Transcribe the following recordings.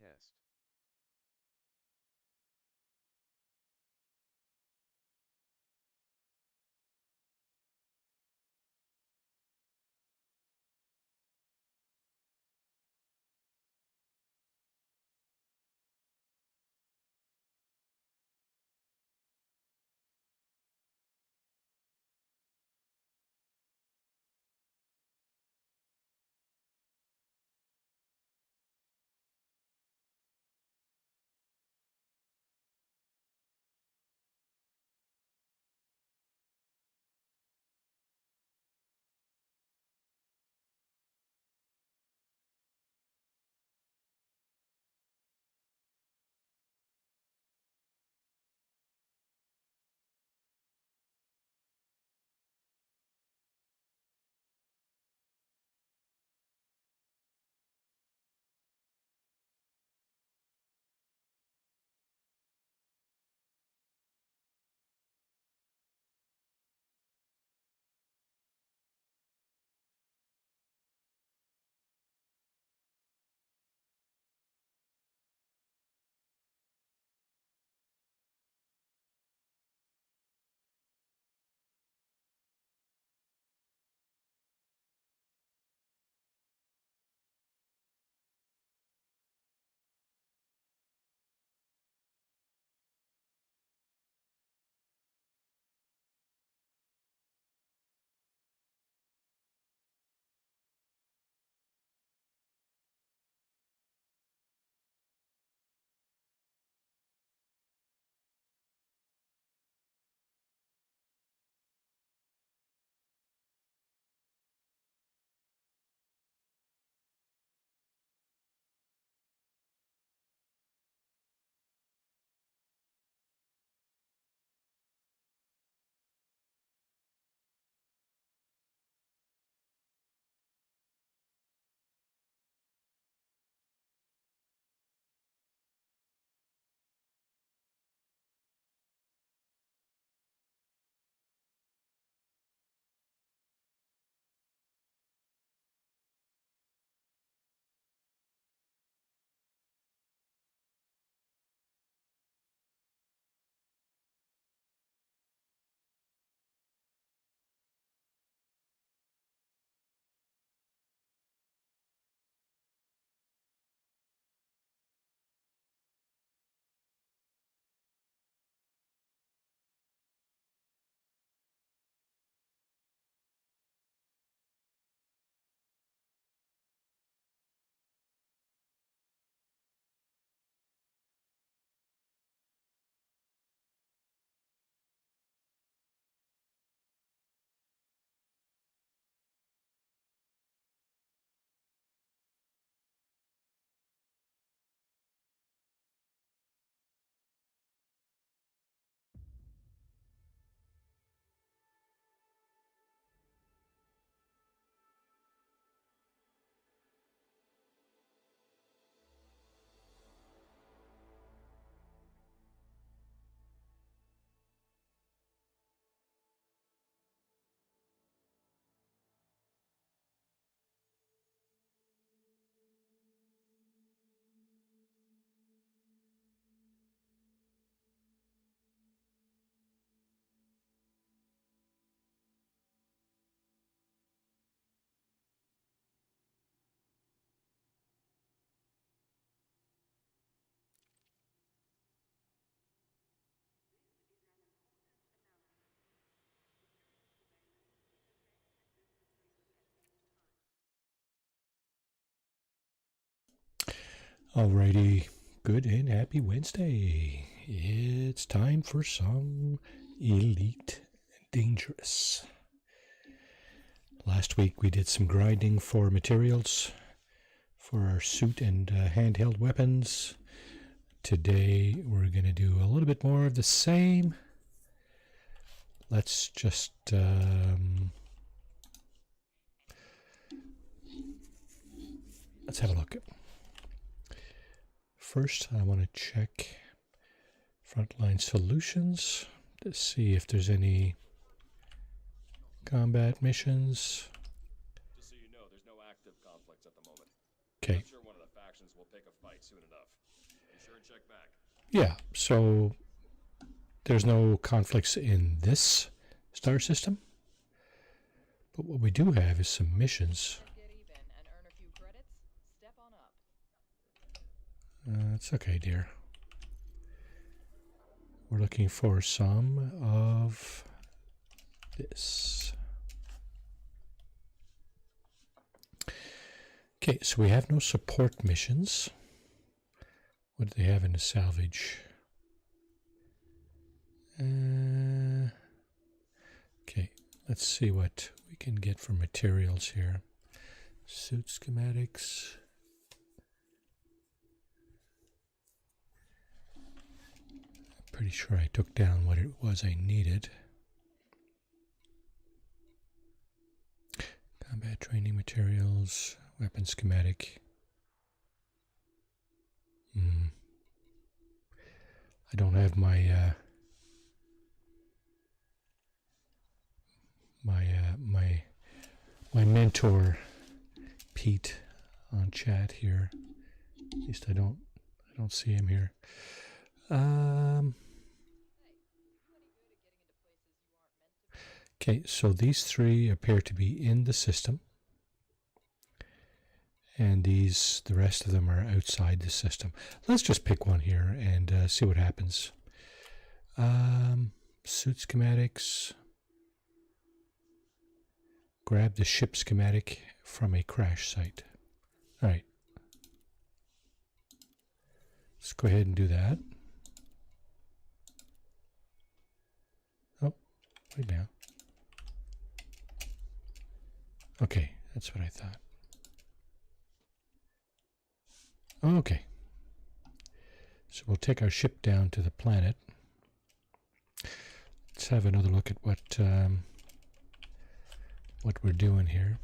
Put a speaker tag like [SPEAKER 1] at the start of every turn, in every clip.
[SPEAKER 1] test.
[SPEAKER 2] Alrighty, good and happy Wednesday. It's time for some Elite Dangerous. Last week we did some grinding for materials for our suit and handheld weapons. Today we're going to do a little bit more of the same. Let's just let's have a look. First, I want to check Frontline Solutions to see if there's any combat missions.
[SPEAKER 3] Just so you know, there's no active conflicts at the moment.
[SPEAKER 2] Okay.
[SPEAKER 1] I'm sure one of the factions will pick a fight soon enough. Be sure and check back.
[SPEAKER 2] Yeah, so there's no conflicts in this star system. But what we do have is some missions. It's okay, dear. We're looking for some of this. Okay, so we have no support missions. What do they have in the salvage? Okay, let's see what we can get for materials here. Suit schematics. Pretty sure I took down what it was I needed. Combat training materials, weapon schematic. I don't have my my mentor Pete on chat here. At least I don't see him here. Okay, so these three appear to be in the system, and the rest of them are outside the system. Let's just pick one here and see what happens. Suit schematics. Grab the ship schematic from a crash site. All right. Let's go ahead and do that. Oh, wait now. Okay, that's what I thought. Okay. So we'll take our ship down to the planet. Let's have another look at what we're doing here.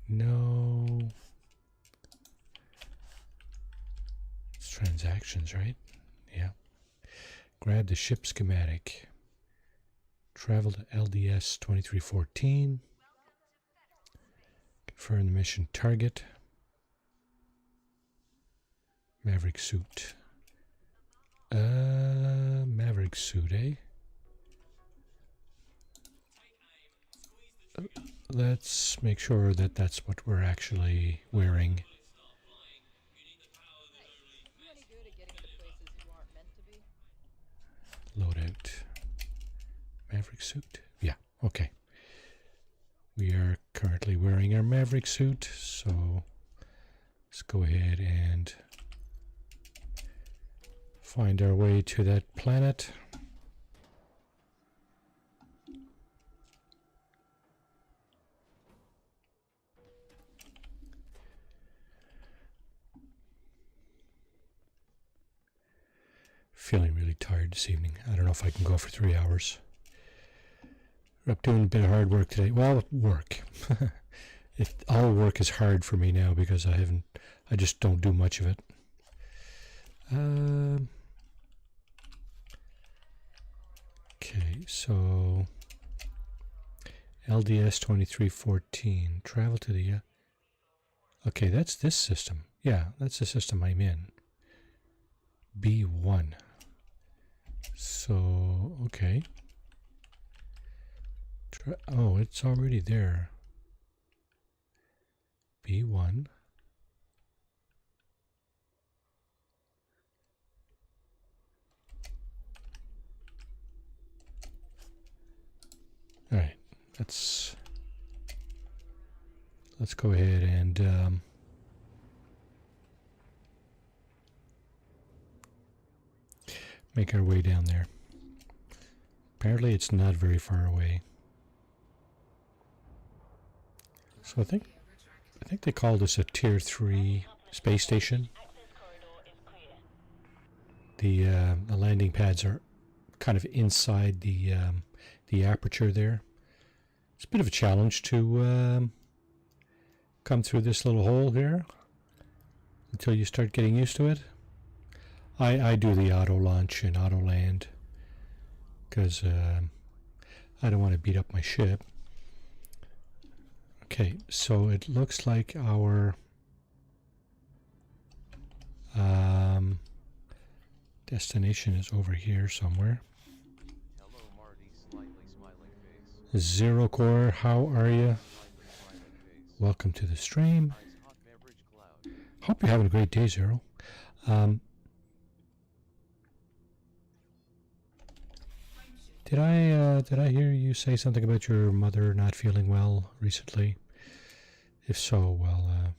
[SPEAKER 2] No. It's transactions, right? Yeah. Grab the ship schematic. Travel to LDS 2314. Confirm the mission target. Maverick suit. Maverick suit, eh? Let's make sure that that's what we're actually wearing. Loadout. Maverick suit? Yeah, okay. We are currently wearing our Maverick suit, so let's go ahead and find our way to that planet. Feeling really tired this evening. I don't know if I can go for 3 hours. We're up doing a bit of hard work today. Well, work. All work is hard for me now because I just don't do much of it. Okay, so LDS 2314. Travel to the... okay, that's this system. Yeah, that's the system I'm in. B1. So, okay. Oh, it's already there. B1. All right, let's go ahead and make our way down there. Apparently it's not very far away. So I think they call this a Tier 3 space station. The landing pads are kind of inside the aperture there. It's a bit of a challenge to come through this little hole here until you start getting used to it. I do the auto launch and auto land because I don't want to beat up my ship. Okay, so it looks like our Destination is over here somewhere.
[SPEAKER 3] Hello, Marty. Slightly smiling face.
[SPEAKER 2] Zero Core, how are you?
[SPEAKER 3] Slightly smiling face.
[SPEAKER 2] Welcome to the stream.
[SPEAKER 3] Ice hot beverage cloud.
[SPEAKER 2] Hope you're having a great day, Zero. Did I hear you say something about your mother not feeling well recently? If so, well,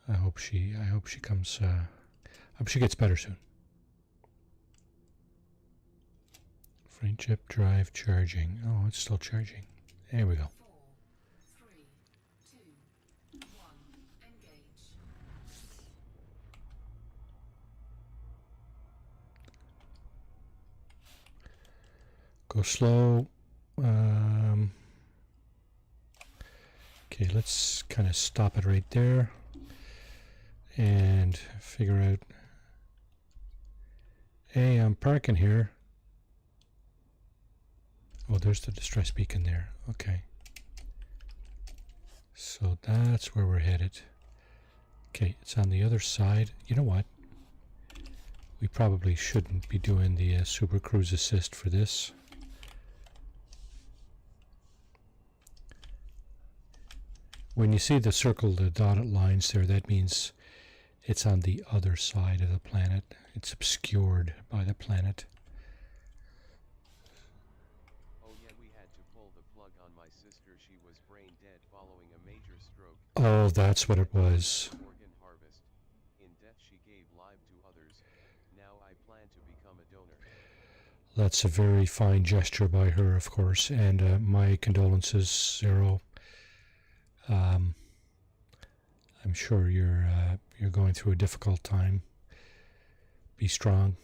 [SPEAKER 2] I hope she comes. I hope she gets better soon. Friendship drive charging. Oh, it's still charging. There we go.
[SPEAKER 4] 4, 3, 2, 1, engage.
[SPEAKER 2] Go slow. Okay, let's kind of stop it right there and figure out. Hey, I'm parking here. Oh, there's the distress beacon there. Okay. So that's where we're headed. Okay, it's on the other side. You know what? We probably shouldn't be doing the Super Cruise Assist for this. When you see the circle, the dotted lines there, that means it's on the other side of the planet. It's obscured by the planet.
[SPEAKER 3] Oh yeah, we had to pull the plug on my sister. She was brain dead following a major stroke.
[SPEAKER 2] Oh, that's what it was.
[SPEAKER 3] Organ harvest. In death she gave life to others. Now I plan to become a donor.
[SPEAKER 2] That's a very fine gesture by her, of course, and my condolences, Zero. I'm sure you're going through a difficult time. Be strong.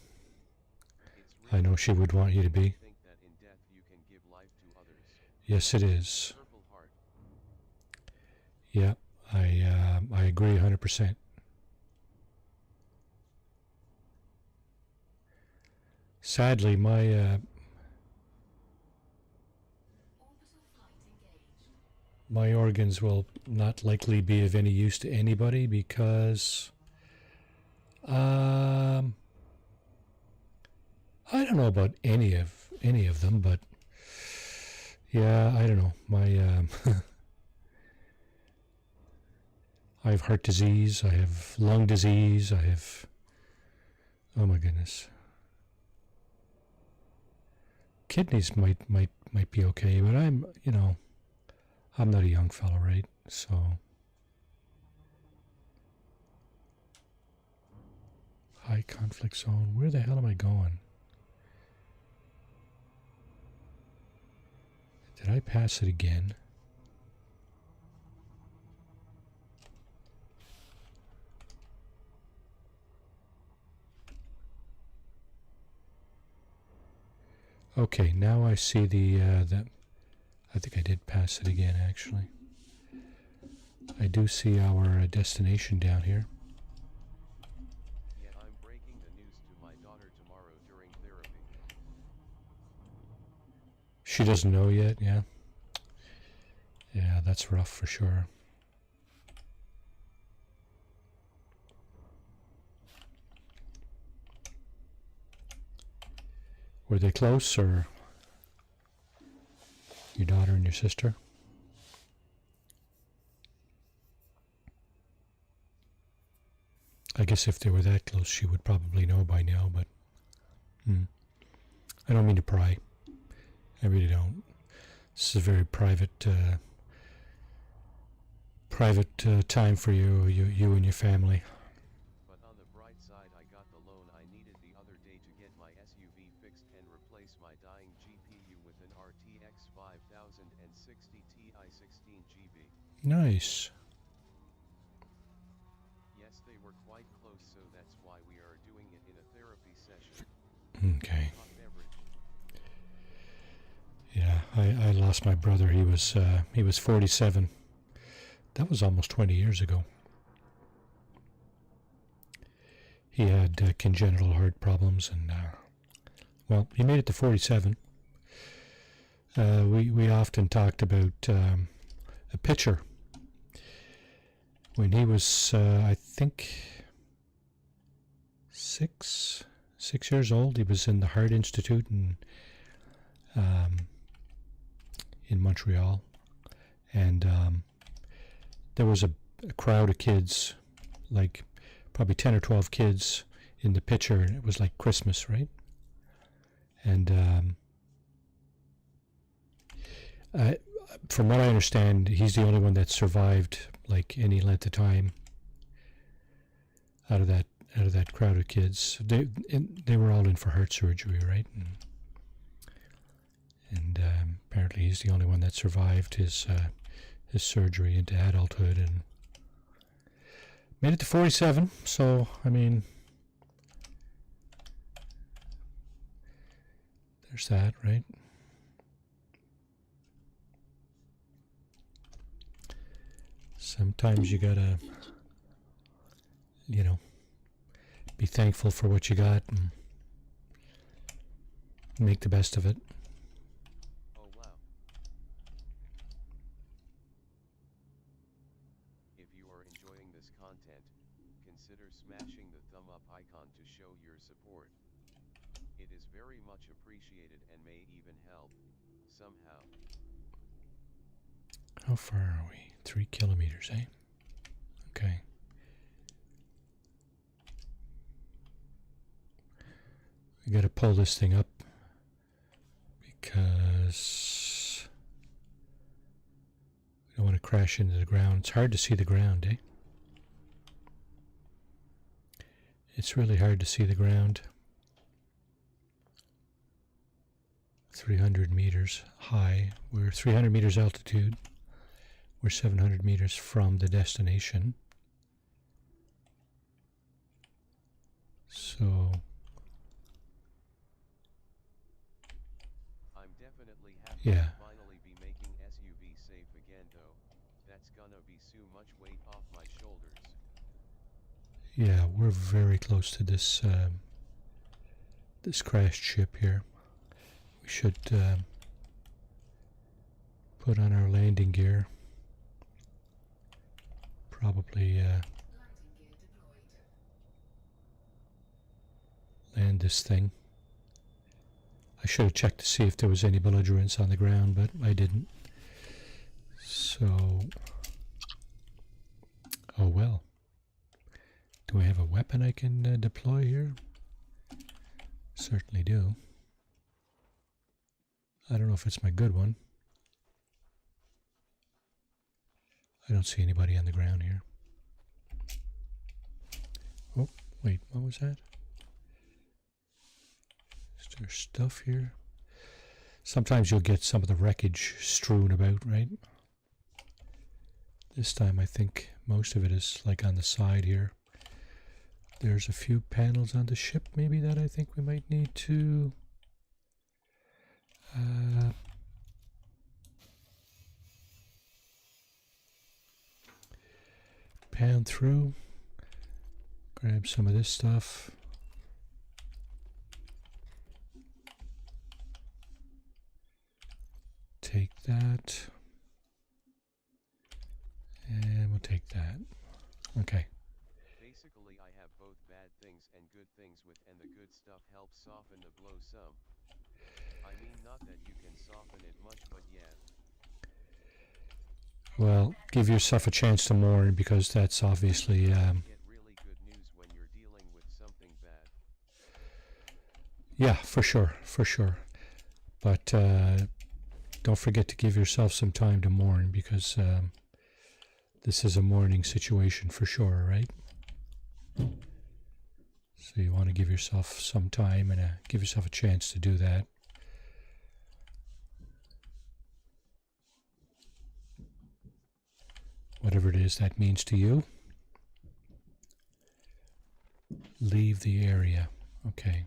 [SPEAKER 2] I know she would want you to be.
[SPEAKER 3] Think that in death you can give life to others.
[SPEAKER 2] Yes, it is.
[SPEAKER 3] Purple heart.
[SPEAKER 2] Yeah, I agree 100%. Sadly, my
[SPEAKER 4] Orbital flight engaged.
[SPEAKER 2] my organs will not likely be of any use to anybody because I don't know about any of them, but yeah, I don't know. My I have heart disease, I have lung disease, I have, oh my goodness. Kidneys might be okay, but I'm not a young fellow, right? So high conflict zone. Where the hell am I going? Did I pass it again? Okay, now I see the I think I did pass it again, actually. I do see our destination down here.
[SPEAKER 3] Yeah, I'm breaking the news to my daughter tomorrow during therapy.
[SPEAKER 2] She doesn't know yet, yeah? Yeah, that's rough for sure. Were they close, or your daughter and your sister? I guess if they were that close, she would probably know by now, but I don't mean to pry. I really don't. This is a very private time for you and your family.
[SPEAKER 3] But on the bright side, I got the loan I needed the other day to get my SUV fixed and replace my dying GPU with an RTX 5060 Ti 16GB.
[SPEAKER 2] Nice.
[SPEAKER 3] Yes, they were quite close, so that's why we are doing it in a therapy session.
[SPEAKER 2] Okay.
[SPEAKER 3] Hot beverage.
[SPEAKER 2] Yeah, I lost my brother. He was 47. That was almost 20 years ago. He had congenital heart problems, and well, he made it to 47. We often talked about a pitcher when he was I think 6 years old. He was in the Heart Institute in Montreal, and there was a crowd of kids, like probably 10 or 12 kids in the picture, and it was like Christmas, right? And from what I understand, he's the only one that survived like any length of time out of that crowd of kids. They were all in for heart surgery, right? And apparently he's the only one that survived his surgery into adulthood and made it to 47. So, I mean, there's that, right? Sometimes you gotta, be thankful for what you got and make the best of it.
[SPEAKER 3] Oh wow. If you are enjoying this content, consider smashing the thumb up icon to show your support. It is very much appreciated and may even help, somehow.
[SPEAKER 2] How far are we? 3 kilometers, eh? Okay. We gotta pull this thing up because we don't want to crash into the ground. It's hard to see the ground, eh? It's really hard to see the ground. 300 meters high. We're 300 meters altitude. We're 700 meters from the destination. So
[SPEAKER 3] I'm definitely happy
[SPEAKER 2] Yeah.
[SPEAKER 3] to finally be making SUV safe again though. That's gonna be so much weight off my shoulders.
[SPEAKER 2] yeah, we're very close to this this crashed ship here. We should put on our landing gear. Probably
[SPEAKER 4] Landing gear deployed.
[SPEAKER 2] land this thing. I should have checked to see if there was any belligerents on the ground, but I didn't. So, oh well. Do I have a weapon I can deploy here? Certainly do. I don't know if it's my good one. I don't see anybody on the ground here. Oh, wait, what was that? Is there stuff here? Sometimes you'll get some of the wreckage strewn about, right? This time I think most of it is like on the side here. There's a few panels on the ship maybe that I think we might need to pan through. Grab some of this stuff. Take that. And we'll take that. Okay.
[SPEAKER 3] Basically I have both bad things and good things with, and the good stuff helps soften the blow some. I mean, not that you can soften it much, but yeah.
[SPEAKER 2] Well, give yourself a chance to mourn because that's obviously
[SPEAKER 3] You get really good news when you're dealing with something bad.
[SPEAKER 2] yeah, for sure. But don't forget to give yourself some time to mourn because this is a mourning situation for sure, right? So you want to give yourself some time and give yourself a chance to do that. Whatever it is that means to you. Leave the area. Okay.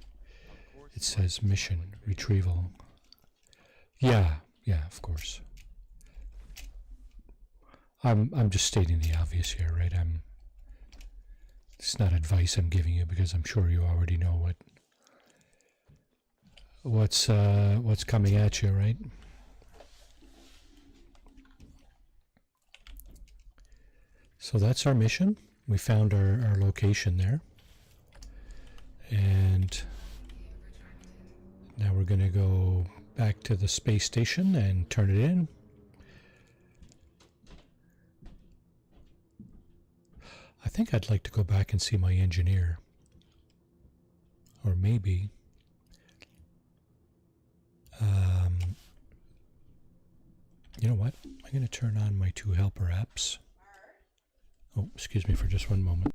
[SPEAKER 2] It says mission retrieval. Yeah, of course. I'm just stating the obvious here, right? It's not advice I'm giving you because I'm sure you already know what's coming at you, right? So that's our mission. We found our location there. going to go back to the space station and turn it in. I think I'd like to go back and see my engineer. Or maybe... you know what? I'm going to turn on my 2 helper apps. Oh, excuse me for just one moment.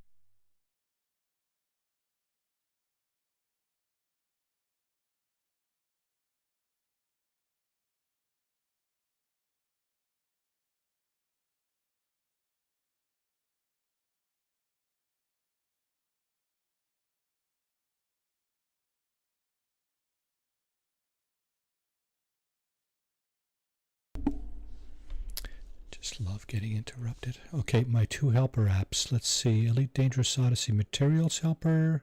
[SPEAKER 2] Just love getting interrupted. Okay, my 2 helper apps. Let's see. Elite Dangerous Odyssey Materials Helper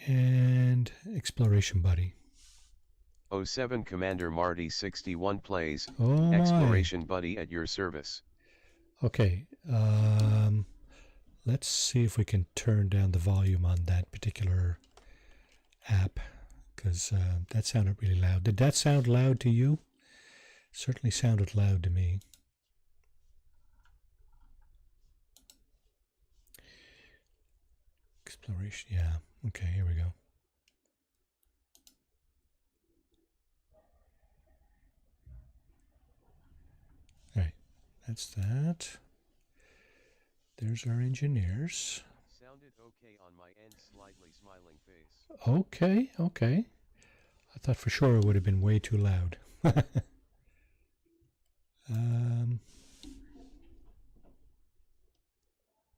[SPEAKER 2] and Exploration Buddy.
[SPEAKER 3] 07 Commander Marty 61 plays.
[SPEAKER 2] Oh my.
[SPEAKER 3] Exploration Buddy at your service.
[SPEAKER 2] Okay. Let's see if we can turn down the volume on that particular app, because that sounded really loud. Did that sound loud to you? Certainly sounded loud to me. Exploration, yeah. Okay, here we go. All right, that's that. There's our engineers.
[SPEAKER 3] Sounded okay on my end, slightly smiling face.
[SPEAKER 2] Okay, okay. I thought for sure it would have been way too loud.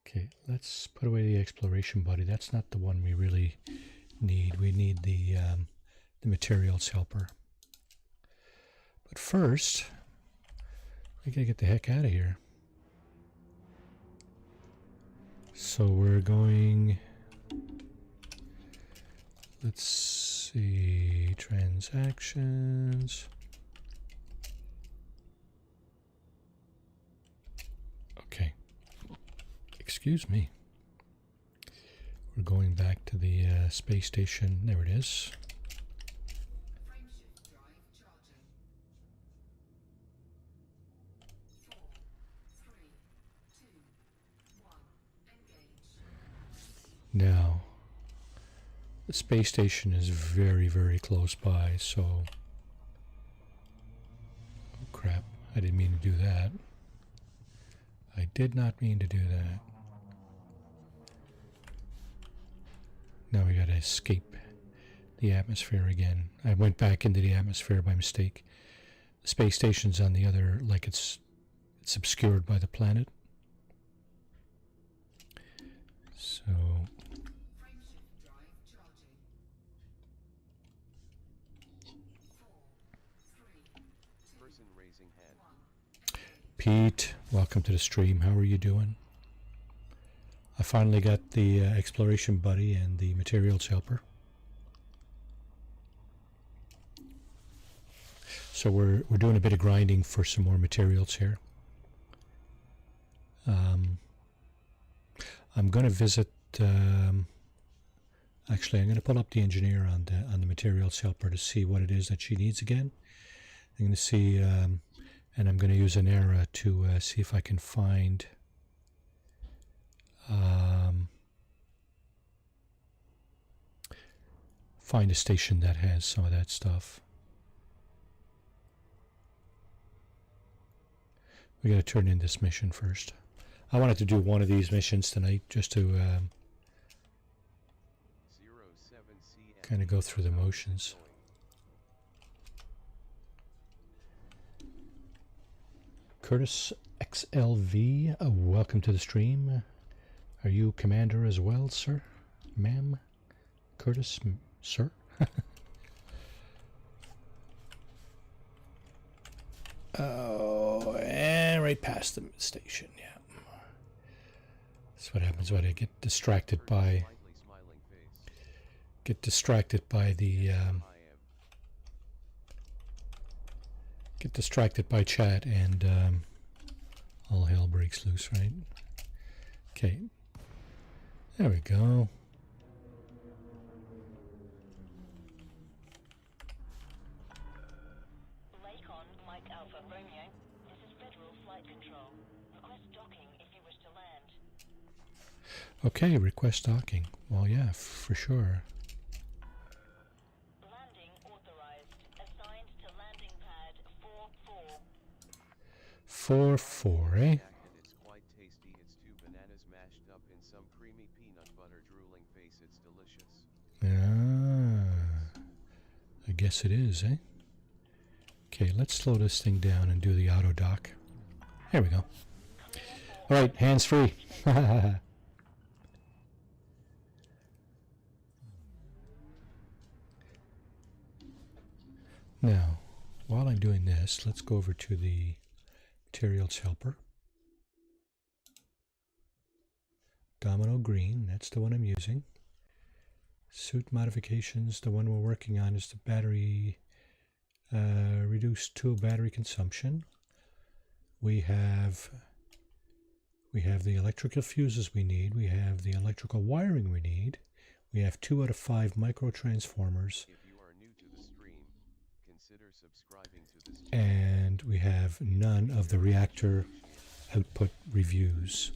[SPEAKER 2] Okay, let's put away the exploration buddy. That's not the one we really need. We need the materials helper. But first, we gotta get the heck out of here. So we're going, let's see, transactions. Okay, excuse me. We're going back to the space station. There it is.
[SPEAKER 4] Frameshift drive charging. 4, 3, 2, 1. Engage.
[SPEAKER 2] Now, the space station is very, very close by, so... Oh crap, I didn't mean to do that. I did not mean to do that. Now we gotta escape the atmosphere again. I went back into the atmosphere by mistake. The space station's on the other, like it's obscured by the planet. So...
[SPEAKER 4] Frameshift drive charging. 4, 3, 2,
[SPEAKER 3] Person raising hand.
[SPEAKER 4] 1.
[SPEAKER 2] Pete, welcome to the stream. How are you doing? I finally got the exploration buddy and the materials helper. So we're doing a bit of grinding for some more materials here. I'm going to visit. Actually, I'm going to pull up the engineer on the materials helper to see what it is that she needs again. I'm going to see, and I'm going to use an era to see if I can find. Find a station that has some of that stuff. We got to turn in this mission first. I wanted to do one of these missions tonight just to kind of go through the motions. Curtis XLV, welcome to the stream. Are you commander as well, sir? Ma'am? Curtis, sir? Oh, and right past the station, yeah. That's what happens when I get distracted by... Get distracted by the... get distracted by chat and all hell breaks loose, right? Okay. There we go.
[SPEAKER 5] control. Request docking if you wish to land.
[SPEAKER 2] Okay, request docking. Well, yeah, for sure.
[SPEAKER 5] Landing authorized. Assigned to landing pad 4-4.
[SPEAKER 2] 4-4, eh?
[SPEAKER 3] And it's quite tasty. It's 2 bananas mashed up in some creamy peanut butter drooling face. It's delicious.
[SPEAKER 2] Ah, I guess it is, eh? Okay, let's slow this thing down and do the auto dock. There we go. All right, hands free. Now, while I'm doing this, let's go over to the materials helper. Domino green, that's the one I'm using. Suit modifications, the one we're working on is the battery, reduced tool battery consumption. We have the electrical fuses we need. We have the electrical wiring we need. We have 2 out of 5 microtransformers.
[SPEAKER 3] If you are new to the stream, consider subscribing to this
[SPEAKER 2] And we have none of the reactor output reviews.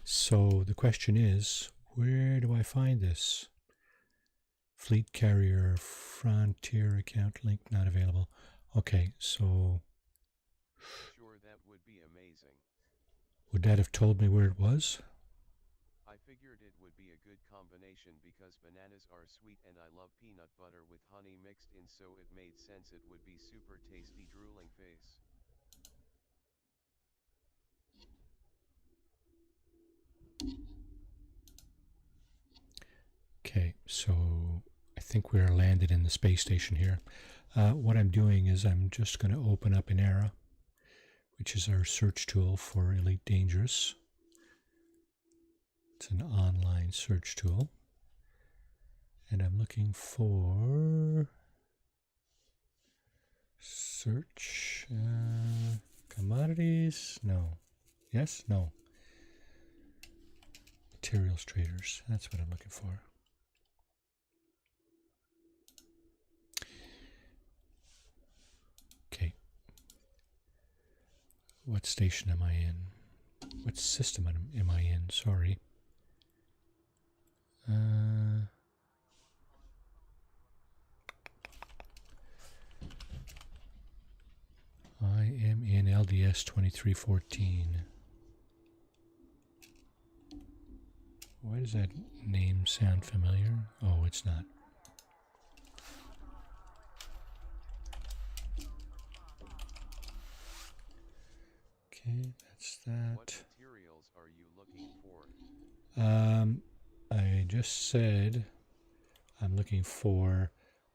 [SPEAKER 2] So the question is, where do I find this? Fleet carrier, frontier account link not available. Okay, so
[SPEAKER 3] Sure, that would be amazing.
[SPEAKER 2] would that have told me where it was?
[SPEAKER 3] I figured it would be a good combination because bananas are sweet and I love peanut butter with honey mixed in, so it made sense it would be super tasty drooling face.
[SPEAKER 2] Okay, so I think we're landed in the space station here. What I'm doing is I'm just going to open up an era, which is our search tool for Elite Dangerous. It's an online search tool. And I'm looking for search commodities. No. Yes? No. Materials traders. That's what I'm looking for. Okay. What station am I in? What system am I in? Sorry. I am in LDS 2314. Why does that name sound familiar? Oh, it's not. Okay, that's that.
[SPEAKER 3] What materials are you looking for?
[SPEAKER 2] I just said I'm looking for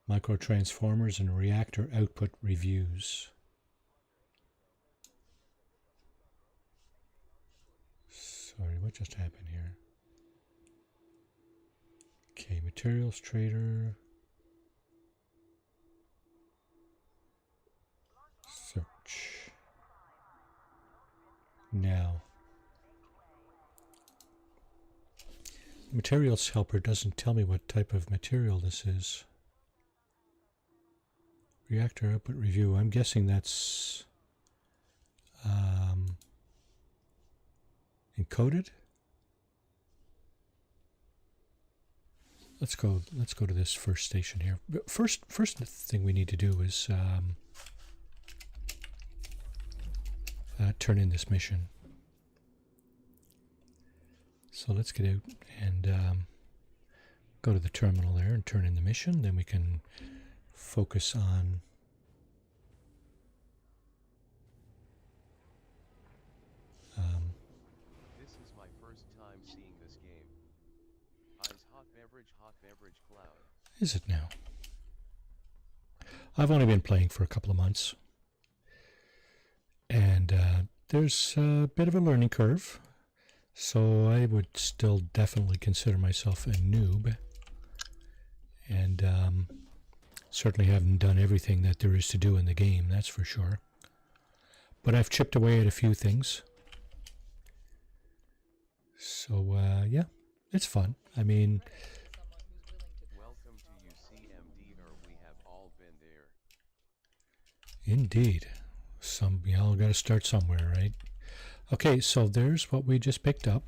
[SPEAKER 2] microtransformers and reactor output reviews. Sorry, what just happened here? Okay, materials trader. Search. Now, materials helper doesn't tell me what type of material this is. Reactor output review. I'm guessing that's encoded. Let's go to this first station here. First thing we need to do is turn in this mission. So let's get out and go to the terminal there and turn in the mission. Then we can focus on
[SPEAKER 3] This is my first time seeing this game. Eyes hot beverage cloud.
[SPEAKER 2] Is it now? I've only been playing for a couple of months. And there's a bit of a learning curve. So I would still definitely consider myself a noob. And certainly haven't done everything that there is to do in the game, that's for sure. But I've chipped away at a few things. So, yeah, it's fun. I mean,
[SPEAKER 3] Welcome to UCMD, or we have all been there.
[SPEAKER 2] indeed. We all got to start somewhere, right? Okay, so there's what we just picked up.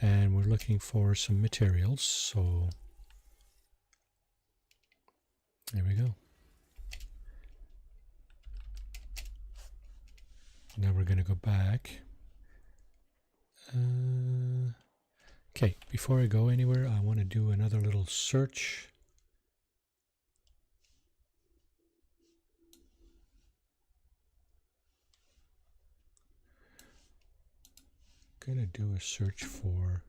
[SPEAKER 2] And we're looking for some materials, so there we go. Now we're going to go back. Okay, before I go anywhere, I want to do another little search. Gonna do a search for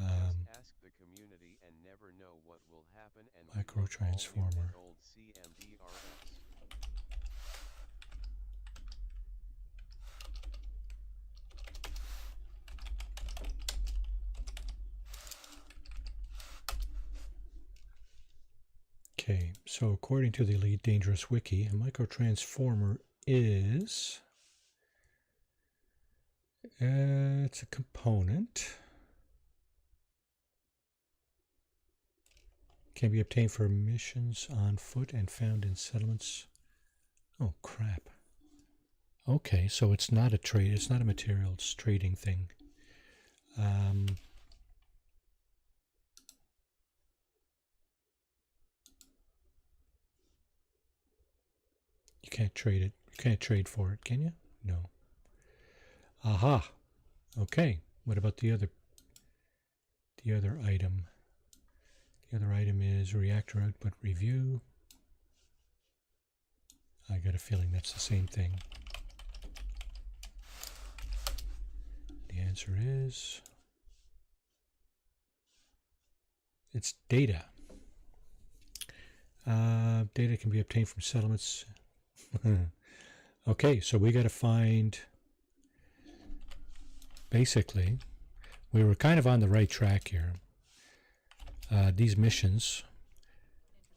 [SPEAKER 3] ask the community and never know what will happen, and
[SPEAKER 2] microtransformer.
[SPEAKER 3] old CMDRS.
[SPEAKER 2] Okay, so according to the Elite Dangerous Wiki, a microtransformer is it's a component. Can be obtained for missions on foot and found in settlements. Oh crap. Okay, so it's not a trade. It's not a materials trading thing. You can't trade it. You can't trade for it, can you? No. Aha. Okay. What about the other item? The other item is reactor output review. I got a feeling that's the same thing. The answer is it's data. Data can be obtained from settlements. Okay, so we got to find. Basically, we were kind of on the right track here. These missions,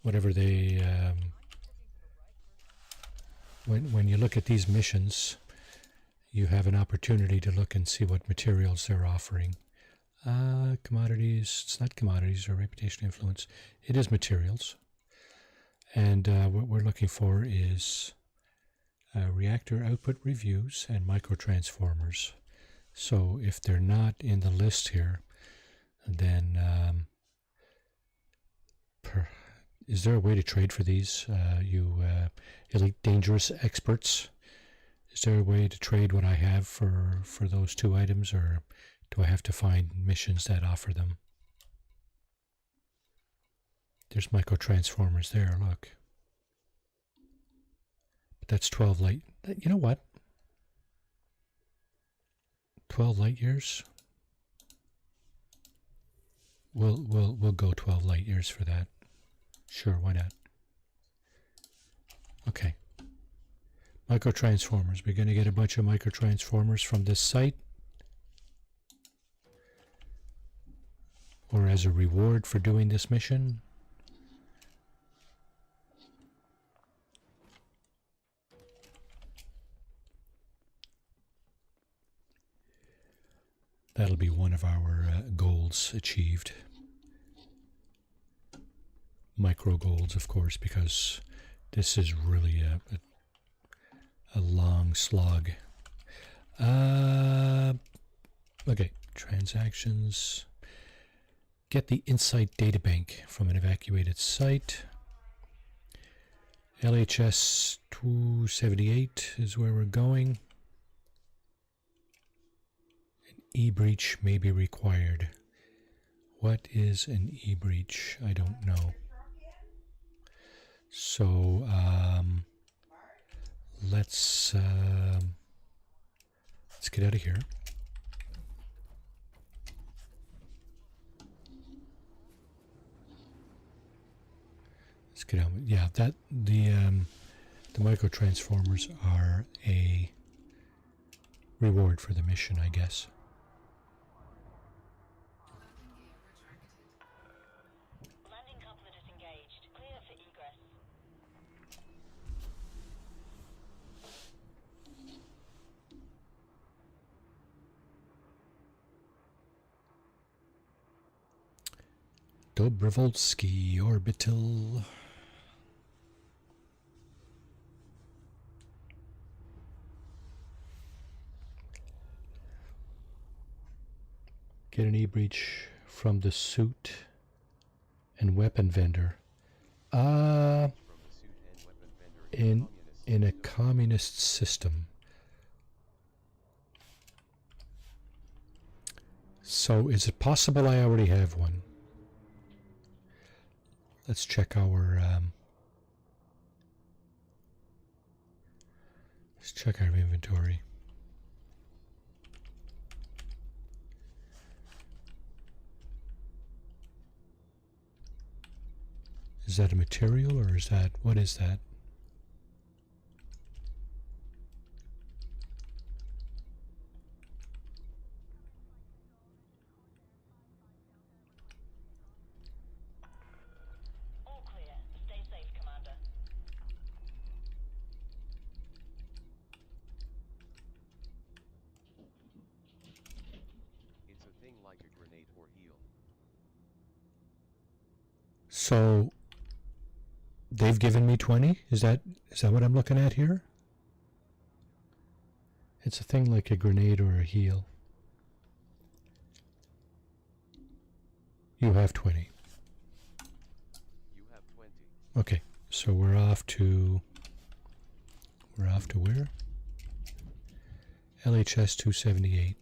[SPEAKER 2] whatever they, when you look at these missions, you have an opportunity to look and see what materials they're offering. Commodities, it's not commodities or reputation influence, it is materials. And what we're looking for is reactor output reviews and microtransformers. So if they're not in the list here, then is there a way to trade for these, you Elite Dangerous experts? Is there a way to trade what I have for those two items, or do I have to find missions that offer them? There's microtransformers there, look. But that's 12 light. You know what? 12 light years? We'll go 12 light years for that. Sure, why not? Okay. Microtransformers. We're going to get a bunch of microtransformers from this site. Or as a reward for doing this mission. That'll be one of our goals achieved. Micro goals, of course, because this is really a long slog. Okay, transactions. Get the Insight Databank from an evacuated site. LHS 278 is where we're going. An e-breach may be required. What is an e-breach? I don't know. So let's get out of here. Let's get out. Yeah, that the microtransformers are a reward for the mission, I guess.
[SPEAKER 5] Landing coupler disengaged. Clear for egress.
[SPEAKER 2] Dobrovolsky Orbital. Get an e-breach from the suit and weapon vendor.
[SPEAKER 3] From the suit and weapon vendor
[SPEAKER 2] In a communist system. So is it possible I already have one? Let's check our inventory. Is that a material or is that, what is that?
[SPEAKER 5] All clear. Stay safe, Commander.
[SPEAKER 3] It's a thing like a grenade or heal.
[SPEAKER 2] So they've given me 20? Is that what I'm looking at here? It's a thing like a grenade or a heal. You have 20.
[SPEAKER 3] You have 20.
[SPEAKER 2] Okay, so we're off to where? LHS 278.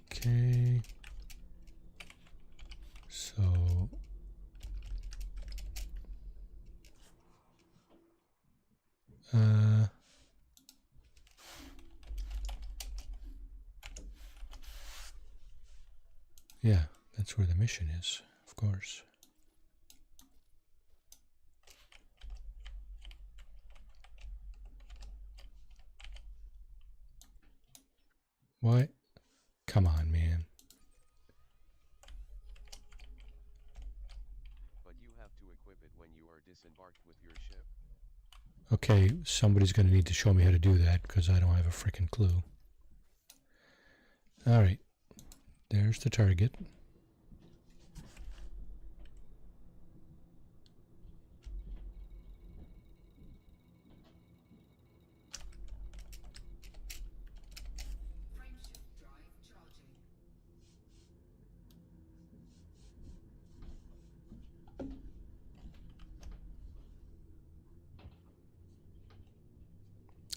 [SPEAKER 2] Okay. So yeah, that's where the mission is, of course. What? Come on, man.
[SPEAKER 3] But you have to equip it when you are disembarked with your ship.
[SPEAKER 2] Okay, somebody's going to need to show me how to do that because I don't have a freaking clue. All right, there's the target.
[SPEAKER 4] Frameshift drive charging.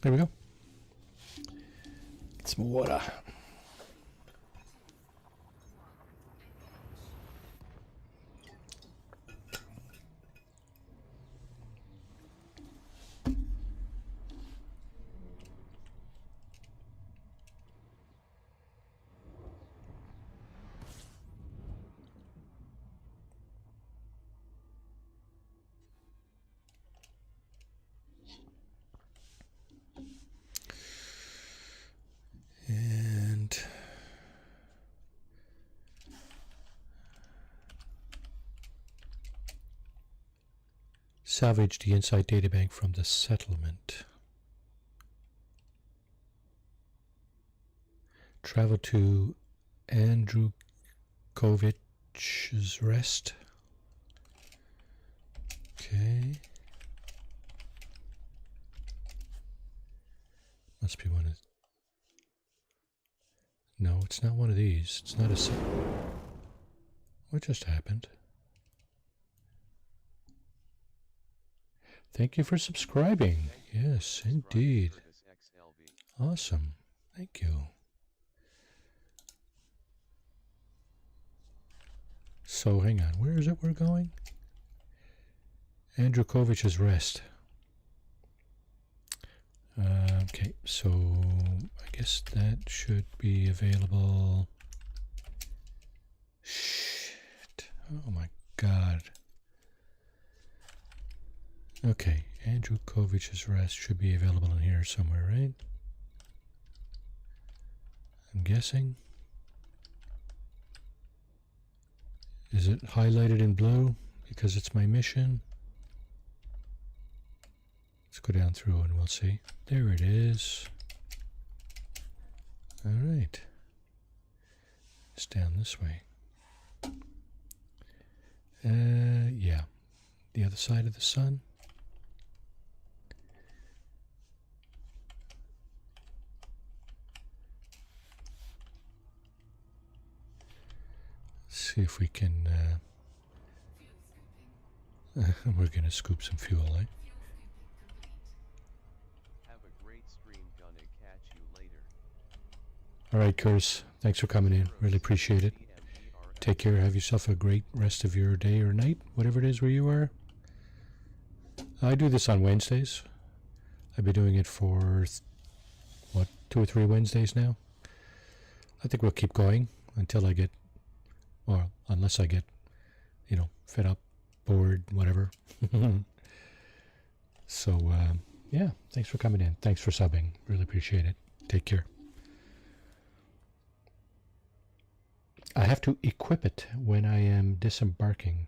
[SPEAKER 2] There we go. Get some water. And salvage the Insight databank from the settlement. Travel to Andrew Kovic's rest. Okay. Must be one of... No, it's not one of these. It's not a... What just happened? Thank you for subscribing. Yes, indeed.
[SPEAKER 3] Curtis XLV.
[SPEAKER 2] Awesome. Thank you. So, hang on. Where is it we're going? Andrew Kovic's rest. Okay, so I guess that should be available. Shit. Oh my god. Okay, Andrew Kovic's rest should be available in here somewhere, right? I'm guessing. Is it highlighted in blue because it's my mission? Let's go down through and we'll see. There it is. All right. It's down this way. Yeah. The other side of the sun. see if we can.
[SPEAKER 4] Fuel scooping.
[SPEAKER 2] We're gonna scoop some fuel, eh?
[SPEAKER 4] Fuel scooping complete.
[SPEAKER 3] Have a great stream, gonna catch you later.
[SPEAKER 2] All right, Curtis. Thanks for coming in. Really appreciate it. Take care. Have yourself a great rest of your day or night, whatever it is where you are. I do this on Wednesdays. I've been doing it for, 2 or 3 Wednesdays now. I think we'll keep going until I get, or unless I get, fed up, bored, whatever. So, yeah, thanks for coming in. Thanks for subbing. Really appreciate it. Take care. I have to equip it when I am disembarking.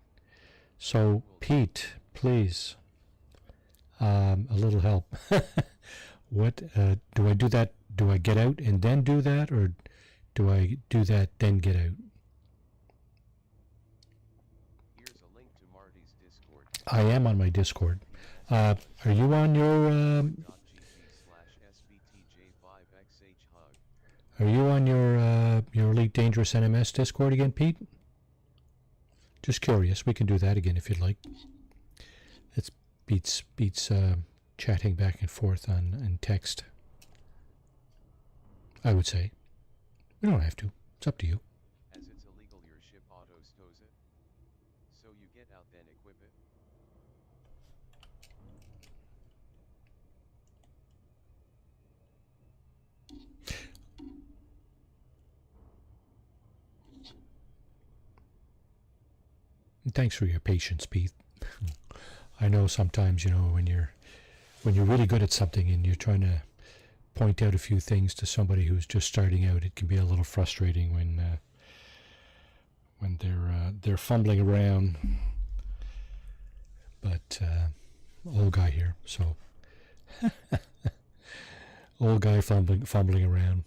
[SPEAKER 2] So, Pete, please, a little help. What, do I do that? Do I get out and then do that, or do I do that then get out?
[SPEAKER 3] Here's a link to Marty's Discord.
[SPEAKER 2] I am on my Discord. Are you on your
[SPEAKER 3] .gg/sbtj5xhhug.
[SPEAKER 2] Are you on your Elite Dangerous NMS Discord again, Pete? Just curious. We can do that again if you'd like. It beats chatting back and forth in text. I would say. We don't have to. It's up to you.
[SPEAKER 3] As it's illegal, your ship auto stows it. So you get out then equip it.
[SPEAKER 2] And thanks for your patience, Pete. I know sometimes, when you're really good at something and you're trying to point out a few things to somebody who's just starting out, it can be a little frustrating when they're fumbling around. But old guy here, so old guy fumbling around.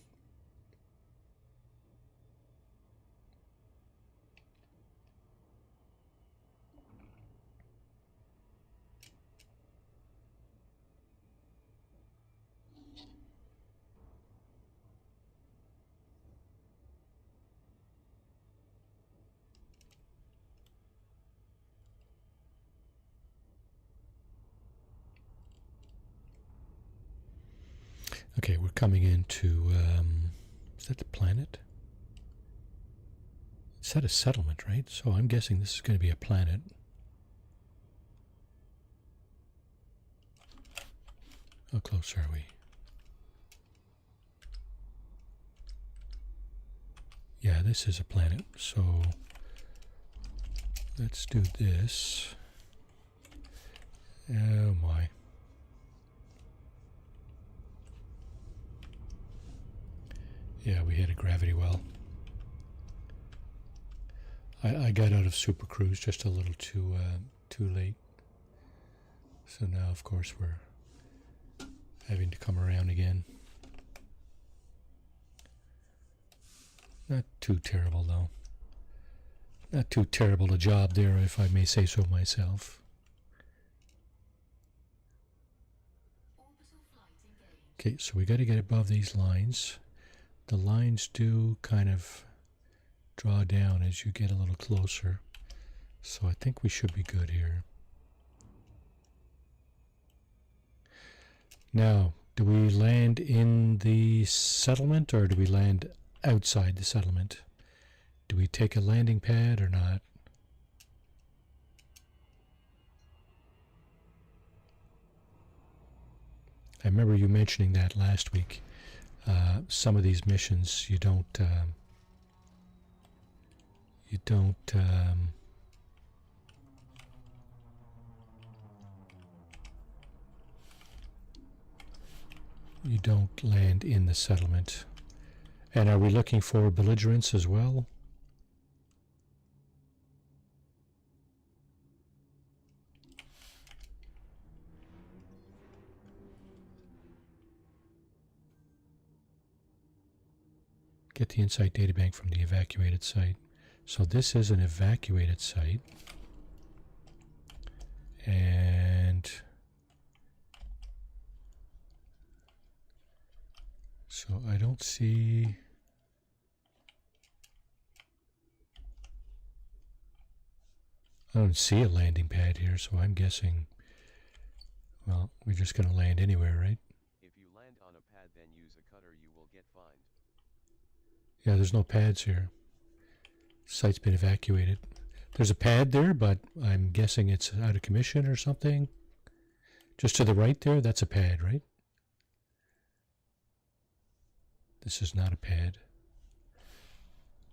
[SPEAKER 2] Okay, we're coming into, is that the planet? It said a settlement, right? So I'm guessing this is going to be a planet. How close are we? Yeah, this is a planet, so let's do this. Oh my. Yeah, we hit a gravity well. I got out of Super Cruise just a little too late. So now, of course, we're having to come around again. Not too terrible, though. Not too terrible a job there, if I may say so myself.
[SPEAKER 4] Orbital flight engaged.
[SPEAKER 2] Okay, so we got to get above these lines. The lines do kind of draw down as you get a little closer. So I think we should be good here. Now, do we land in the settlement or do we land outside the settlement? Do we take a landing pad or not? I remember you mentioning that last week. Some of these missions you don't land in the settlement. And are we looking for belligerents as well? Get the insight databank from the evacuated site. So this is an evacuated site. And so I don't see I don't see a landing pad here, so I'm guessing, well, we're just going to land anywhere, right?
[SPEAKER 3] If you land on a pad then use a cutter, you will get fined.
[SPEAKER 2] Yeah, there's no pads here. Site's been evacuated. There's a pad there, but I'm guessing it's out of commission or something. Just to the right there, that's a pad, right? This is not a pad.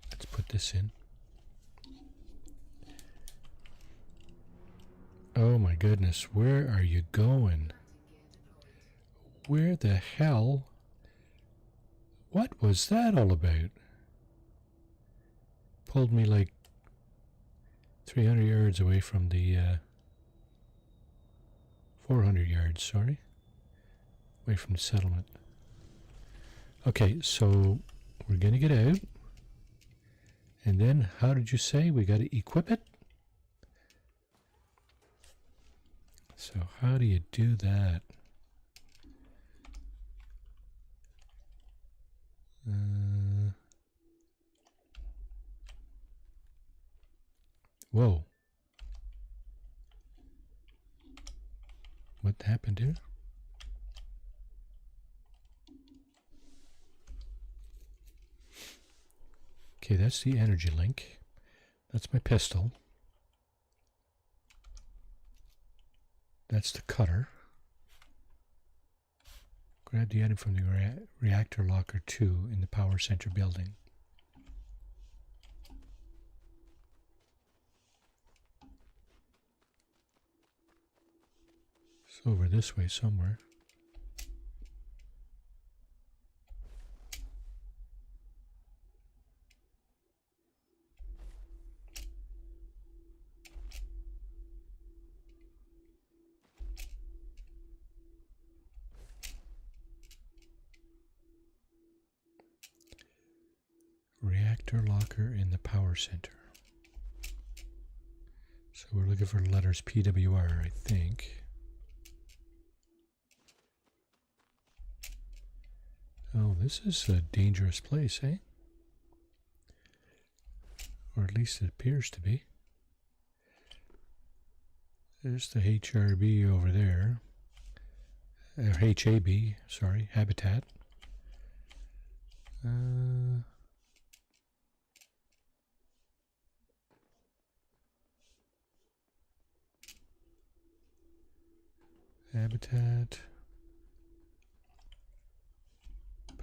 [SPEAKER 2] Let's put this in. Oh my goodness, where are you going? Where the hell? What was that all about? Pulled me like 300 yards away from the 400 yards, sorry. Away from the settlement. Okay, so we're going to get out. And then, how did you say? We got to equip it? So how do you do that? Whoa. What happened here? Okay, that's the energy link. That's my pistol. That's the cutter. Grab the item from the reactor locker 2 in the power center building. It's over this way somewhere. Reactor locker in the power center. So we're looking for letters PWR, I think. Oh, this is a dangerous place, eh? Or at least it appears to be. There's the HRB over there. Or HAB, sorry, habitat. Habitat.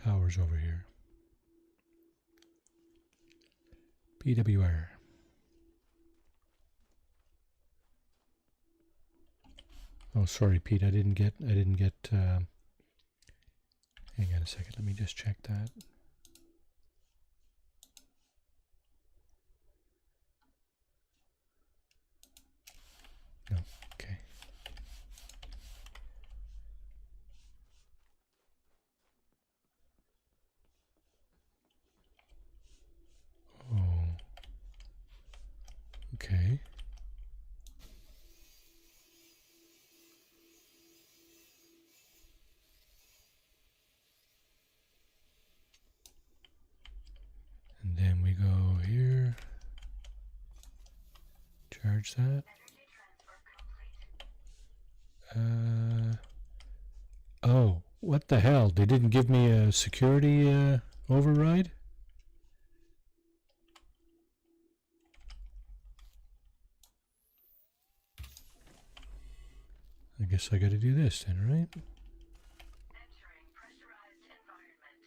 [SPEAKER 2] Power's over here. PWR. Oh, sorry, Pete. I didn't get. Hang on a second. Let me just check that. No. Okay. Oh. Okay. And then we go here. Charge that. Oh, what the hell? They didn't give me a security override? I guess I gotta do this then, right?
[SPEAKER 4] Entering pressurized environment.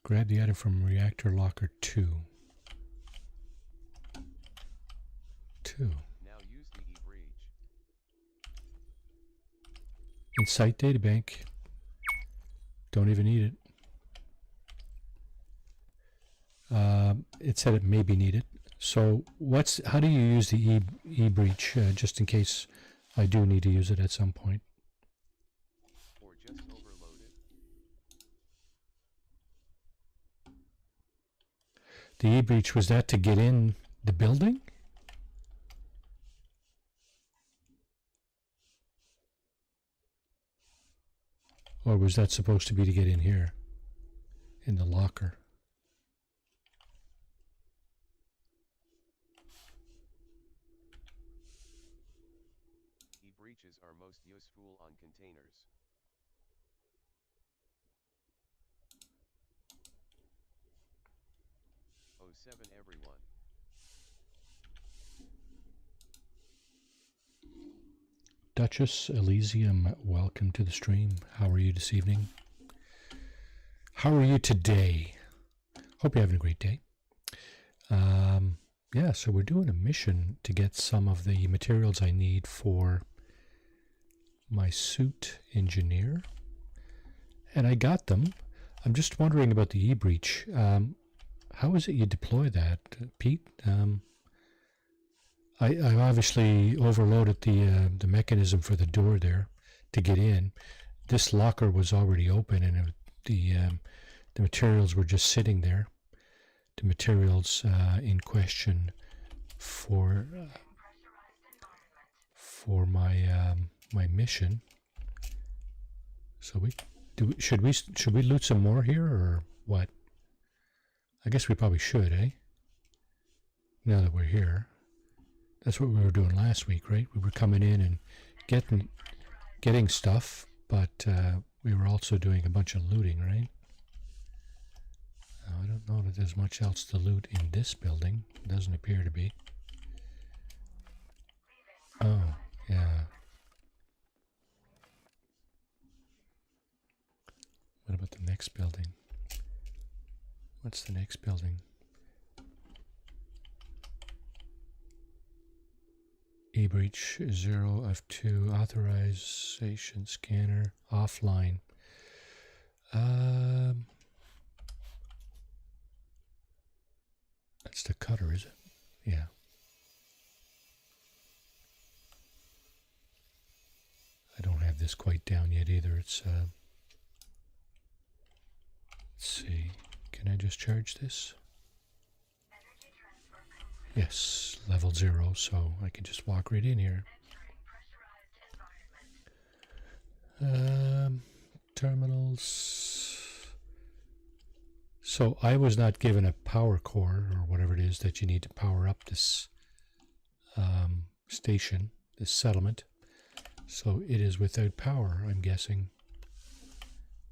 [SPEAKER 2] Grab the item from reactor locker 2. 2.
[SPEAKER 3] Now use the e-breach.
[SPEAKER 2] Insight databank. Don't even need it. It said it may be needed. So how do you use the e-breach just in case I do need to use it at some point?
[SPEAKER 3] Or just overload it.
[SPEAKER 2] The e-breach, was that to get in the building? Or was that supposed to be to get in here? In the locker?
[SPEAKER 3] are most useful on containers. Oh 7 everyone.
[SPEAKER 2] Duchess Elysium, welcome to the stream. How are you this evening? How are you today? Hope you're having a great day. Yeah, so we're doing a mission to get some of the materials I need for my suit engineer. And I got them. I'm just wondering about the e-breach. How is it you deploy that, Pete? I obviously overloaded the mechanism for the door there to get in. This locker was already open, and the materials were just sitting there. The materials in question for my my mission. So should we loot some more here or what? I guess we probably should, eh? Now that we're here. That's what we were doing last week, right? We were coming in and getting stuff, but we were also doing a bunch of looting, right? I don't know that there's much else to loot in this building. It doesn't appear to be. Oh, yeah. What about the next building? What's the next building? E-breach 0 of 2, authorization scanner, offline. That's the cutter, is it? Yeah. I don't have this quite down yet either. It's, let's see. Can I just charge this? Yes, level 0, so I can just walk right in here. Terminals. So I was not given a power cord or whatever it is that you need to power up this station, this settlement. So it is without power, I'm guessing.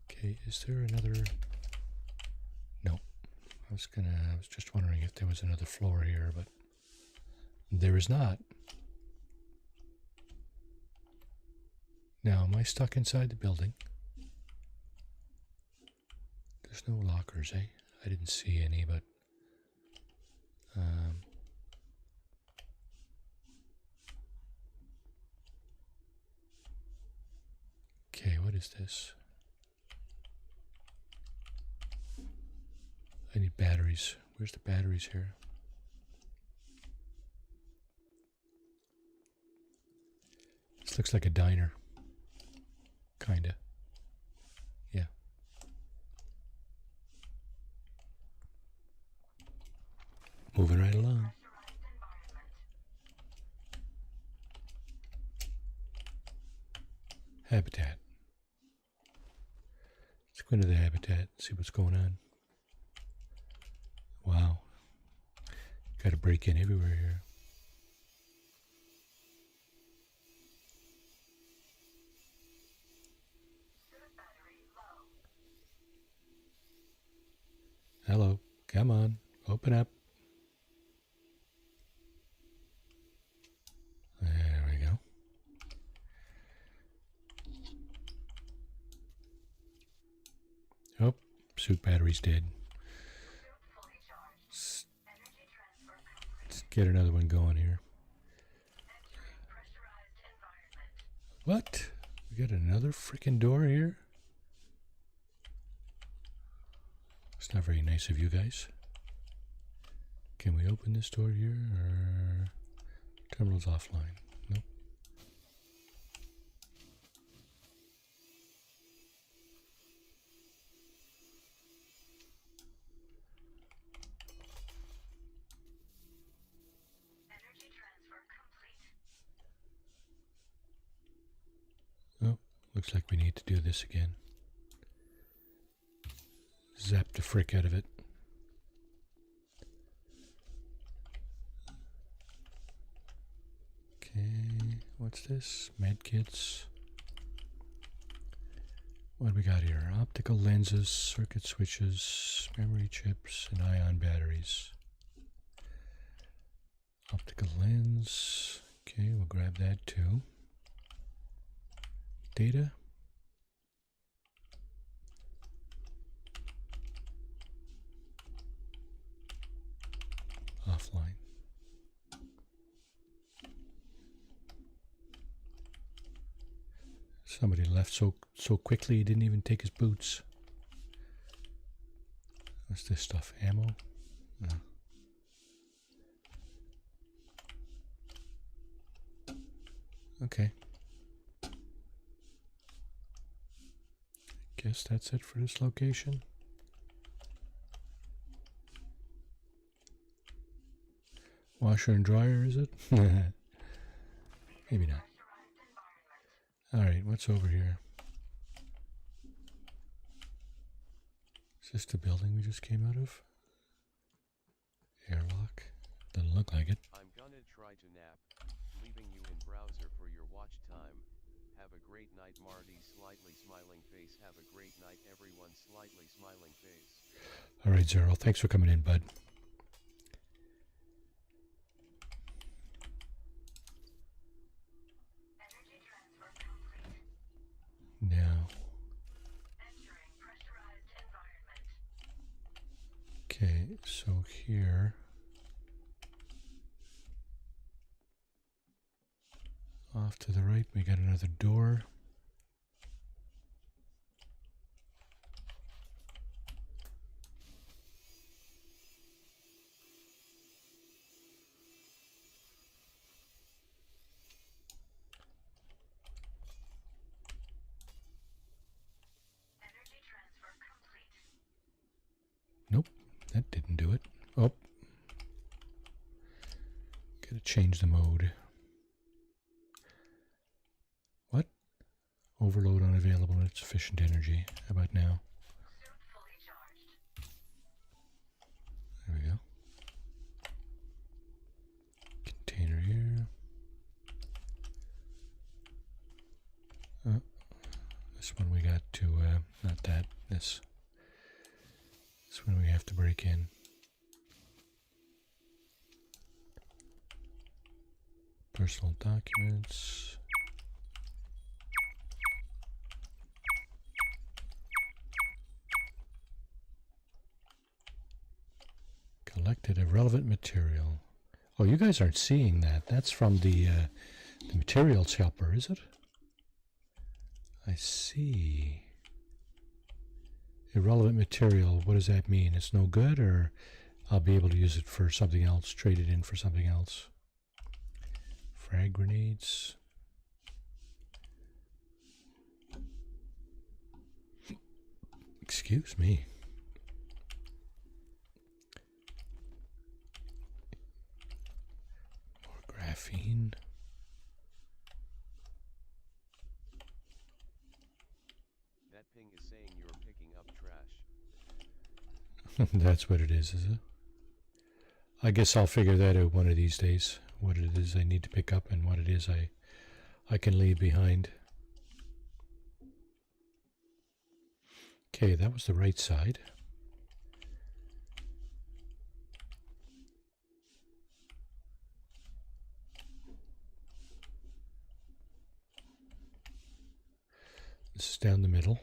[SPEAKER 2] Okay, is there another? No. I was just wondering if there was another floor here, but there is not. Now, am I stuck inside the building? There's no lockers, eh? I didn't see any, but okay, what is this? I need batteries. Where's the batteries here? This looks like a diner. Kinda. Yeah. Moving right along. Habitat. Let's go into the habitat, see what's going on. Wow. Got to break in everywhere here. Hello. Come on. Open up. There we go. Oh, suit battery's dead. Let's get another one going here. What? We got another freaking door here? It's not very nice of you guys. Can we open this door here, or terminal's offline? Nope.
[SPEAKER 4] Energy transfer complete.
[SPEAKER 2] Oh, looks like we need to do this again. Zap the frick out of it. Okay, What's this? Medkits. What do we got here? Optical lenses, circuit switches, memory chips, and ion batteries. Optical lens. Okay, we'll grab that too. Data. Offline. Somebody left so quickly he didn't even take his boots. What's this stuff? Ammo? No. Okay. Guess that's it for this location. Washer and dryer, is it? Maybe not. Alright, what's over here? Is this the building we just came out of? Airlock? Doesn't look like it.
[SPEAKER 3] I'm gonna try to nap, leaving you in browser for your watch time. Have a great night, Marty. Slightly smiling face. Have a great night, everyone. Slightly smiling face.
[SPEAKER 2] Alright, Zero. Thanks for coming in, bud.
[SPEAKER 4] Energy transfer complete.
[SPEAKER 2] Now.
[SPEAKER 4] Entering pressurized environment.
[SPEAKER 2] Okay, so here. Off to the right, we got another door.
[SPEAKER 4] Energy transfer complete.
[SPEAKER 2] Nope, that didn't do it. Oh. Gotta change the mode. What? Overload unavailable at sufficient energy. How about now?
[SPEAKER 4] Suit fully charged.
[SPEAKER 2] There we go. Container here. This one we got to, not that, this. This one we have to break in. Personal documents. Collected irrelevant material. Oh, you guys aren't seeing that. That's from the materials helper, is it? I see. Irrelevant material, what does that mean? It's no good, or I'll be able to use it for something else, trade it in for something else? Frag grenades. Excuse me. More graphene.
[SPEAKER 3] That ping is saying you're picking up trash.
[SPEAKER 2] That's what it is it? I guess I'll figure that out one of these days. What it is I need to pick up and what it is I can leave behind. Okay, that was the right side. This is down the middle.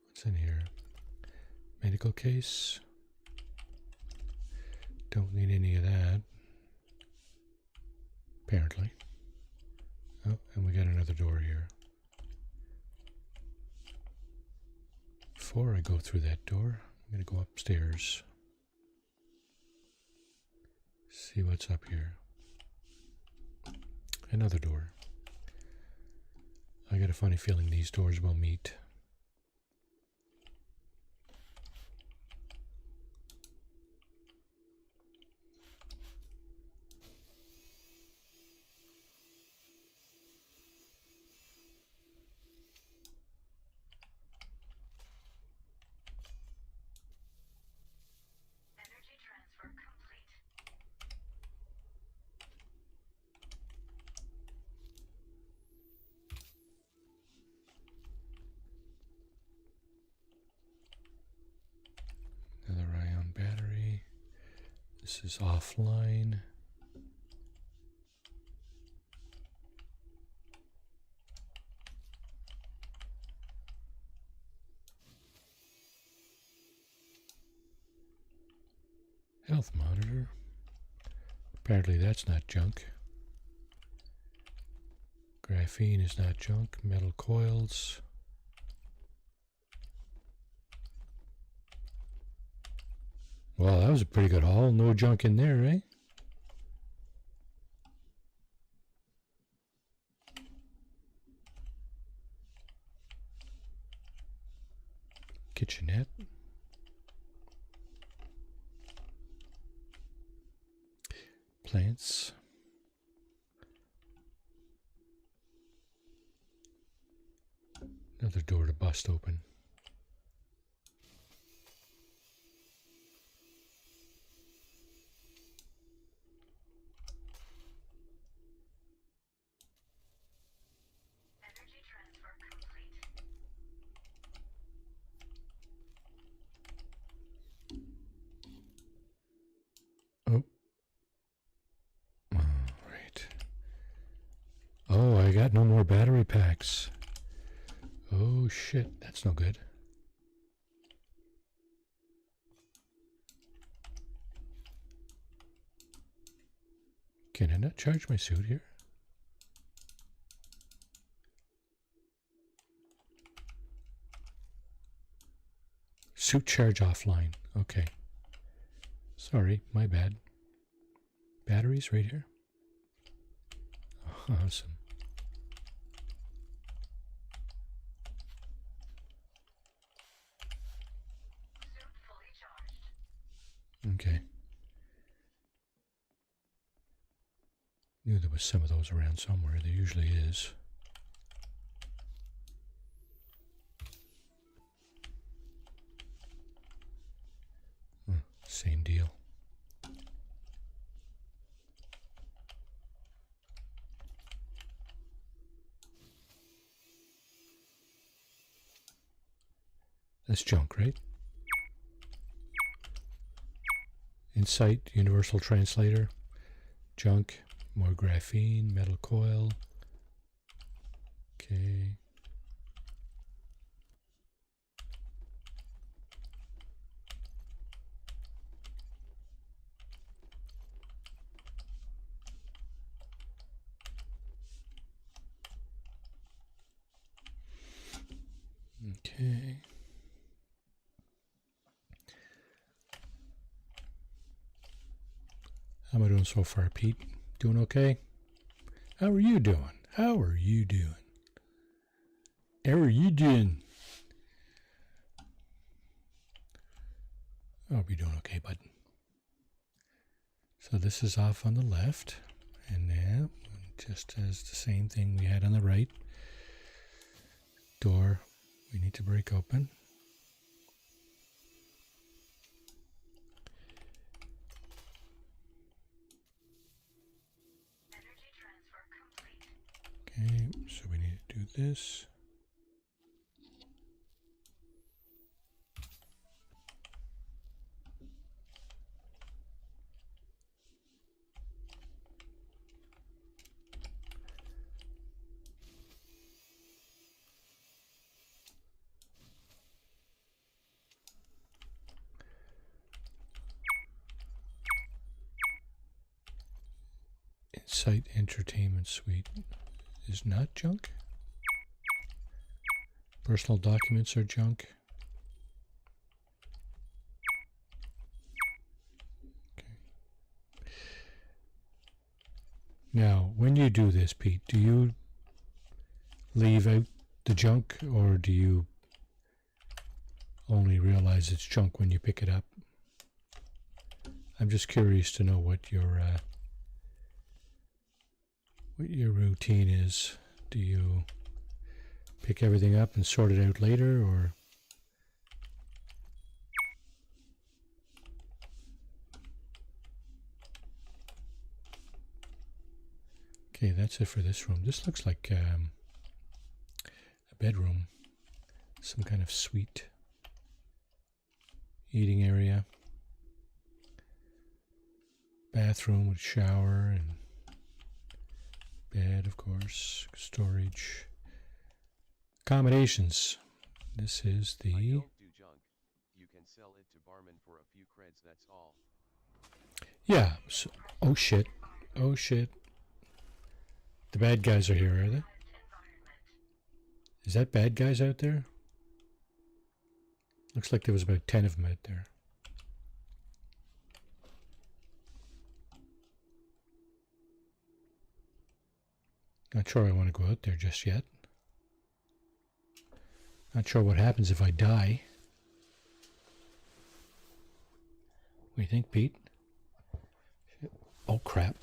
[SPEAKER 2] What's in here? Medical case. Don't need any of that. Apparently. Oh, and we got another door here. Before I go through that door, I'm going to go upstairs. See what's up here. Another door. I got a funny feeling these doors will meet.
[SPEAKER 4] Energy transfer complete.
[SPEAKER 2] This is offline. Health monitor. Apparently that's not junk. Graphene is not junk. Metal coils. Well, that was a pretty good haul. No junk in there, eh? Kitchenette. Plants. Another door to bust open.
[SPEAKER 4] Energy transfer complete.
[SPEAKER 2] Oh. All right. Oh, I got no more battery packs. Oh shit, that's no good. Can I not charge my suit here? Suit charge offline. Okay. Sorry, my bad. Batteries right here. Awesome.
[SPEAKER 4] Suit fully charged.
[SPEAKER 2] Okay. Knew there was some of those around somewhere. There usually is. Same deal. That's junk, right? Insight, universal translator, junk, more graphene, metal coil. Okay. Okay. How am I doing so far, Pete? Doing okay? How are you doing? How are you doing? How are you doing? I'll be doing okay, bud. So this is off on the left, and now just as the same thing we had on the right. Door we need to break open.
[SPEAKER 4] Energy transfer complete.
[SPEAKER 2] Okay, so we need to do this. Insight Entertainment Suite is not junk. Personal documents are junk. Okay. Now, when you do this, Pete, do you leave out the junk, or do you only realize it's junk when you pick it up? I'm just curious to know what your routine is. Do you pick everything up and sort it out later, or? Okay, that's it for this room. This looks like a bedroom, some kind of suite, eating area. Bathroom with shower and bed, of course. Storage. Accommodations. This is
[SPEAKER 3] I
[SPEAKER 2] the...
[SPEAKER 3] don't do junk. You can sell it to barman for a few creds, that's all.
[SPEAKER 2] Yeah. So, oh shit. Oh shit. The bad guys are here, are they? Is that bad guys out there? Looks like there was about 10 of them out there. Not sure I want to go out there just yet. Not sure what happens if I die. What do you think, Pete? Oh, crap.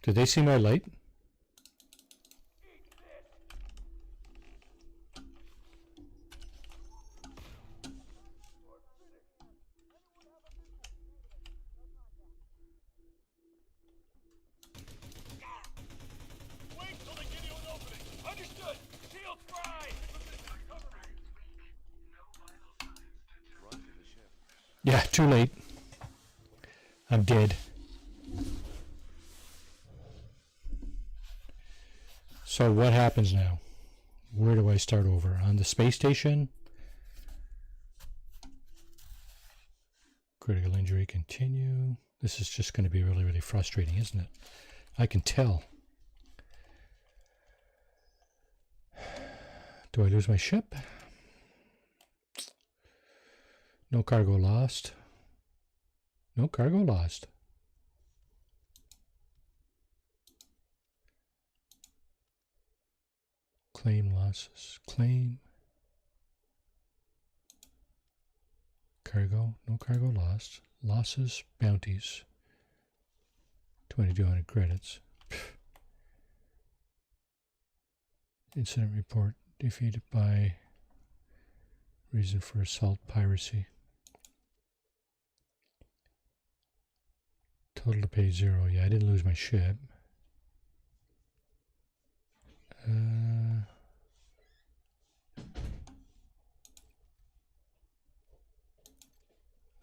[SPEAKER 2] Did they see my light?
[SPEAKER 1] Wait till they give you an opening. Understood. Shield fry.
[SPEAKER 3] Run to the ship.
[SPEAKER 2] Yeah, too late. I'm dead. So what happens now? Where do I start over? On the space station? Critical injury continue. This is just going to be really, really frustrating, isn't it? I can tell. Do I lose my ship? No cargo lost. No cargo lost. Claim losses. Claim. Cargo. No cargo lost. Losses. Bounties. 2,200 credits. Incident report. Defeated by reason for assault piracy. Total to pay 0. Yeah, I didn't lose my ship.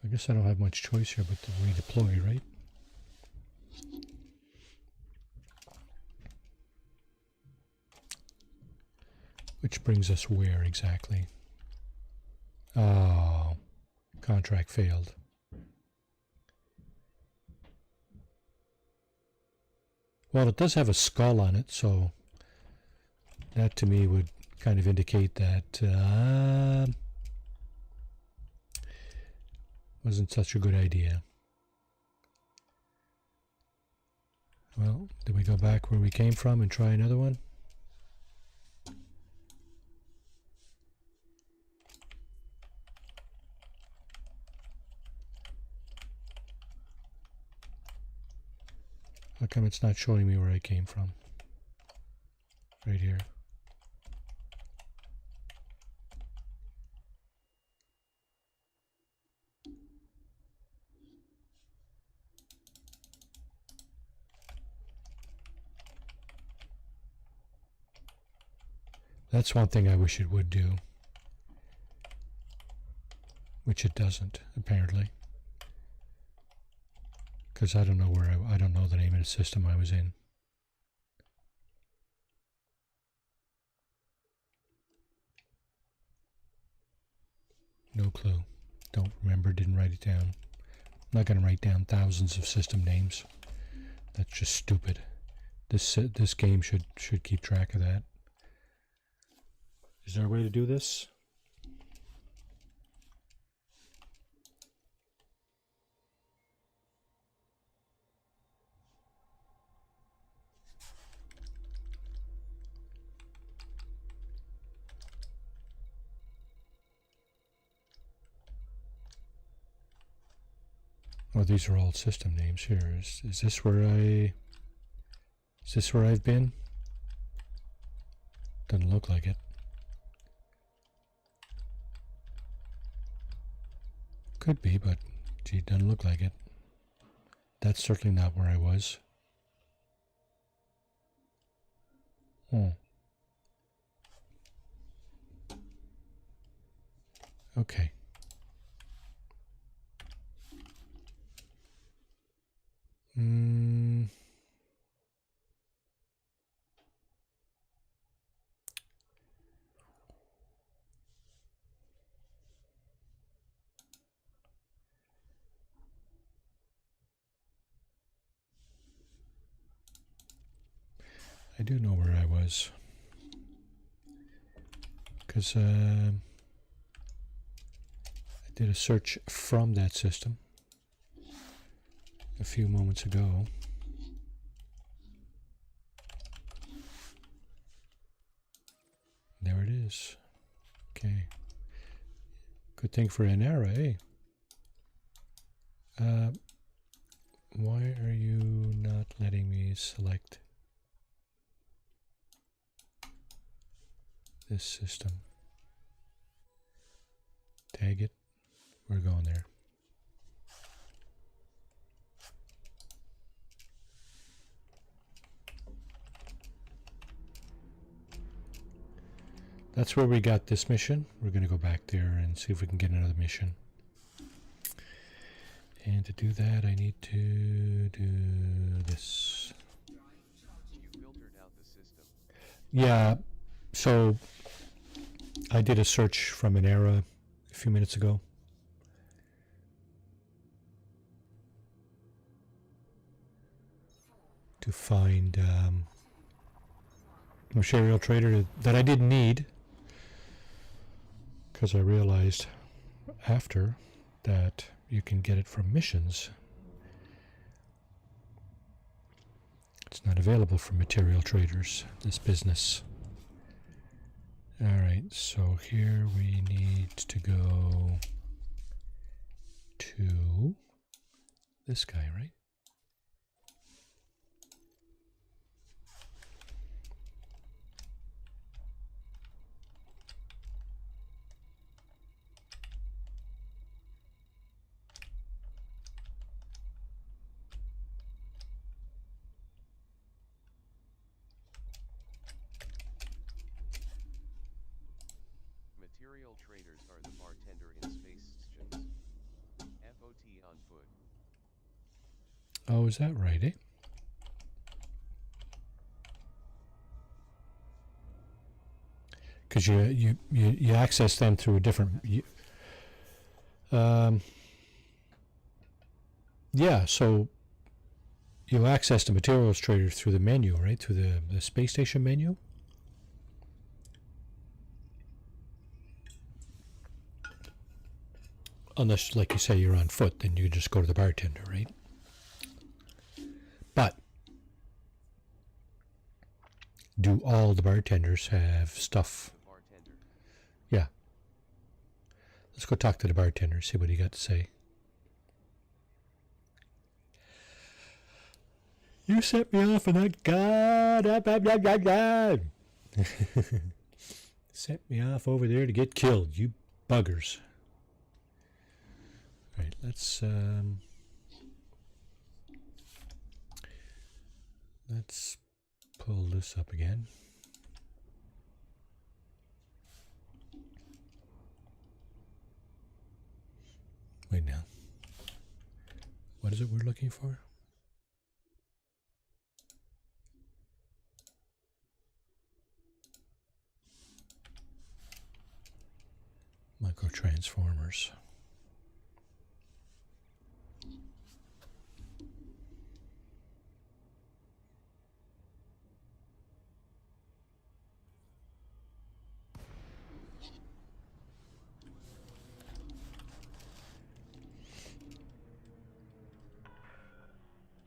[SPEAKER 2] I guess I don't have much choice here but to redeploy, right? Which brings us where exactly? Oh, contract failed. Well, it does have a skull on it, so that to me would kind of indicate that wasn't such a good idea. Well, did we go back where we came from and try another one? How come it's not showing me where I came from? Right here. That's one thing I wish it would do, which it doesn't, apparently. Because I don't know where I don't know the name of the system I was in. No clue. Don't remember, didn't write it down. I'm not going to write down thousands of system names. That's just stupid. This game should keep track of that. Is there a way to do this? Oh, these are all system names here. Is this where is this where I've been? Doesn't look like it. Could be, but gee, it doesn't look like it. that's certainly not where I was. Okay. I do know where I was. Because I did a search from that system a few moments ago. There it is. Okay. Good thing for an era, eh? Why are you not letting me select this system? Tag it. We're going there. That's where we got this mission. We're going to go back there and see if we can get another mission. And to do that, I need to do this.
[SPEAKER 3] You filtered out the system.
[SPEAKER 2] Yeah, so I did a search from an era a few minutes ago. To find material trader that I didn't need, because I realized after that you can get it from missions. It's not available for material traders, this business. Alright, so here we need to go to this guy, right?
[SPEAKER 3] Material traders are the bartender in space stations. FOT on foot.
[SPEAKER 2] Oh, is that right, eh? Because you access them through a different... yeah, so you access the materials trader through the menu, right? Through the space station menu? Unless, like you say, you're on foot, then you just go to the bartender, right? But do all the bartenders have stuff?
[SPEAKER 3] Bartender.
[SPEAKER 2] Yeah. Let's go talk to the bartender, see what he got to say. You set me off on that god. Set me off over there to get killed, you buggers. Right, let's pull this up again. Wait now. What is it we're looking for? Microtransformers.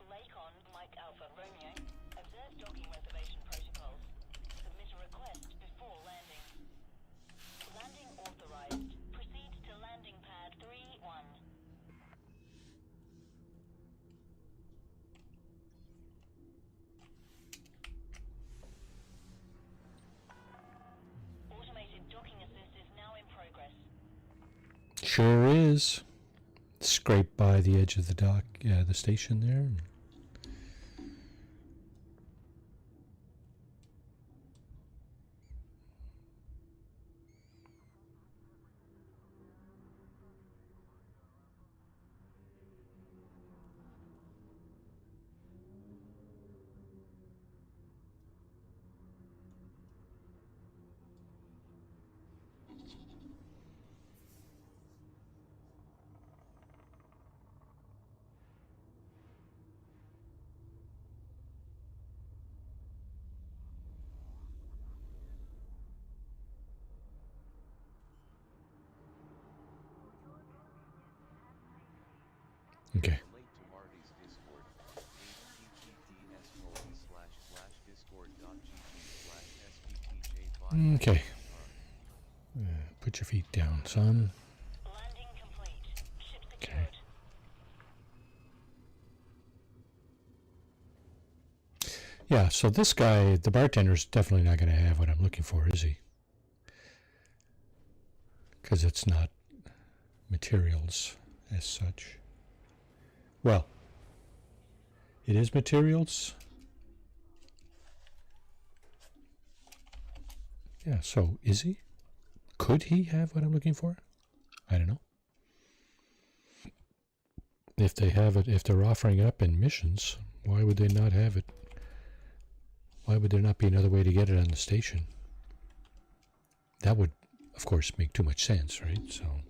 [SPEAKER 5] Lakon, Mike Alpha Romeo. Observe docking reservation protocols. Submit a request before landing. Landing authorized. Proceed to landing pad 3-1. Automated docking assist is now in progress.
[SPEAKER 2] Sure is. scrape by the edge of the dock, the station there. Okay.
[SPEAKER 3] Relate to Marty's Discord, https://discord.gg/svpj5.
[SPEAKER 2] Okay. Put your feet down, son.
[SPEAKER 5] Landing complete. Ship
[SPEAKER 2] Okay.
[SPEAKER 5] secured.
[SPEAKER 2] Yeah, so this guy, the bartender's definitely not going to have what I'm looking for, is he? Because it's not materials as such. Well, it is materials. Yeah, so is he? Could he have what I'm looking for? I don't know. If they have it, if they're offering it up in missions, why would they not have it? Why would there not be another way to get it on the station? That would, of course, make too much sense, right? So.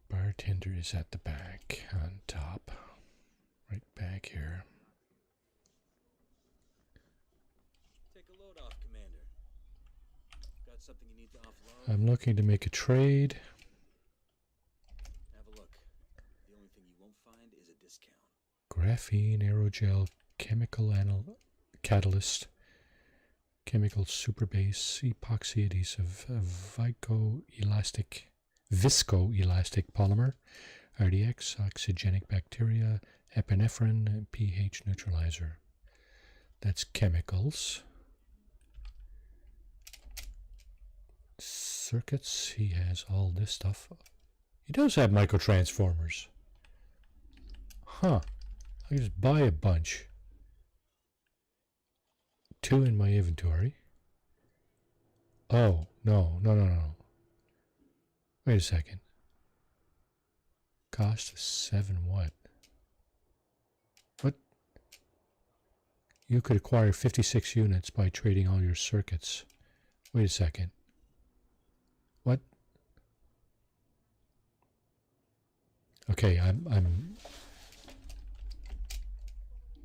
[SPEAKER 2] Bartender is at the back, on top. Right back here.
[SPEAKER 6] Take a load off, Commander. Got something you need to offload?
[SPEAKER 2] I'm looking to make a trade.
[SPEAKER 6] Have a look. The only thing you won't find is a discount.
[SPEAKER 2] Graphene, aerogel, chemical catalyst, chemical superbase, epoxy adhesive, viscoelastic polymer, RDX, oxygenic bacteria, epinephrine, pH neutralizer. That's chemicals. Circuits, he has all this stuff. He does have microtransformers. Huh. I can just buy a bunch. 2 in my inventory. Oh, no. Wait a second. Cost 7 what? What? You could acquire 56 units by trading all your circuits. Wait a second. What? Okay, I'm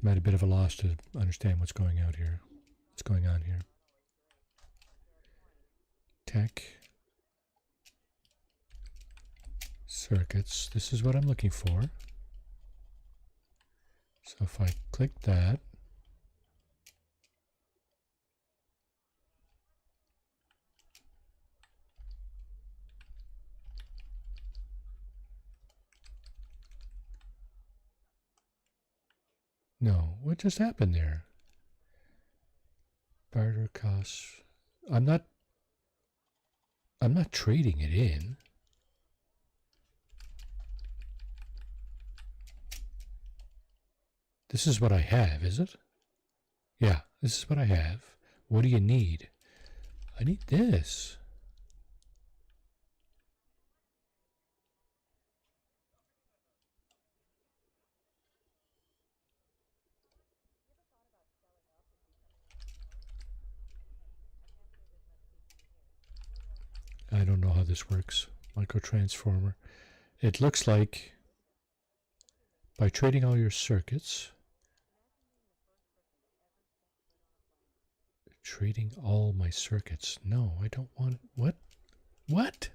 [SPEAKER 2] at a bit of a loss to understand what's going on here. Tech. Circuits. This is what I'm looking for. So if I click that, no, what just happened there? Barter costs. I'm not trading it in. This is what I have, is it? Yeah, this is what I have. What do you need? I need this. I don't know how this works. Microtransformer. It looks like by trading all your circuits, trading all my circuits. No, I don't want it. What?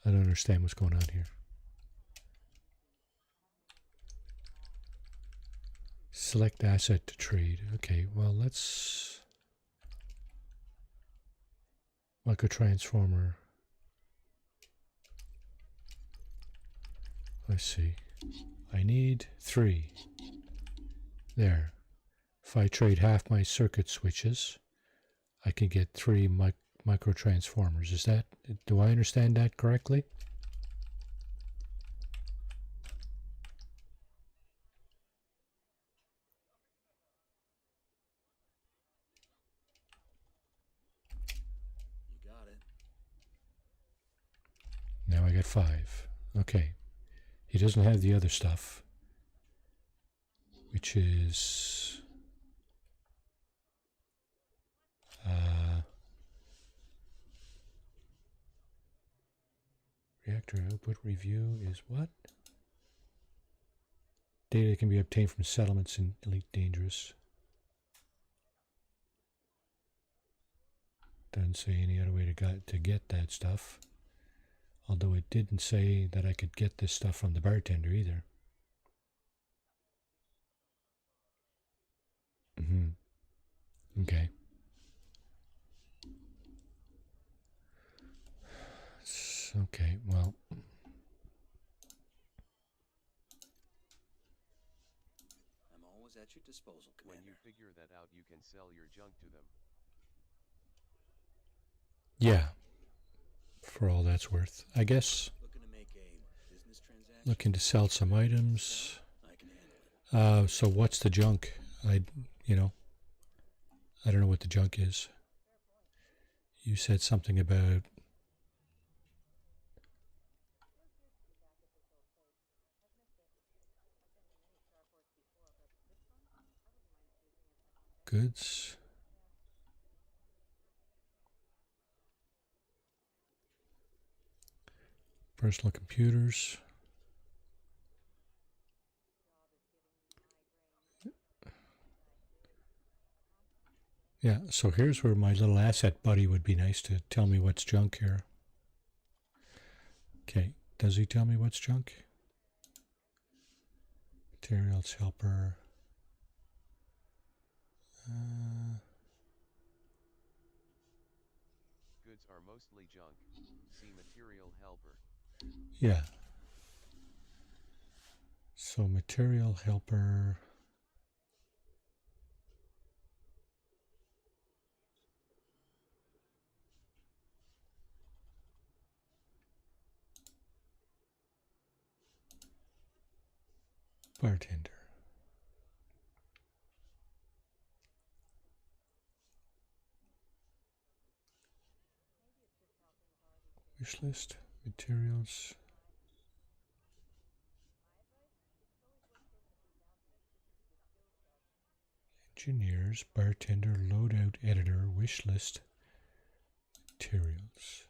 [SPEAKER 2] I don't understand what's going on here. Select asset to trade. Okay, well, let's microtransformer. Let's see. I need 3. There. if I trade half my circuit switches, I can get 3 microtransformers. Is that, do I understand that correctly?
[SPEAKER 6] You got it.
[SPEAKER 2] Now I got 5. Okay. He doesn't have the other stuff, which is reactor output review is what? Data can be obtained from settlements in Elite Dangerous. Doesn't say any other way to get that stuff. Although it didn't say that I could get this stuff from the bartender either. Okay. Okay, well.
[SPEAKER 6] I'm always at your disposal,
[SPEAKER 3] When
[SPEAKER 6] Commander.
[SPEAKER 3] you figure that out, you can sell your junk to them.
[SPEAKER 2] Yeah. For all that's worth. I guess
[SPEAKER 6] Looking to make a business transaction?
[SPEAKER 2] looking to sell some items.
[SPEAKER 6] I can handle it.
[SPEAKER 2] So what's the junk? I don't know what the junk is. You said something about goods. Personal computers. Yeah, so here's where my little asset buddy would be nice to tell me what's junk here. Okay, does he tell me what's junk? Materials helper.
[SPEAKER 3] Goods are mostly junk. See material helper.
[SPEAKER 2] Yeah. So material helper. Bartender. Wish list. Materials. Engineers. Bartender. Loadout editor. Wish list. Materials.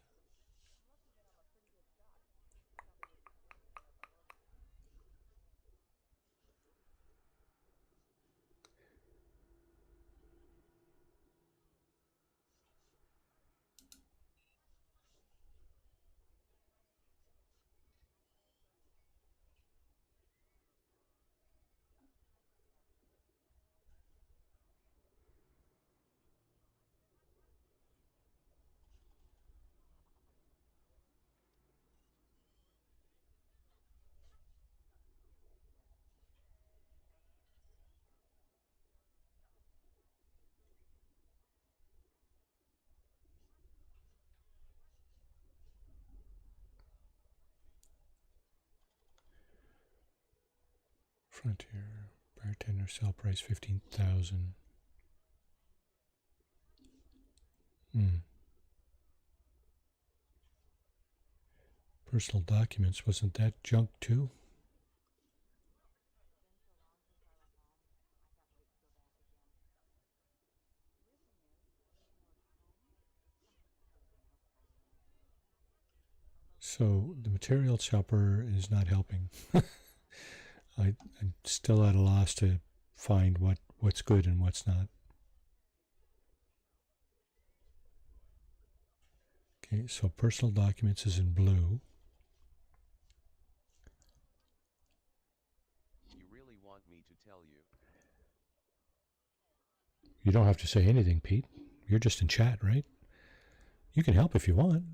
[SPEAKER 2] Frontier. Bartender sell price 15,000. Personal documents, wasn't that junk too? So the materials helper is not helping. I'm still at a loss to find what's good and what's not. Okay, so personal documents is in blue.
[SPEAKER 3] You really want me to tell you?
[SPEAKER 2] You don't have to say anything, Pete. You're just in chat, right? You can help if you want.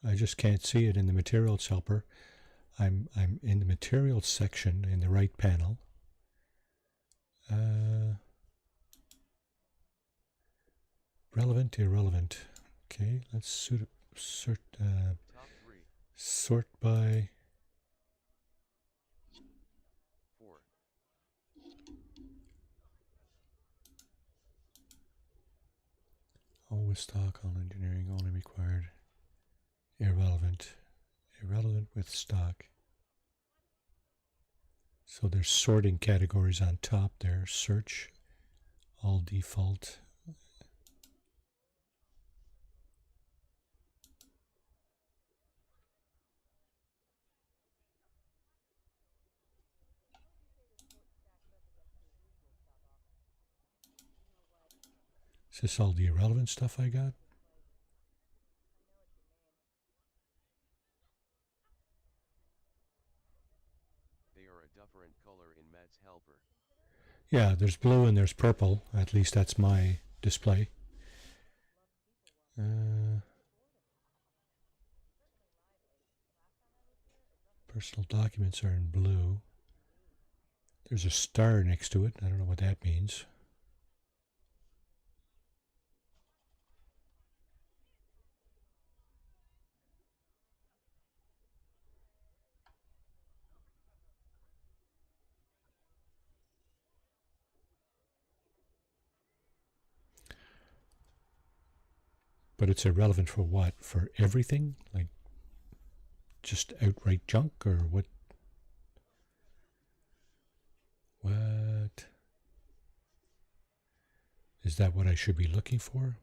[SPEAKER 2] I just can't see it in the materials helper. I'm in the materials section in the right panel. Relevant, irrelevant. Okay, let's sort
[SPEAKER 3] Top 3.
[SPEAKER 2] sort by
[SPEAKER 3] 4.
[SPEAKER 2] always stock, all engineering, only required. Irrelevant. Irrelevant with stock. So there's sorting categories on top there. Search, all default. Is this all the irrelevant stuff I got?
[SPEAKER 3] They are a different color in Matt's helper.
[SPEAKER 2] Yeah, there's blue and there's purple. At least that's my display. Personal documents are in blue. There's a star next to it. I don't know what that means. But it's irrelevant for what? For everything? Like just outright junk or what? What? Is that what I should be looking for?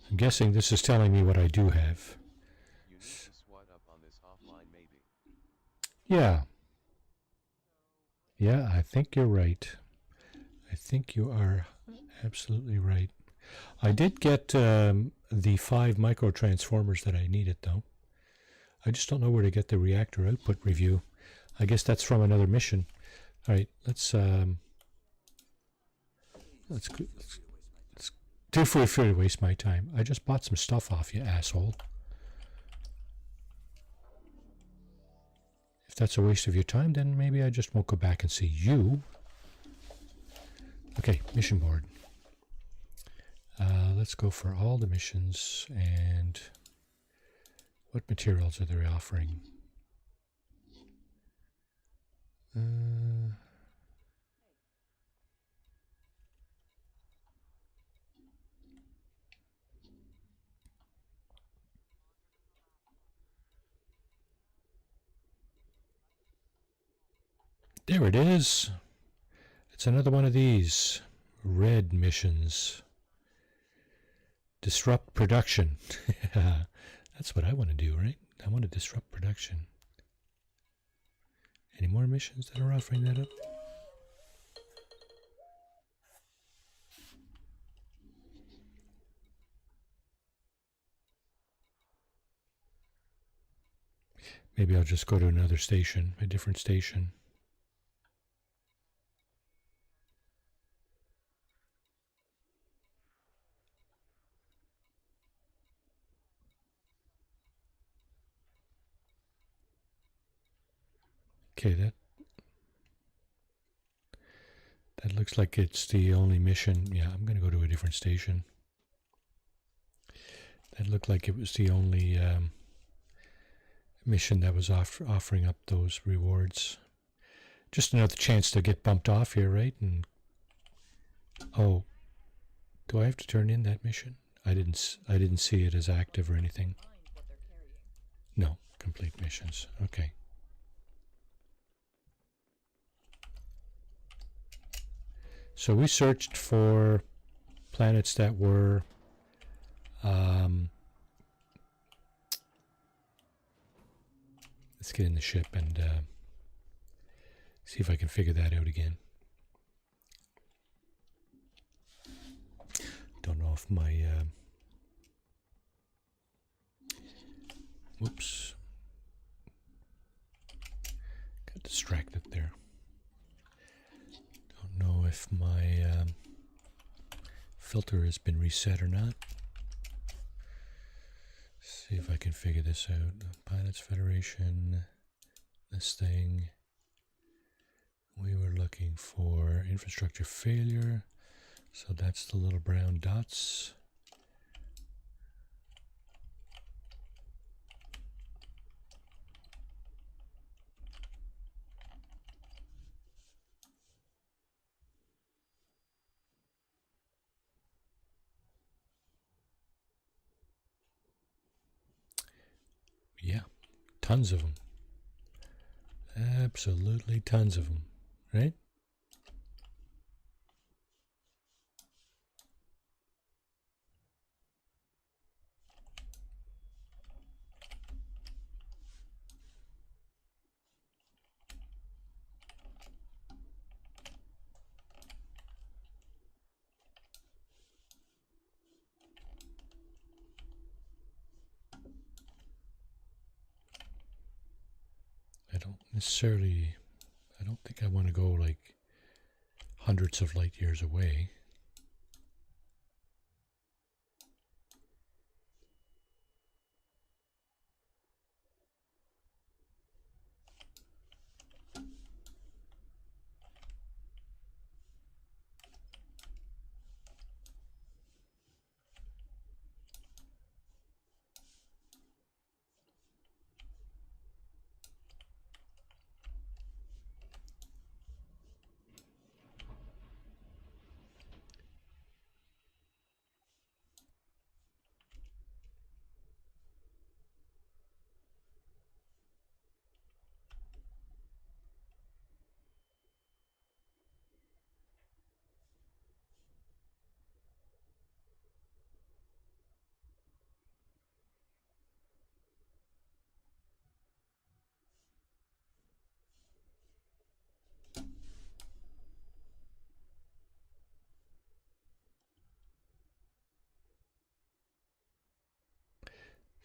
[SPEAKER 2] I'm guessing this is telling me what I do have.
[SPEAKER 3] You need to SWAT up on this offline maybe.
[SPEAKER 2] Yeah. Yeah, I think you're right. I think you are absolutely right. I did get the 5 microtransformers that I needed, though. I just don't know where to get the reactor output review. I guess that's from another mission. All right, let's do feel free to waste my time. I just bought some stuff off you, asshole. If that's a waste of your time, then maybe I just won't go back and see you. Okay, mission board. Let's go for all the missions and what materials are they offering? There it is. It's another one of these red missions. Disrupt production. That's what I want to do, right? I want to disrupt production. Any more missions that are offering that up? Maybe I'll just go to another station, a different station. Okay, that looks like it's the only mission. Yeah, I'm going to go to a different station. That looked like it was the only mission that was offering up those rewards. Just another chance to get bumped off here, right? And oh, do I have to turn in that mission? I didn't see it as active or anything. No, complete missions. Okay. So we searched for planets that were let's get in the ship and See if I can figure that out again. Don't know if my whoops, got distracted there. Don't know if my filter has been reset or not. See if I can figure this out. Pilots Federation, this thing. We were looking for infrastructure failure, so that's the little brown dots. Yeah, tons of them. Absolutely tons of them, right? I don't think I want to go like hundreds of light years away.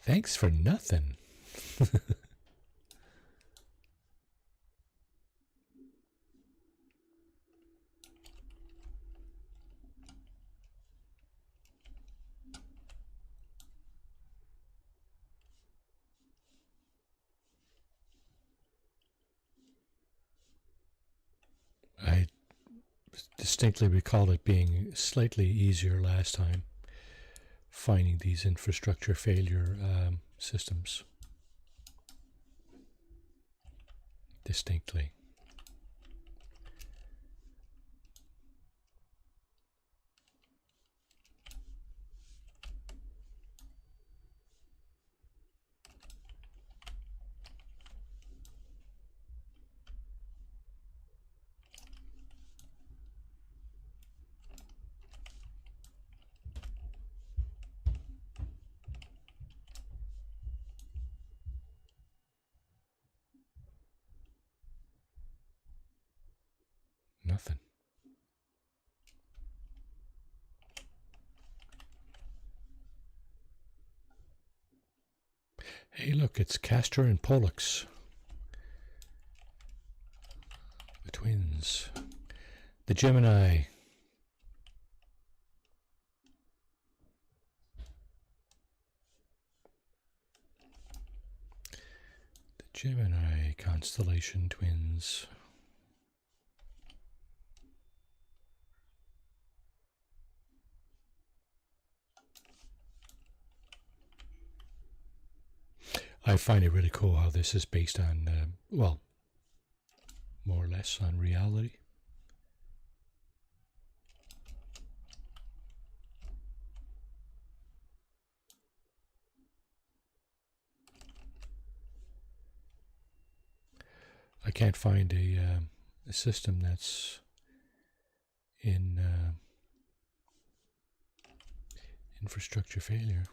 [SPEAKER 2] Thanks for nothing. I distinctly recall it being slightly easier last time, finding these infrastructure failure systems. Distinctly. Nothing. Hey, look, it's Castor and Pollux. The twins. The Gemini. The Gemini constellation twins. I find it really cool how this is based on, well, more or less on reality. I can't find a system that's in infrastructure failure.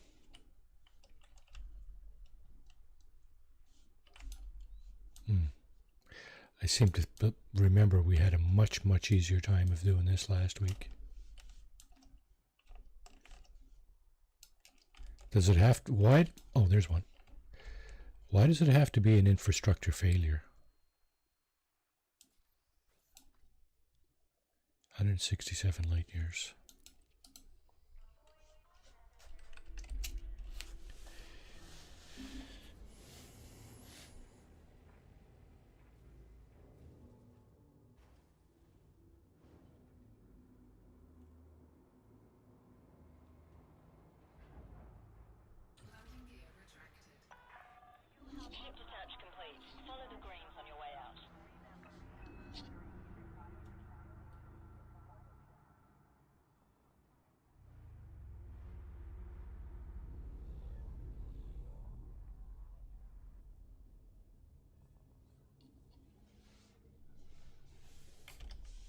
[SPEAKER 2] I seem to remember we had a much, much easier time of doing this last week. Does it have to... Why... Oh, there's one. Why does it have to be an infrastructure failure? 167 light years.
[SPEAKER 5] Ship detach complete. Follow the greens on your way out.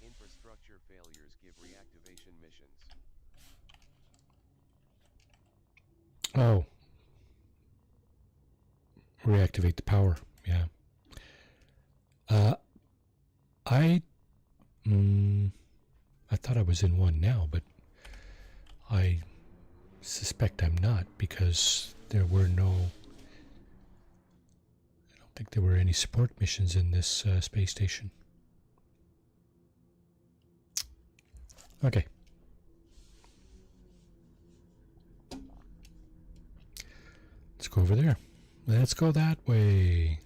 [SPEAKER 3] Infrastructure failures give reactivation missions.
[SPEAKER 2] Oh. Reactivate the power. Yeah. I thought I was in one now, but I suspect I'm not because there were no... I don't think there were any support missions in this space station. Okay. Let's go over there. Let's go that way.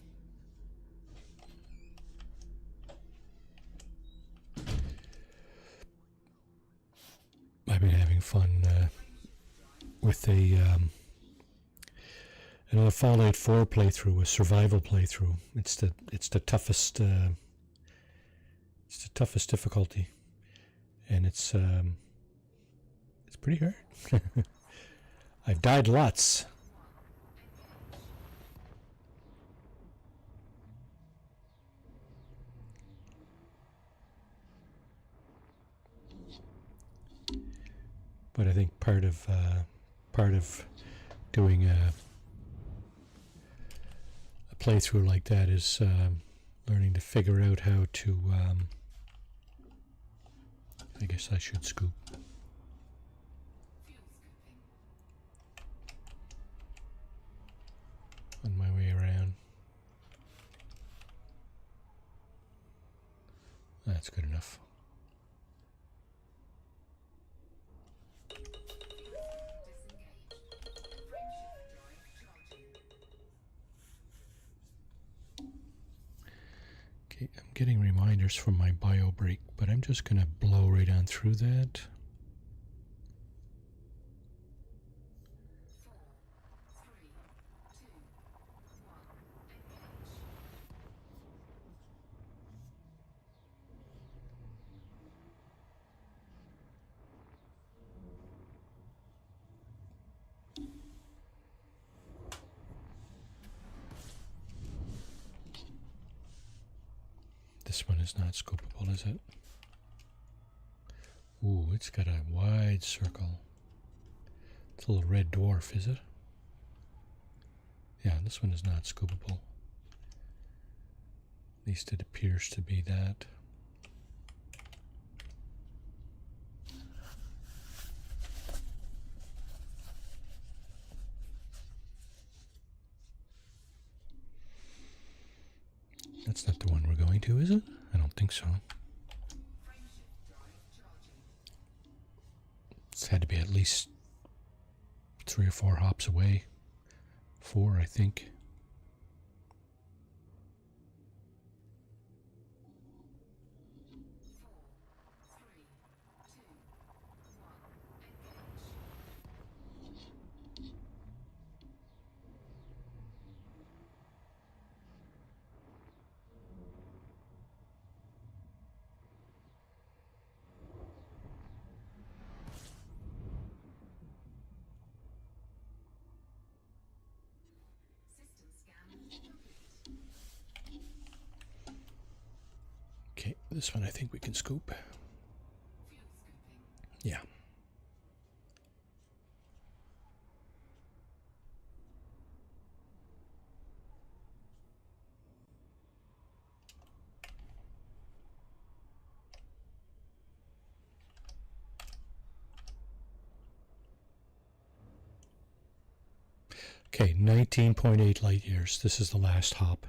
[SPEAKER 2] I've been having fun with another Fallout 4 playthrough, a survival playthrough. It's the toughest difficulty, and it's pretty hard. I've died lots. But I think part of doing a playthrough like that is learning to figure out how to. I guess I should scoop. On my way around. That's good enough. Okay, I'm getting reminders from my bio break, but I'm just going to blow right on through that. This one is not scoopable, is it? Ooh, it's got a wide circle. It's a little red dwarf, is it? Yeah, this one is not scoopable. At least it appears to be that. That's not the one we're going to, is it? I don't think so. It's had to be at least 3 or 4 hops away. 4, I think. Okay, this one I think we can scoop. Yeah. Okay, 19.8 light years. This is the last hop.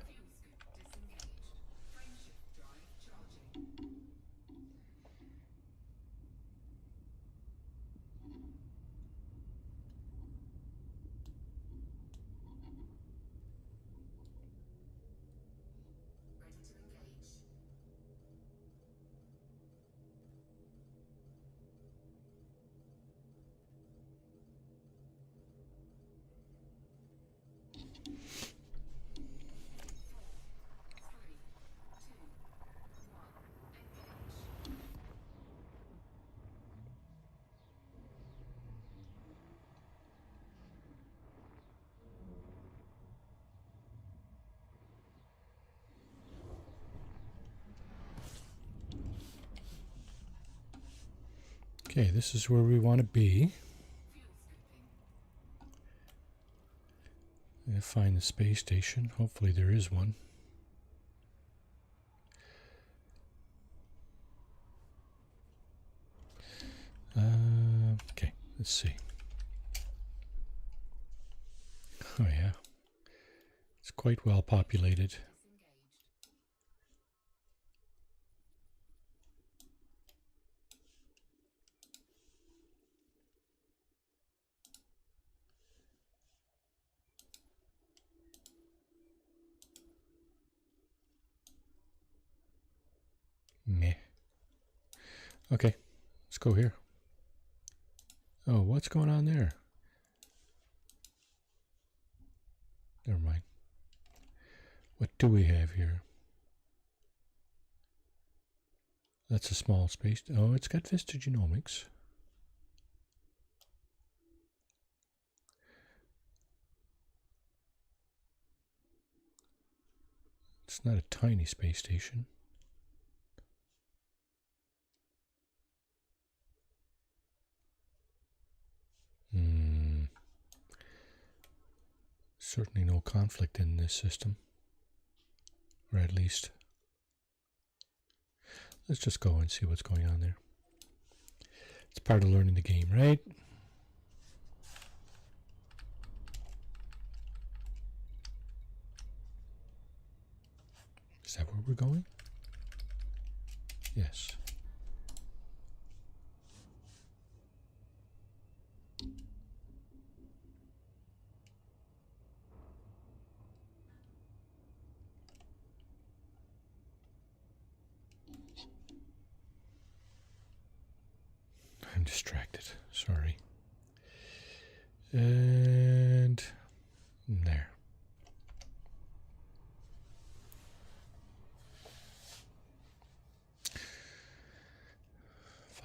[SPEAKER 2] Okay, this is where we want to be. Find the space station. Hopefully there is one. Okay, let's see. Oh yeah, it's quite well populated. Meh. Okay, let's go here. Oh, what's going on there? Never mind. What do we have here? That's a small space. Oh, it's got vistogenomics. It's not a tiny space station. Certainly no conflict in this system. Or at least, let's just go and see what's going on there. It's part of learning the game, right? Is that where we're going? Yes. I'm distracted. Sorry. And there.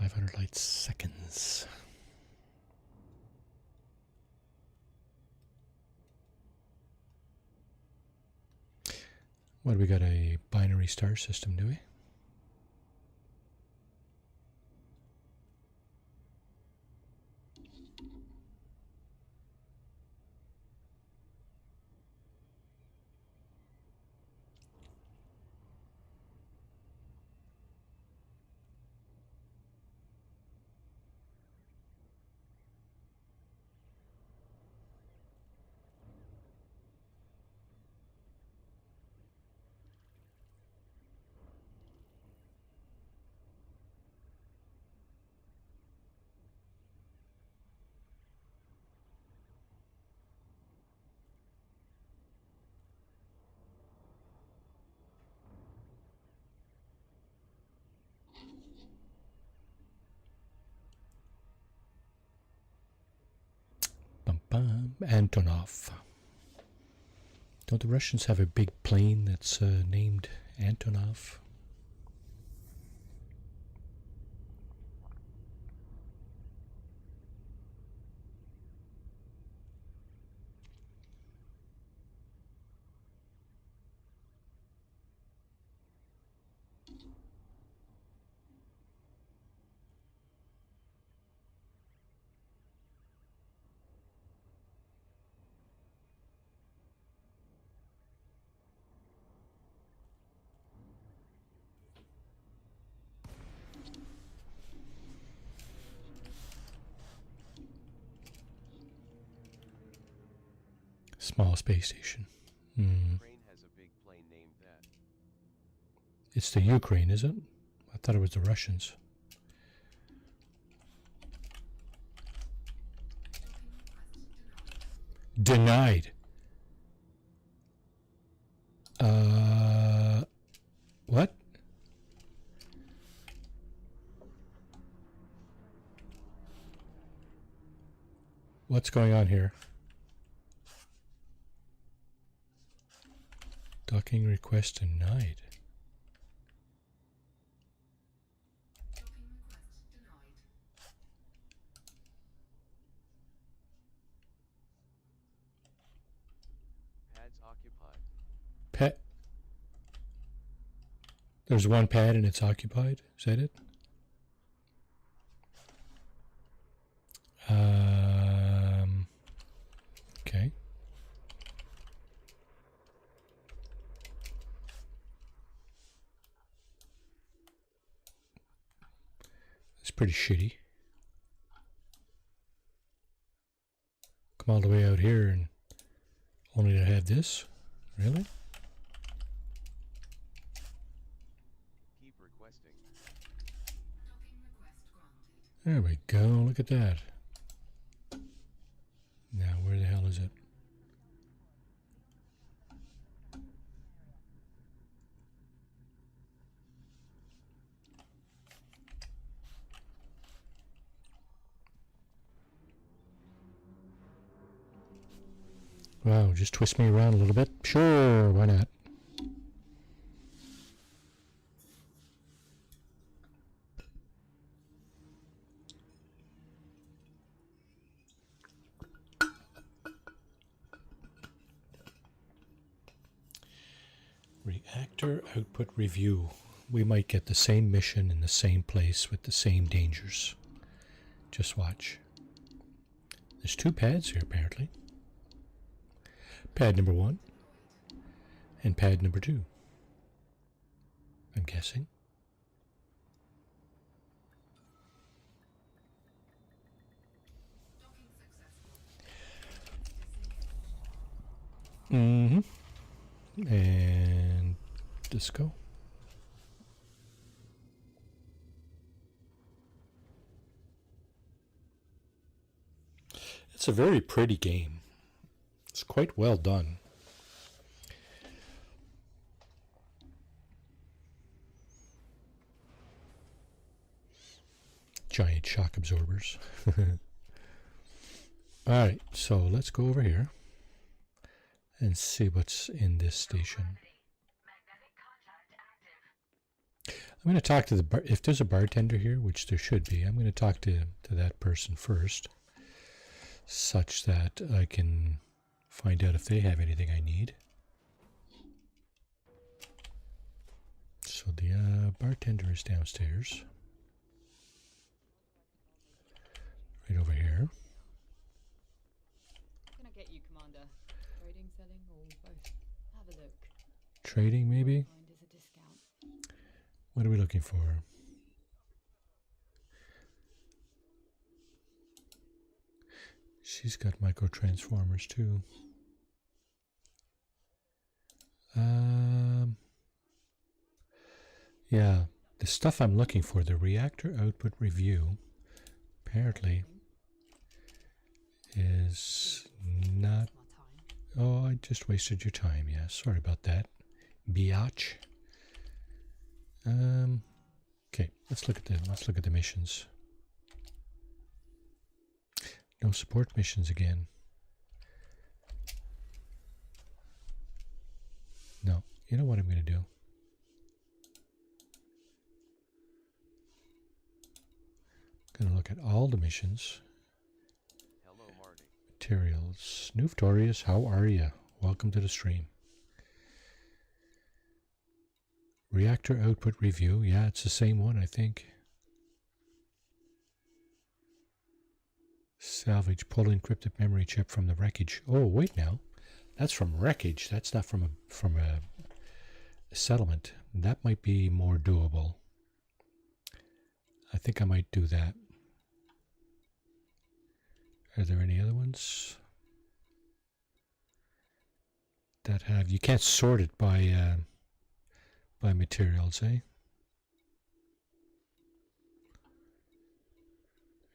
[SPEAKER 2] .500 light seconds. What, we got a binary star system, do we? Antonov. Don't the Russians have a big plane that's named Antonov? Small space station. Hmm.
[SPEAKER 3] Ukraine has a big plane named that.
[SPEAKER 2] It's the Ukraine, is it? I thought it was the Russians. Denied. What? What's going on here? Docking request denied.
[SPEAKER 3] Pads occupied.
[SPEAKER 2] Pet. There's one pad and it's occupied. Is that it? Okay. It's pretty shitty. Come all the way out here and only to have this? Really?
[SPEAKER 3] Keep requesting.
[SPEAKER 2] There we go. Look at that. Now, where the hell is it? Wow, just twist me around a little bit. Sure, why not? Reactor output review. We might get the same mission in the same place with the same dangers. Just watch. There's two pads here, apparently. Pad number 1 and pad number 2. I'm guessing. Mm-hmm. And disco. It's a very pretty game. It's quite well done. Giant shock absorbers. Alright, so let's go over here and see what's in this station. I'm going to talk to the if there's a bartender here, which there should be, I'm going to talk to that person first, such that I can find out if they have anything I need. So the bartender is downstairs. Right over here.
[SPEAKER 7] Can I get you, Commander? Trading, selling, or both? Have a look.
[SPEAKER 2] Trading, maybe?
[SPEAKER 7] Find is a discount.
[SPEAKER 2] What are we looking for? She's got micro transformers too. Yeah, the stuff I'm looking for, the reactor output review, apparently is not. Oh, I just wasted your time. Yeah, sorry about that, biatch. Okay, let's look at the missions. No support missions again. No, you know what I'm going to do? I'm going to look at all the missions.
[SPEAKER 3] Hello, Marty.
[SPEAKER 2] Materials. Nooftorius, how are you? Welcome to the stream. Reactor output review. Yeah, it's the same one, I think. Salvage, pull encrypted memory chip from the wreckage. Oh, wait now. That's from wreckage. That's not from a settlement. That might be more doable. I think I might do that. Are there any other ones? that have, you can't sort it by materials, eh?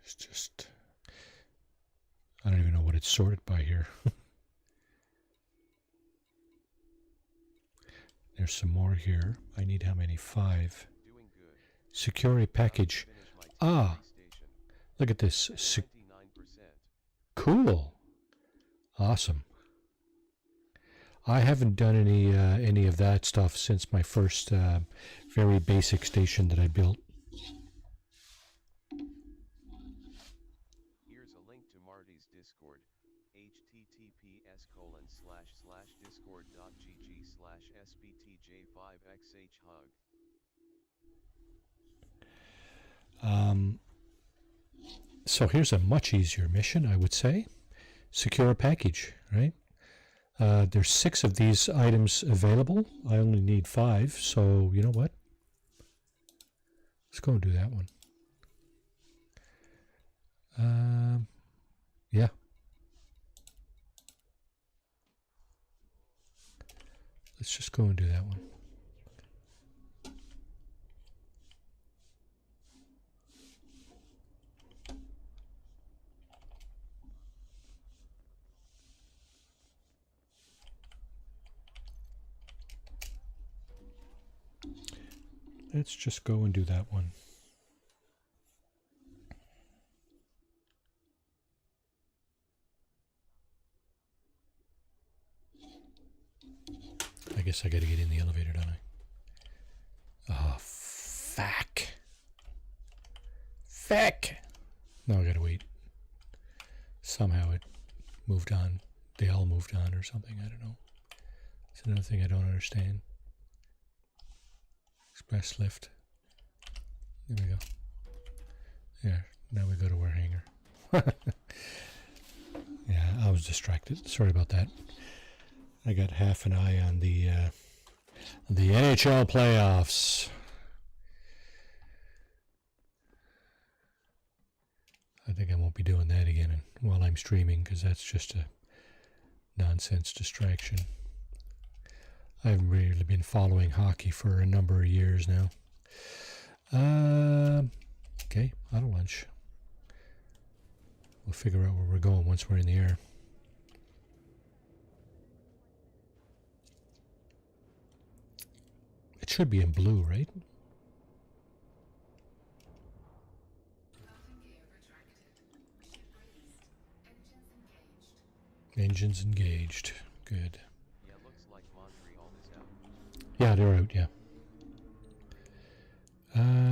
[SPEAKER 2] It's just, I don't even know what it's sorted by here. There's some more here. I need how many? 5.
[SPEAKER 3] Doing good.
[SPEAKER 2] Secure a package.
[SPEAKER 3] Finish my
[SPEAKER 2] Ah,
[SPEAKER 3] station.
[SPEAKER 2] look at this.
[SPEAKER 3] 99%.
[SPEAKER 2] Cool. Awesome. I haven't done any of that stuff since my first very basic station that I built.
[SPEAKER 3] Here's a link to Marty's Discord, https://discord.gg/sbtj5xhhug.
[SPEAKER 2] So here's a much easier mission, I would say. Secure a package, right? There's 6 of these items available. I only need 5, so you know what? Let's go and do that one. Yeah. Let's just go and do that one. Let's just go and do that one. I guess I gotta get in the elevator, don't I? Oh, fuck. Fuck! No, I gotta wait. Somehow it moved on. They all moved on or something, I don't know. It's another thing I don't understand. Express lift. There we go. There, now we go to our hangar. Yeah, I was distracted. Sorry about that. I got half an eye on the NHL playoffs. I think I won't be doing that again while I'm streaming, because that's just a nonsense distraction. I haven't really been following hockey for a number of years now. Okay, out of lunch. We'll figure out where we're going once we're in the air. It should be in blue, right? Engines engaged. Good.
[SPEAKER 3] Yeah, looks like Montreal is out.
[SPEAKER 2] Yeah, they're out, yeah.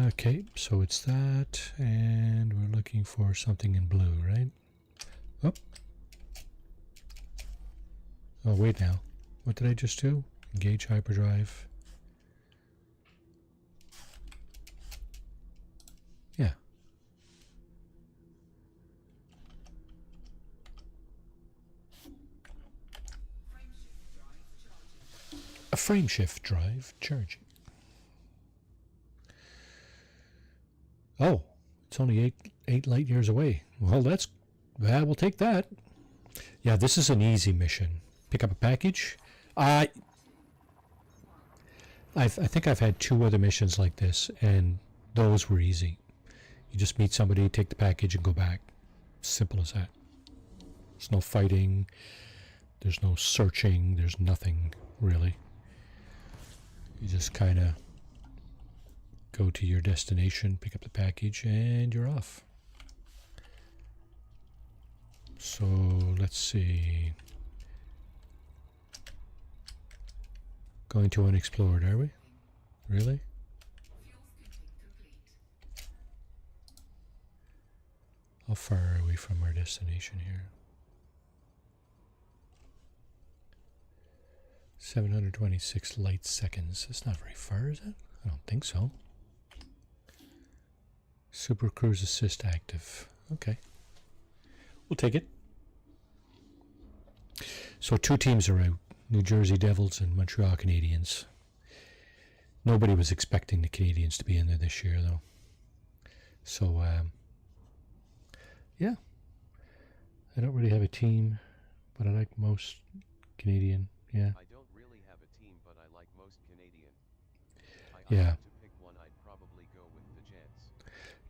[SPEAKER 2] Okay, so it's that, and we're looking for something in blue, right? Oh. Oh, wait now. What did I just do? Engage hyperdrive. Yeah. A frame shift drive charging. Oh, it's only eight light years away. Well, we'll take that. Yeah, this is an easy mission. Pick up a package. I think I've had 2 other missions like this, and those were easy. You just meet somebody, take the package, and go back. Simple as that. There's no fighting. There's no searching. There's nothing, really. You just kind of go to your destination, pick up the package, and you're off. So, let's see. Going to unexplored, are we? Really? How far are we from our destination here? 726 light seconds. That's not very far, is it? I don't think so. Super Cruise Assist active. Okay. We'll take it. So 2 teams are out. New Jersey Devils and Montreal Canadiens. Nobody was expecting the Canadiens to be in there this year, though. So, yeah. I don't really have a team, but I like most Canadian. Yeah.
[SPEAKER 3] I don't really have a team, but I like most Canadian. I
[SPEAKER 2] Yeah.
[SPEAKER 3] had to pick one, I'd probably go with the Jets.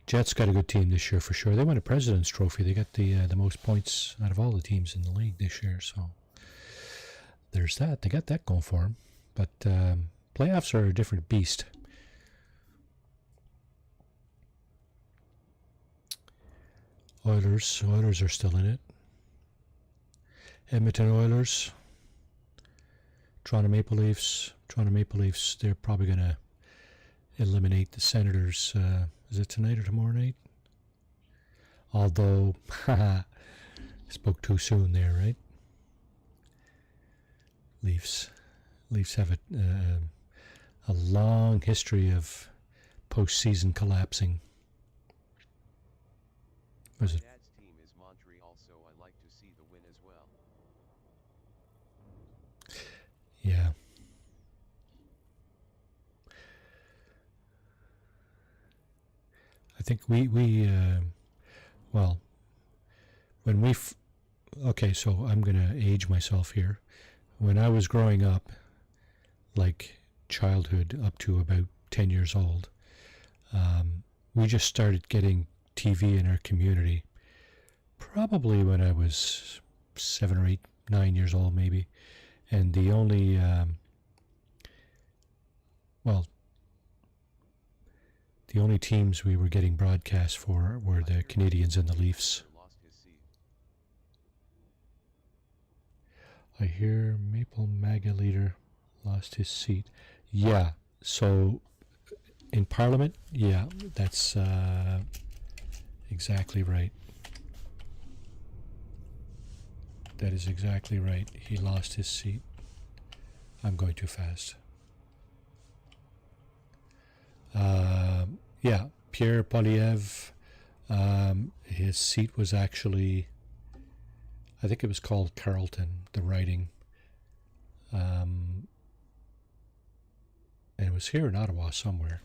[SPEAKER 2] Jets got a good team this year for sure. They won a President's Trophy. They got the most points out of all the teams in the league this year. So there's that. They got that going for them. But playoffs are a different beast. Oilers are still in it. Edmonton Oilers. Toronto Maple Leafs. They're probably going to eliminate the Senators. Is it tonight or tomorrow night? Although, spoke too soon there, right? Leafs have a long history of postseason collapsing.
[SPEAKER 3] My
[SPEAKER 2] Was it?
[SPEAKER 3] dad's team is Montreal, so I like to see the win as well.
[SPEAKER 2] Yeah. I think we well, when we okay, so I'm going to age myself here. When I was growing up, like childhood up to about 10 years old, we just started getting TV in our community probably when I was 7 or 8, 9 years old maybe. And the only, the only teams we were getting broadcast for were the Canadians and the Leafs.
[SPEAKER 3] Lost his seat.
[SPEAKER 2] I hear Maple MAGA leader lost his seat. Yeah, so in Parliament, yeah, that's exactly right. That is exactly right. He lost his seat. I'm going too fast. Yeah, Pierre Polyev, his seat was actually, I think it was called Carleton, the riding. And it was here in Ottawa somewhere.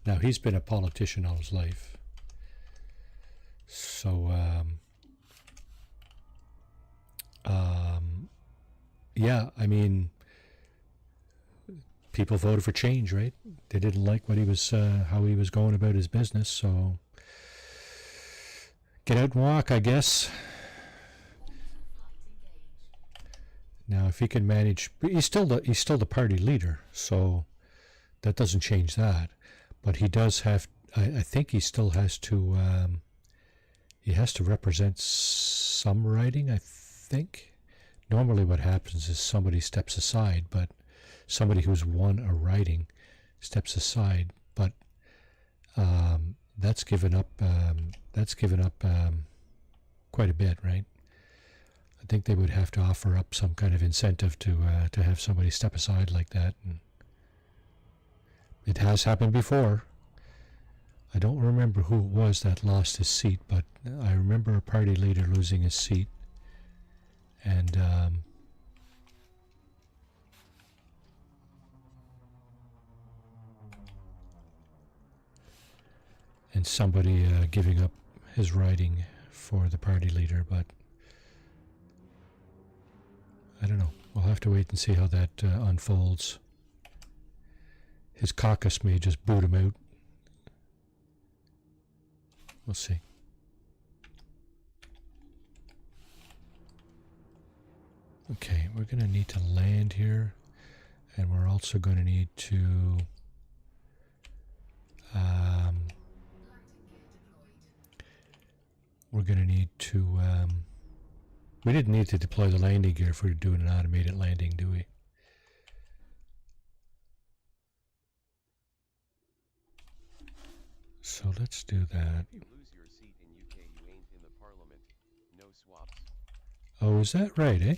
[SPEAKER 2] Now, he's been a politician all his life. So, yeah, I mean, people voted for change, right? They didn't like what he was, how he was going about his business, so get out and walk, I guess. Now, if he can manage, he's still the party leader, so that doesn't change that. But he does have, I think he still has to, he has to represent some riding, I think. Normally what happens is somebody steps aside, but somebody who's won a riding steps aside, but that's given up quite a bit, right? I think they would have to offer up some kind of incentive to have somebody step aside like that. And it has happened before. I don't remember who it was that lost his seat, but I remember a party leader losing his seat. And somebody giving up his riding for the party leader, but I don't know. We'll have to wait and see how that unfolds. His caucus may just boot him out. We'll see. Okay, we're going to need to land here, and we're also going to need to we didn't need to deploy the landing gear if we were doing an automated landing, do we? So let's do that.
[SPEAKER 3] If you lose your seat in UK, you ain't in the parliament. No swaps.
[SPEAKER 2] Oh, is that right, eh?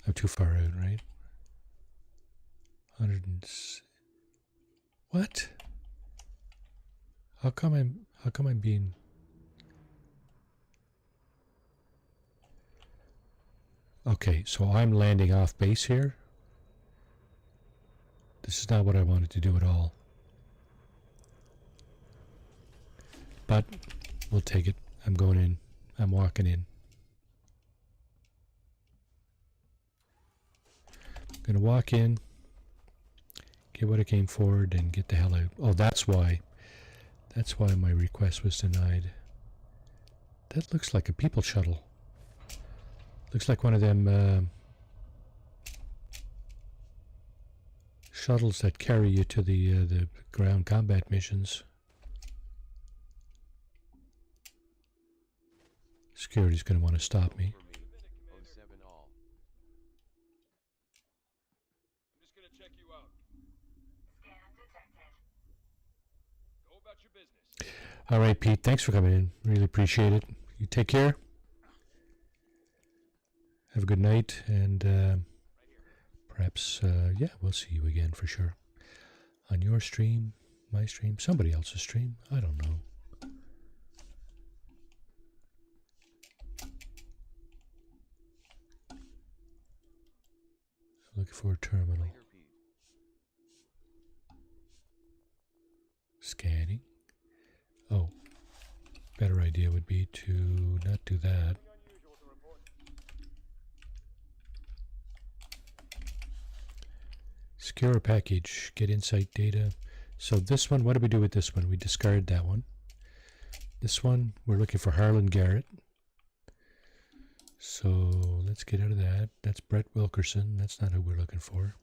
[SPEAKER 2] I'm too far out, right? 100 and... What? How come I'm being... Okay, so I'm landing off base here. This is not what I wanted to do at all. But we'll take it. I'm going in. I'm walking in. Gonna walk in, get what I came for, and get the hell out. Oh, that's why. That's why my request was denied. That looks like a people shuttle. Looks like one of them shuttles that carry you to the ground combat missions. Security's going to want to stop me.
[SPEAKER 3] For me. 07 all.
[SPEAKER 1] I'm just gonna check you out.
[SPEAKER 4] Scan detected.
[SPEAKER 1] Go about your business.
[SPEAKER 2] All right, Pete. Thanks for coming in. Really appreciate it. You take care. Have a good night, and perhaps, yeah, we'll see you again for sure. On your stream, my stream, somebody else's stream. I don't know. Looking for a terminal.
[SPEAKER 3] Later, Pete.
[SPEAKER 2] Scanning. Oh, better idea would be to not do that. Secure a package, get insight data. So this one, what do we do with this one? We discard that one. This one, we're looking for Harlan Garrett. So let's get out of that. That's Brett Wilkerson. That's not who we're looking for.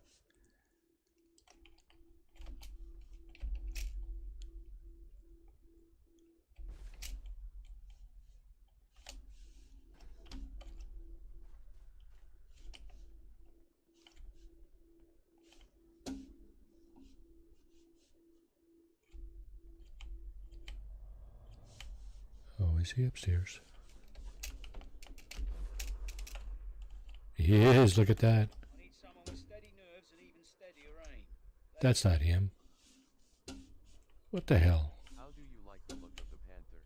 [SPEAKER 2] Oh, is he upstairs? He is, look at that.
[SPEAKER 6] I need someone with steady nerves and even steadier aim.
[SPEAKER 2] That's not him. What the hell?
[SPEAKER 3] How do you like the look of the Panther?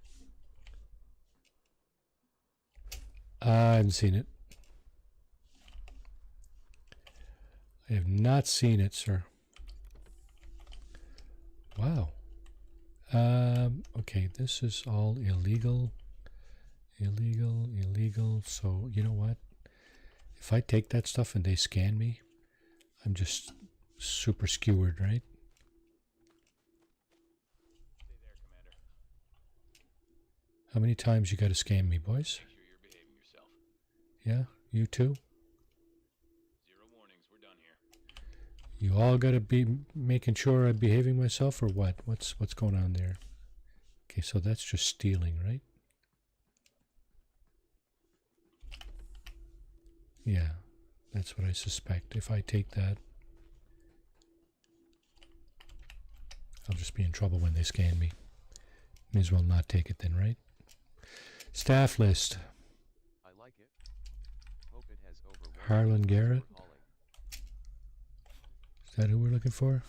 [SPEAKER 2] I haven't seen it. I have not seen it, sir. Wow. Okay, this is all illegal. Illegal. So, you know what? If I take that stuff and they scan me, I'm just super skewered, right?
[SPEAKER 1] Stay there, Commander.
[SPEAKER 2] How many times you got to scan me, boys?
[SPEAKER 1] Make sure you're behaving yourself.
[SPEAKER 2] Yeah, you too?
[SPEAKER 1] 0 warnings. We're done here.
[SPEAKER 2] You all got to be making sure I'm behaving myself, or what? What's going on there? Okay, so that's just stealing, right? Yeah, that's what I suspect. If I take that, I'll just be in trouble when they scan me. May as well not take it then, right? Staff list.
[SPEAKER 3] I like it. Hope it has over 100
[SPEAKER 2] Harlan Garrett.
[SPEAKER 3] for hauling.
[SPEAKER 2] Is that who we're looking for?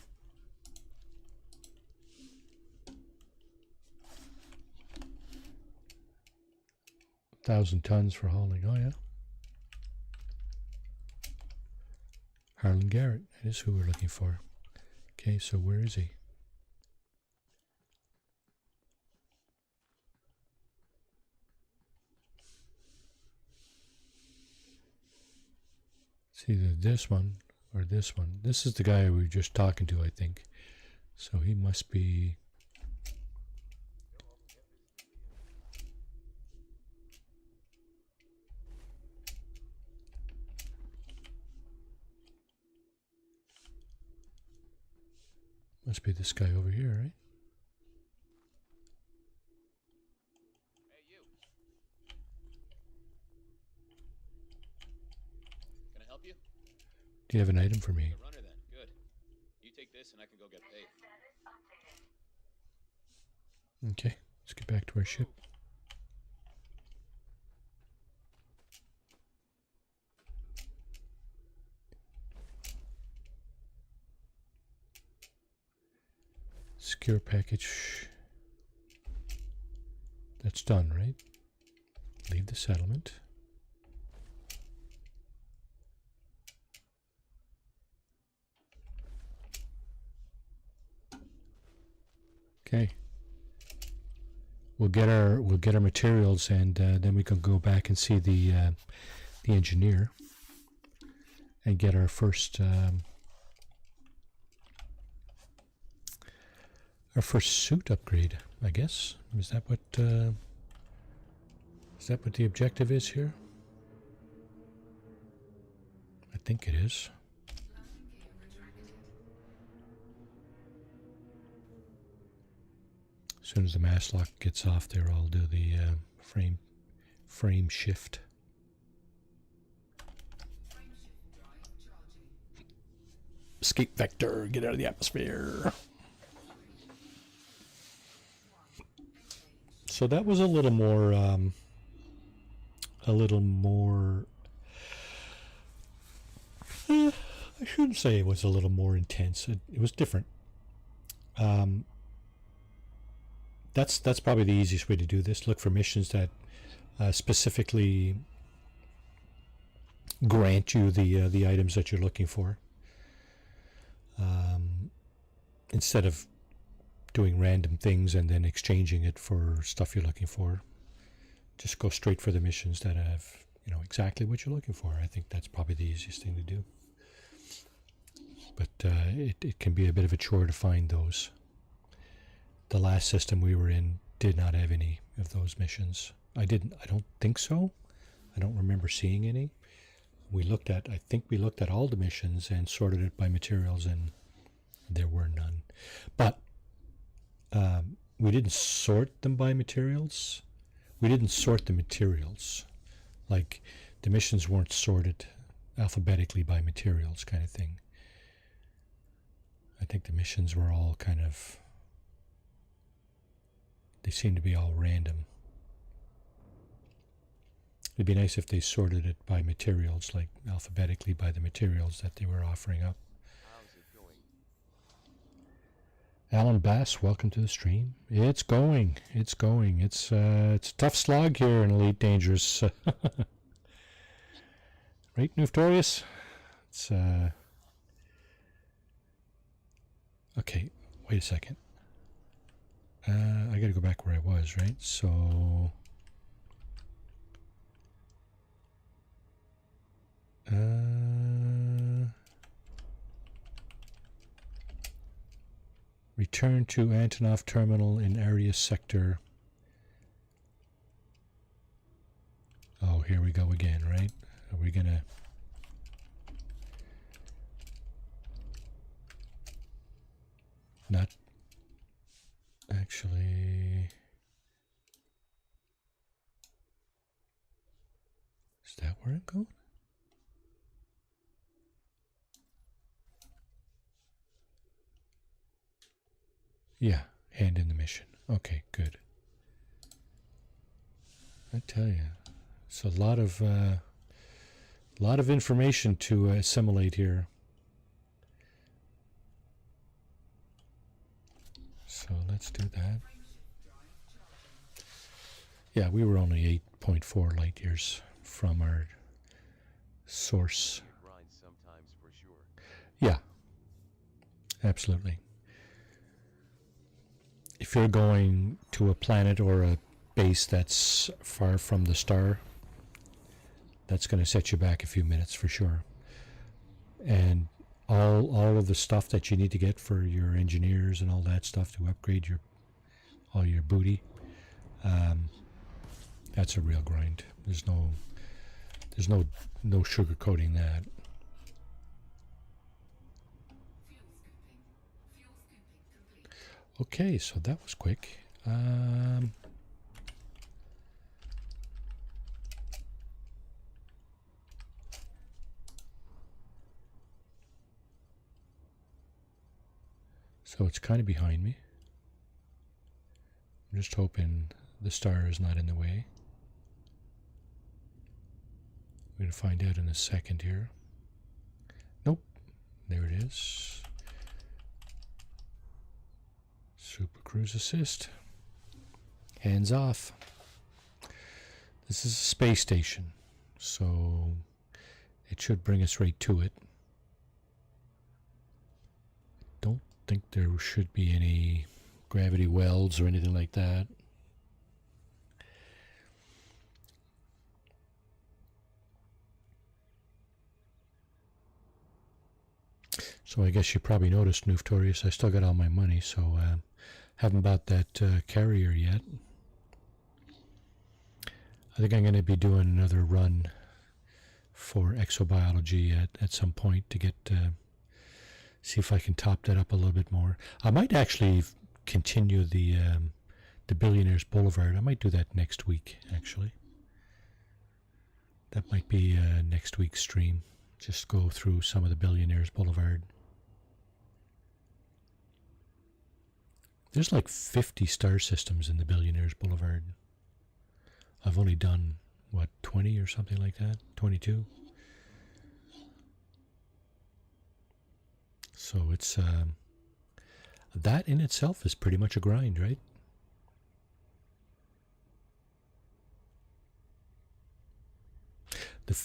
[SPEAKER 2] $1,000 tons for hauling. Oh, yeah. Harlan Garrett. That is who we're looking for. Okay, so where is he? It's either this one or this one. This is the guy we were just talking to, I think. So he must be... Must be this guy over here, right?
[SPEAKER 1] Hey, you. Can I help you?
[SPEAKER 2] Do you have an item for me?
[SPEAKER 1] The runner then. Good. You take this and I can go get paid.
[SPEAKER 4] Status updated.
[SPEAKER 2] Okay, let's get back to our ship. Secure package. That's done, right? Leave the settlement. Okay. We'll get our materials, and then we can go back and see the engineer. and get our first suit upgrade, I guess. Is that what the objective is here? I think it is. As soon as the mass lock gets off there, I'll do the frame shift. Escape vector, get out of the atmosphere. So that was a little more I shouldn't say it was a little more intense. It was different. That's probably the easiest way to do this. Look for missions that specifically grant you the items that you're looking for, instead of doing random things and then exchanging it for stuff you're looking for. Just go straight for the missions that have, exactly what you're looking for. I think that's probably the easiest thing to do. But it can be a bit of a chore to find those. The last system we were in did not have any of those missions. I don't think so. I don't remember seeing any. I think we looked at all the missions and sorted it by materials, and there were none. But we didn't sort them by materials. We didn't sort the materials. Like, the missions weren't sorted alphabetically by materials, kind of thing. I think the missions were all they seem to be all random. It'd be nice if they sorted it by materials, like alphabetically by the materials that they were offering up.
[SPEAKER 3] How's it going?
[SPEAKER 2] Alan Bass, welcome to the stream. It's going. It's a tough slog here in Elite Dangerous. Right, Nuftorius? It's okay, wait a second. I gotta go back where I was, right? So return to Antonov Terminal in Area Sector. Oh, here we go again, right? Are we gonna... Not... Actually... Is that where I'm going? Yeah, hand in the mission. Okay, good. I tell you, it's a lot of information to assimilate here. So let's do that. Yeah, we were only 8.4 light years from our source.
[SPEAKER 3] Grind sometimes for sure.
[SPEAKER 2] Yeah, absolutely. If you're going to a planet or a base that's far from the star, that's going to set you back a few minutes for sure. And all of the stuff that you need to get for your engineers and all that stuff to upgrade all your booty, that's a real grind. There's no sugarcoating that. Okay, so that was quick. So it's kind of behind me. I'm just hoping the star is not in the way. We're going to find out in a second here. Nope. There it is. Super Cruise Assist. Hands off. This is a space station, so it should bring us right to it. Don't think there should be any gravity welds or anything like that. So I guess you probably noticed, Nooftorius, I still got all my money, so haven't bought that carrier yet. I think I'm going to be doing another run for exobiology at some point to get see if I can top that up a little bit more. I might actually continue the Billionaires Boulevard. I might do that next week, actually. That might be next week's stream. Just go through some of the Billionaires Boulevard. There's like 50 star systems in the Billionaires Boulevard. I've only done, what, 20 or something like that? 22? So it's, that in itself is pretty much a grind, right?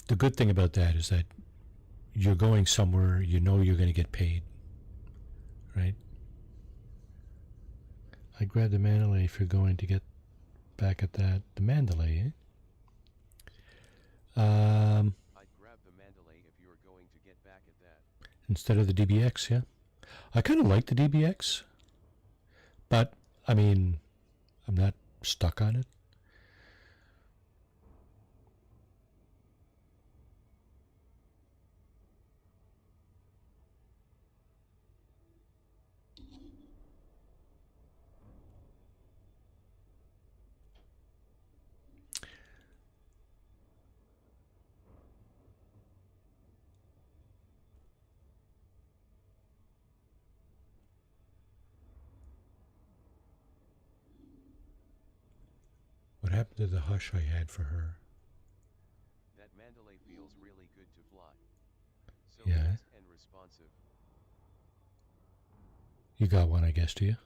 [SPEAKER 2] The good thing about that is that you're going somewhere you know you're going to get paid, right? I grabbed the Mandalay if you're going to get back at that. The Mandalay, eh?
[SPEAKER 3] I'd grab the Mandalay if you were going to get back at that.
[SPEAKER 2] Instead of the DBX, yeah. I kind of like the DBX, but, I mean, I'm not stuck on it. What happened to the hush I had for her?
[SPEAKER 3] That Mandalay feels really good to fly. So
[SPEAKER 2] Yeah.
[SPEAKER 3] fast and responsive.
[SPEAKER 2] You got one, I guess, do you?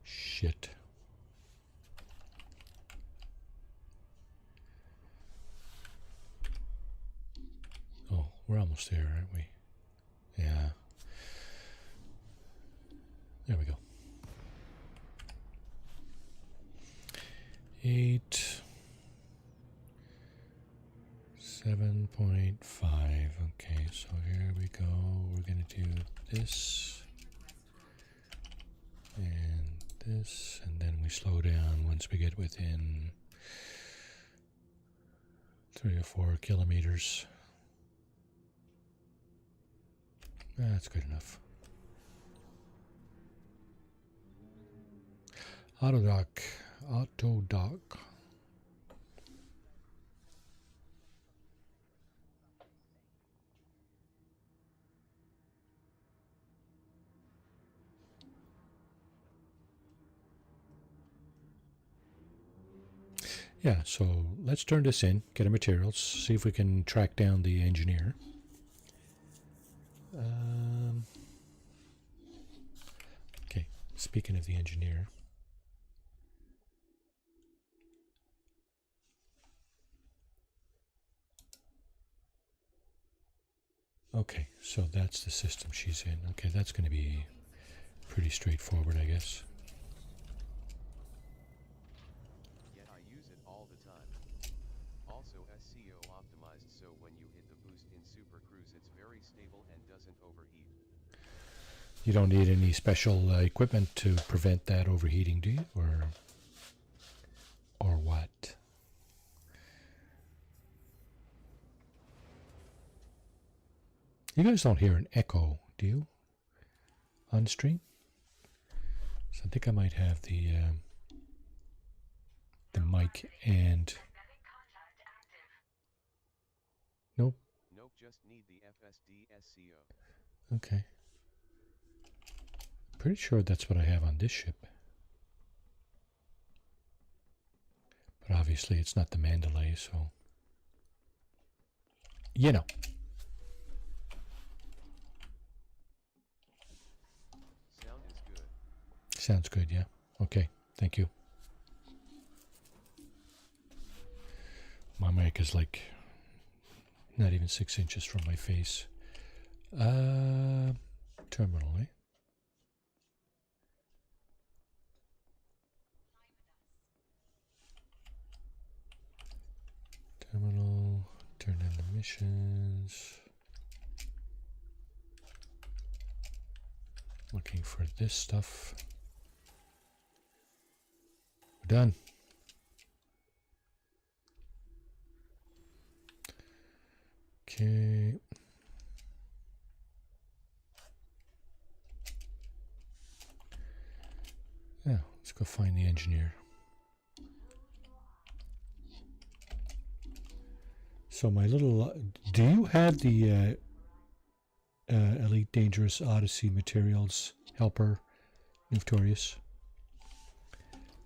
[SPEAKER 2] Shit. Oh, we're almost there, aren't we? Yeah. There we go. 8. 7.5. Okay, so here we go. We're going to do this. And this. And then we slow down once we get within 3 or 4 kilometers. That's good enough. Autodock. Autodock. Yeah, so let's turn this in, get our materials, see if we can track down the engineer. Okay, speaking of the engineer. Okay, so that's the system she's in. Okay, that's going to be pretty straightforward, I guess.
[SPEAKER 3] Yet I use it all the time. Also SEO optimized, so when you hit the boost in Super Cruise it's very stable and doesn't overheat.
[SPEAKER 2] You don't need any special equipment to prevent that overheating, do you? Or what? You guys don't hear an echo, do you? On stream? So I think I might have the mic and... Nope.
[SPEAKER 3] Nope, just need the FSD SEO.
[SPEAKER 2] Okay. Pretty sure that's what I have on this ship. But obviously it's not the Mandalay, so... You know.
[SPEAKER 3] Sound is good.
[SPEAKER 2] Sounds good, yeah. Okay, thank you. My mic is like not even 6 inches from my face. Terminal, eh? Turn in the missions. Looking for this stuff. Done. Okay. Yeah, let's go find the engineer. So my little, do you have the Elite Dangerous Odyssey Materials Helper, Victorious?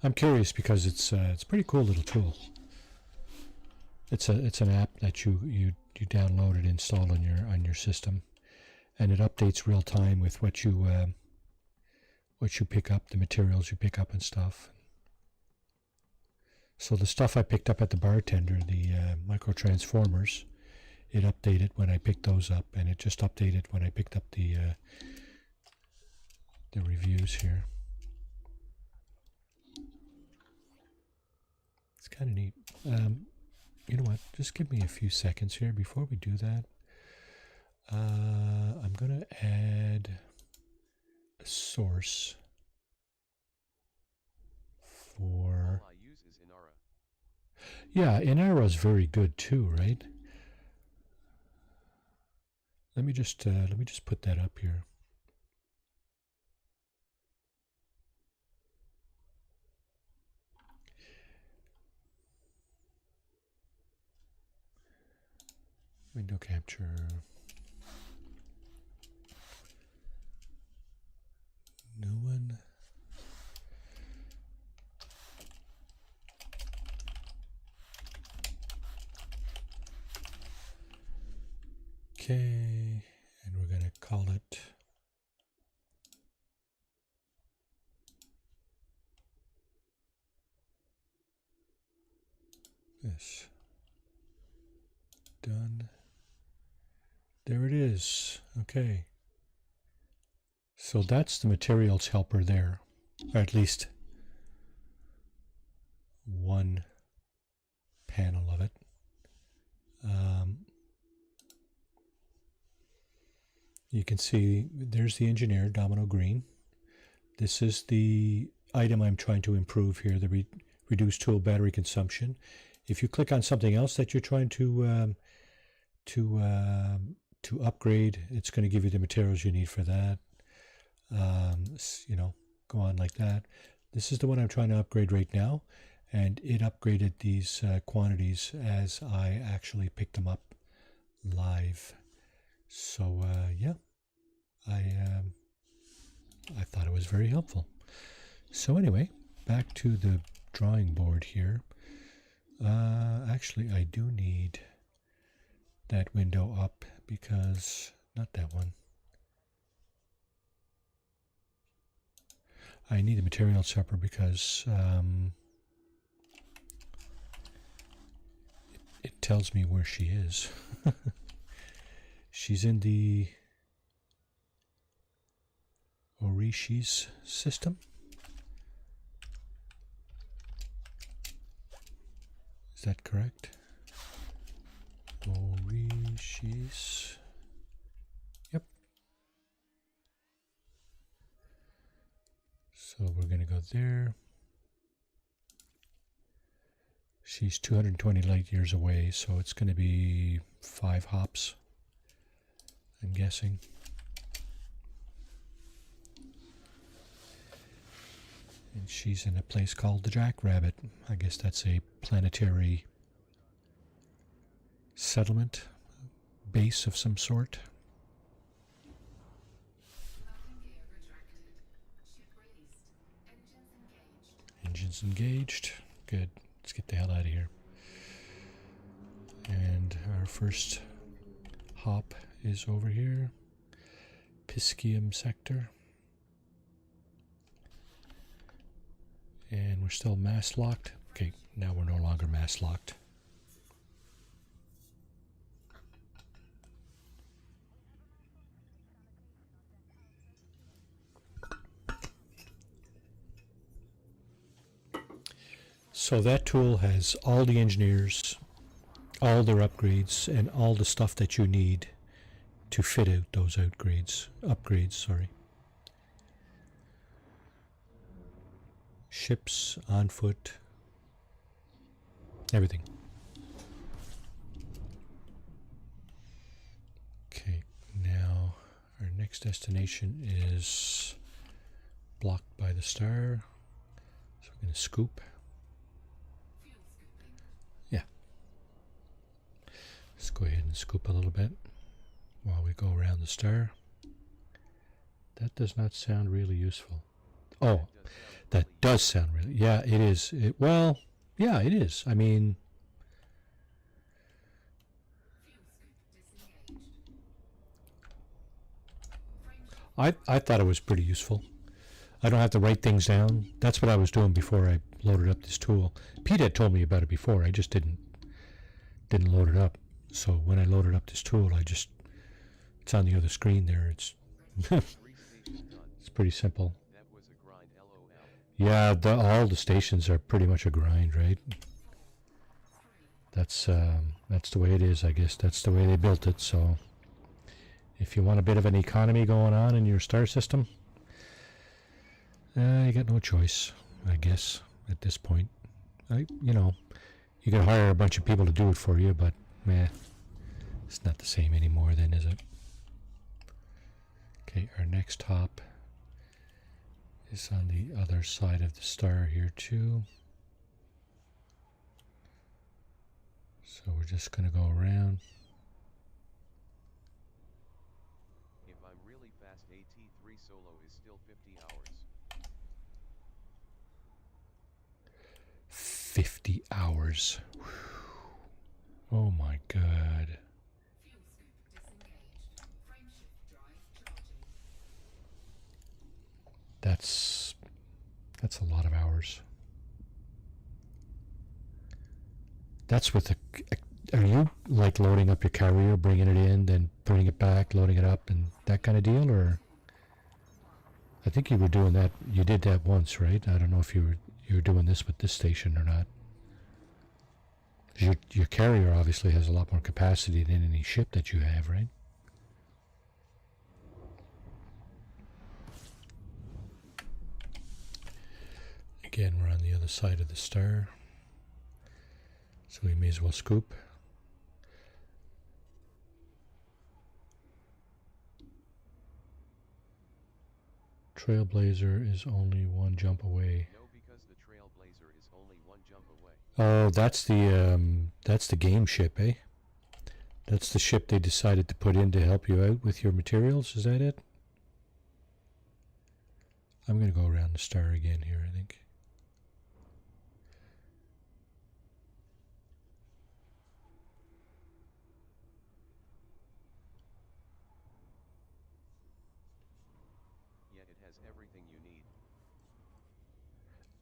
[SPEAKER 2] I'm curious because it's a pretty cool little tool. It's an app that you download and install on your system, and it updates real time with what you pick up, the materials you pick up and stuff. So the stuff I picked up at the bartender, the microtransformers, it updated when I picked those up, and it just updated when I picked up the reviews here. It's kind of neat. You know what? Just give me a few seconds here before we do that. I'm going to add a source for...
[SPEAKER 3] All I use is Inara.
[SPEAKER 2] Yeah, Inara is very good too, right? Let me just put that up here. Window capture. New one. Okay, and we're going to call it this. Done. There it is. Okay. So that's the materials helper there, or at least one panel of it. You can see there's the engineer, Domino Green. This is the item I'm trying to improve here, the reduced tool battery consumption. If you click on something else that you're trying to upgrade, it's going to give you the materials you need for that. You know, go on like that. This is the one I'm trying to upgrade right now, and it upgraded these quantities as I actually picked them up live. So yeah, I thought it was very helpful. So anyway, back to the drawing board here. Actually, I do need that window up because, not that one. I need the material sepper because it tells me where she is. She's in the Orishi's system. Is that correct? Orishi's. Yep. So we're going to go there. She's 220 light years away, so it's going to be 5 hops, I'm guessing. And she's in a place called the Jackrabbit. I guess that's a planetary settlement, base of some sort. Engines engaged. Good. Let's get the hell out of here. And our first hop is over here. Piscium sector. And we're still mass locked. Okay, now we're no longer mass locked. So that tool has all the engineers all their upgrades and all the stuff that you need to fit out those upgrades, sorry. Ships, on foot, everything. Okay, now our next destination is blocked by the star. So we're going to scoop. Yeah. Let's go ahead and scoop a little bit while we go around the star. That does not sound really useful. Oh, that does sound really... Yeah, it is. Well, yeah, it is. I mean... I thought it was pretty useful. I don't have to write things down. That's what I was doing before I loaded up this tool. Pete had told me about it before. I just didn't load it up. So when I loaded up this tool, it's on the other screen there. It's it's pretty simple. Yeah, all the stations are pretty much a grind, right? That's the way it is, I guess. That's the way they built it. So if you want a bit of an economy going on in your star system, you got no choice, I guess, at this point. You could hire a bunch of people to do it for you, but it's not the same anymore then, is it? Okay, our next hop is on the other side of the star here too. So we're just going to go around.
[SPEAKER 3] If I'm really fast, AT3 solo is still 50 hours.
[SPEAKER 2] 50 hours. Whew. Oh my god. That's a lot of hours. That's with are you like loading up your carrier, bringing it in, then putting it back, loading it up, and that kind of deal? Or I think you were doing that. You did that once, right? I don't know if you were doing this with this station or not. Your carrier obviously has a lot more capacity than any ship that you have, right? Again, we're on the other side of the star, so we may as well scoop. Trailblazer is only one jump away.
[SPEAKER 3] No, because the Trailblazer is only one jump away.
[SPEAKER 2] Oh, that's the game ship, eh? That's the ship they decided to put in to help you out with your materials. Is that it? I'm going to go around the star again here, I think.
[SPEAKER 3] Yet it has everything you need.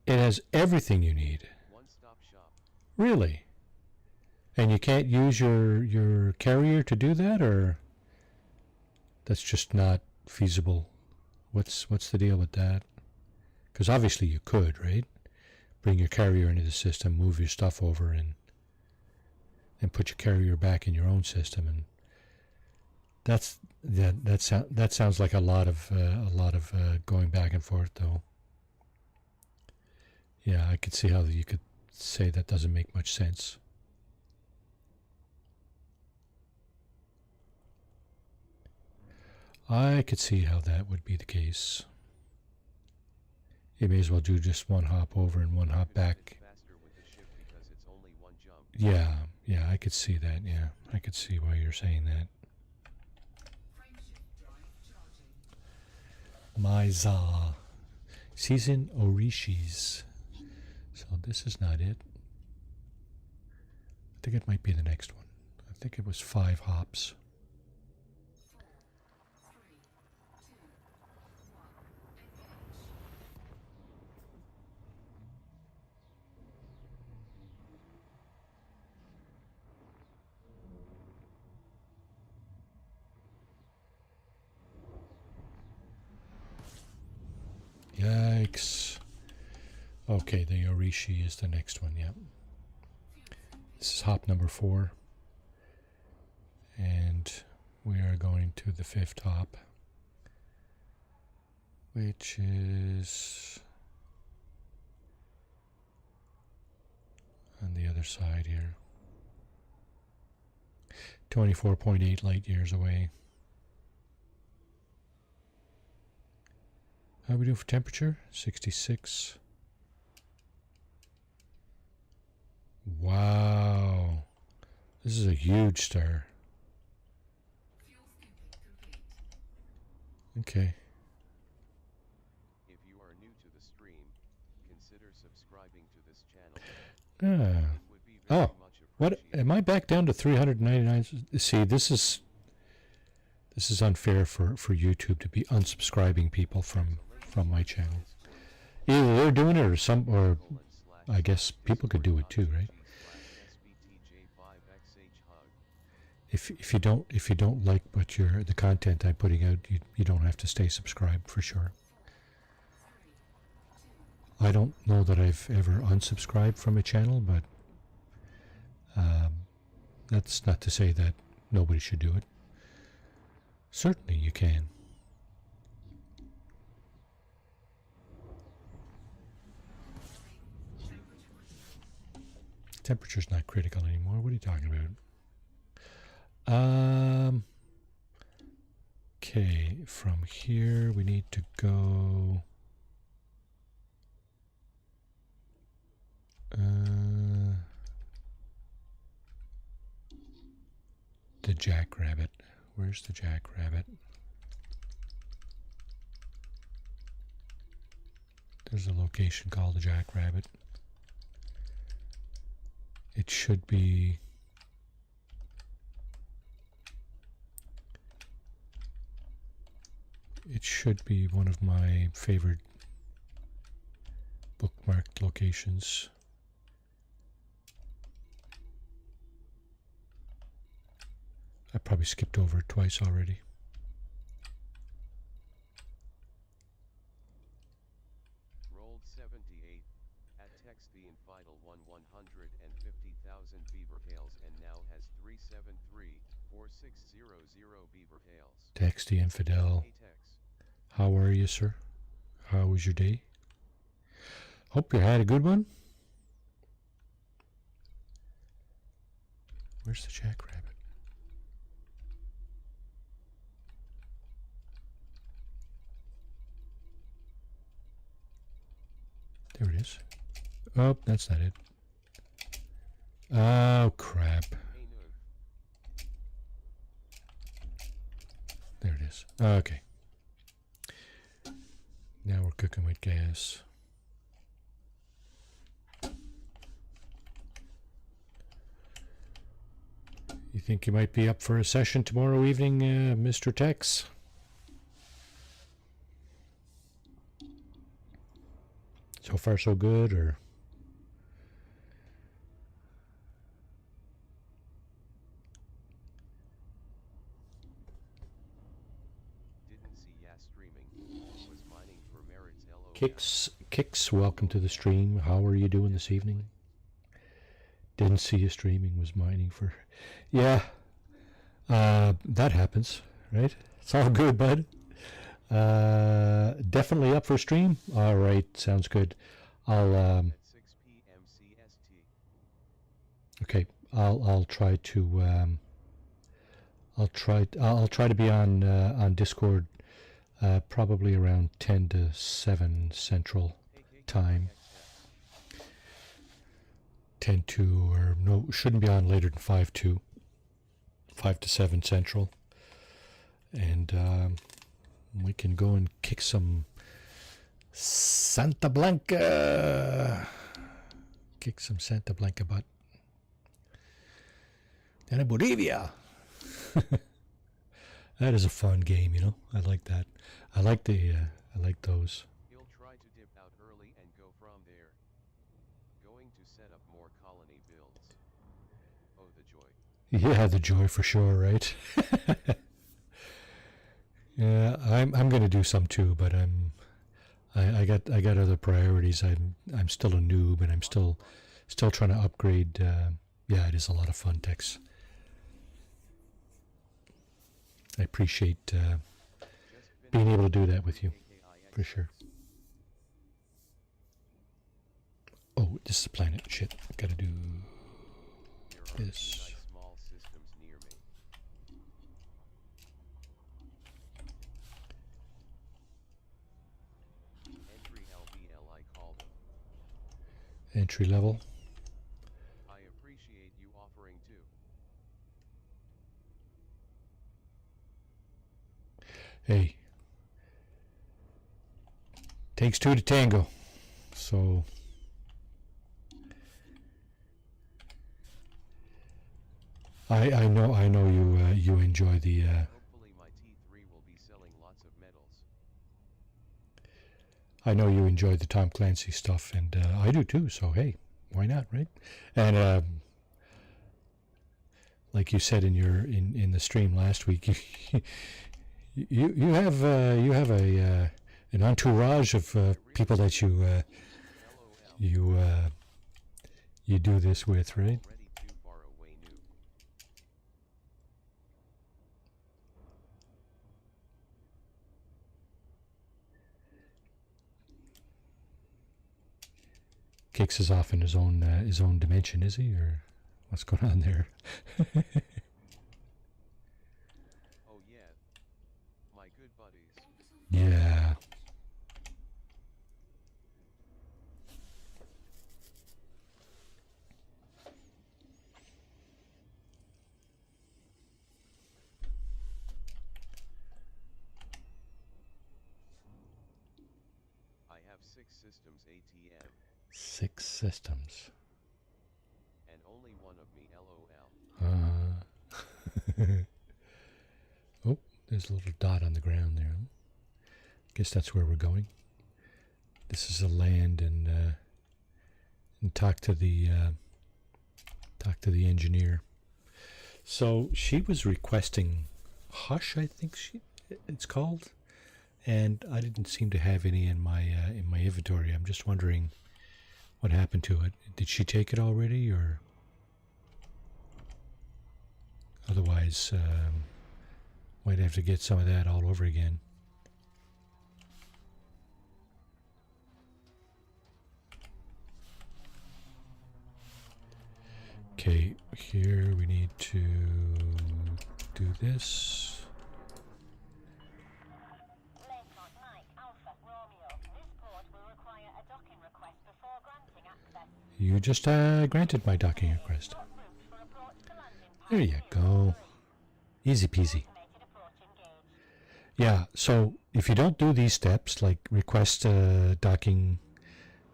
[SPEAKER 2] It has everything you need.
[SPEAKER 3] One-stop shop.
[SPEAKER 2] Really? And you can't use your carrier to do that, or that's just not feasible? What's the deal with that? Because obviously you could, right? Bring your carrier into the system, move your stuff over, and put your carrier back in your own system, and that sounds like a lot of going back and forth, though. Yeah, I could see how you could say that doesn't make much sense. I could see how that would be the case. You may as well do just one hop over and one hop back.
[SPEAKER 3] Faster with the ship because it's only one jump.
[SPEAKER 2] Yeah, I could see that. Yeah, I could see why you're saying that. Maiza. Season Orishis. So this is not it. I think it might be the next one. I think it was 5 hops. Yikes. Okay, the Orishi is the next one, yeah. This is hop number 4. going to the 5th hop, which is on the other side here. 24.8 light years away. How we do for temperature? 66. Wow. This is a huge star. Okay.
[SPEAKER 3] If you are new to the stream, consider subscribing to this channel.
[SPEAKER 2] Ah.
[SPEAKER 3] It would be very
[SPEAKER 2] Oh,
[SPEAKER 3] much
[SPEAKER 2] what?
[SPEAKER 3] appreciated.
[SPEAKER 2] Am I back down to 399? See, this is unfair for YouTube to be unsubscribing people from my channel. Either they're doing it or I guess people could do it too, right? If you don't like what the content I'm putting out, you don't have to stay subscribed for sure. I don't know that I've ever unsubscribed from a channel, but that's not to say that nobody should do it. Certainly you can. Temperature's not critical anymore. What are you talking about? Okay, from here we need to go the Jackrabbit. Where's the Jackrabbit? There's a location called the Jackrabbit. It should be one of my favorite bookmarked locations. I probably skipped over it twice already.
[SPEAKER 3] Rolled 78. At text the infidel won 150,000 beaver tails and now has 373,4600 beaver tails.
[SPEAKER 2] Tex the Infidel.
[SPEAKER 3] Hey Tex.
[SPEAKER 2] How are you, sir? How was your day? Hope you had a good one. Where's the Jackrabbit? There it is. Oh, that's not it. Oh, crap.
[SPEAKER 3] Hey Noog.
[SPEAKER 2] There it is. Okay. Now we're cooking with gas. You think you might be up for a session tomorrow evening, Mr. Tex? So far so good, or?
[SPEAKER 3] Didn't see ya streaming. Was mining for merits LO.
[SPEAKER 2] Kix, welcome to the stream. How are you doing this evening? Didn't see you streaming, was mining for... Yeah, that happens, right? It's all good, bud. Definitely up for a stream? All right, sounds good. I'll,
[SPEAKER 3] At 6 p.m. CST.
[SPEAKER 2] okay, I'll try to, I'll try to be on Discord, probably around 10 to 7 Central Time. 10 to, or no, shouldn't be on later than 5 to 7 Central. And we can go and kick some Santa Blanca. Kick some Santa Blanca butt. And in Bolivia. That is a fun game, you know. I like that. I like those.
[SPEAKER 3] He'll try to dip out early and go from there. Going to set up more colony builds. Oh, the joy.
[SPEAKER 2] Yeah, the joy for sure, right? Yeah, I'm gonna do some too, but I got other priorities. I'm still a noob, and I'm still trying to upgrade. Yeah, it is a lot of fun, Tex. I appreciate
[SPEAKER 3] Just
[SPEAKER 2] being
[SPEAKER 3] finished
[SPEAKER 2] able to do that with you,
[SPEAKER 3] KKIX.
[SPEAKER 2] for sure. Oh, this is the planet. Shit, gotta do
[SPEAKER 3] There are 2
[SPEAKER 2] this.
[SPEAKER 3] nice small systems near me. Entry LVL I call them.
[SPEAKER 2] Entry level.
[SPEAKER 3] I appreciate you offering too.
[SPEAKER 2] Hey, takes 2 to tango. So I know you enjoy the
[SPEAKER 3] Hopefully my T3 will be selling lots of medals.
[SPEAKER 2] I know you enjoy the Tom Clancy stuff, and I do too. So hey, why not, right? And like you said in the stream last week, you have a an entourage of people that you
[SPEAKER 3] LOL.
[SPEAKER 2] you you do this with, right?
[SPEAKER 3] Already too far away noob.
[SPEAKER 2] Kicks is off in his own dimension, is he, or what's going on there?
[SPEAKER 3] Oh yeah. My good buddies.
[SPEAKER 2] Yeah.
[SPEAKER 3] I have 6 systems ATM.
[SPEAKER 2] 6 systems.
[SPEAKER 3] And only one of me LOL.
[SPEAKER 2] Oh, there's a little dot on the ground there. Guess that's where we're going. This is a land, and talk to the engineer. So she was requesting Hush, I think it's called, and I didn't seem to have any in my inventory. I'm just wondering what happened to it. Did she take it already, or otherwise might have to get some of that all over again. Okay, here we need to do this.
[SPEAKER 5] Lakemark Mike, Alpha, Romeo. This port will require a docking request before granting access.
[SPEAKER 2] You just granted my docking request.
[SPEAKER 5] Route for approach to landing pad
[SPEAKER 2] There you
[SPEAKER 5] 2,
[SPEAKER 2] go.
[SPEAKER 5] 3.
[SPEAKER 2] Easy peasy.
[SPEAKER 5] Automated approach engaged.
[SPEAKER 2] Yeah, so if you don't do these steps, like request docking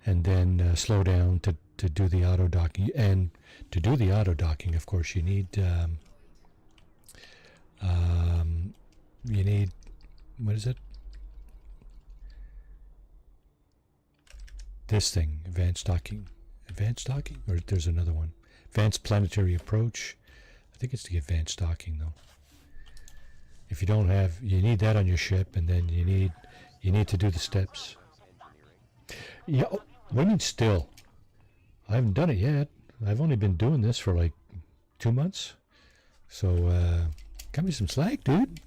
[SPEAKER 2] and then slow down to do the auto docking, and to do the auto docking, of course, you need what is it? This thing, advanced docking, or there's another one, advanced planetary approach. I think it's the advanced docking though. If you don't have, you need that on your ship, and then you need to do the steps. Yeah, what do you mean still? I haven't done it yet. I've only been doing this for like 2 months. So, cut me some slack, dude.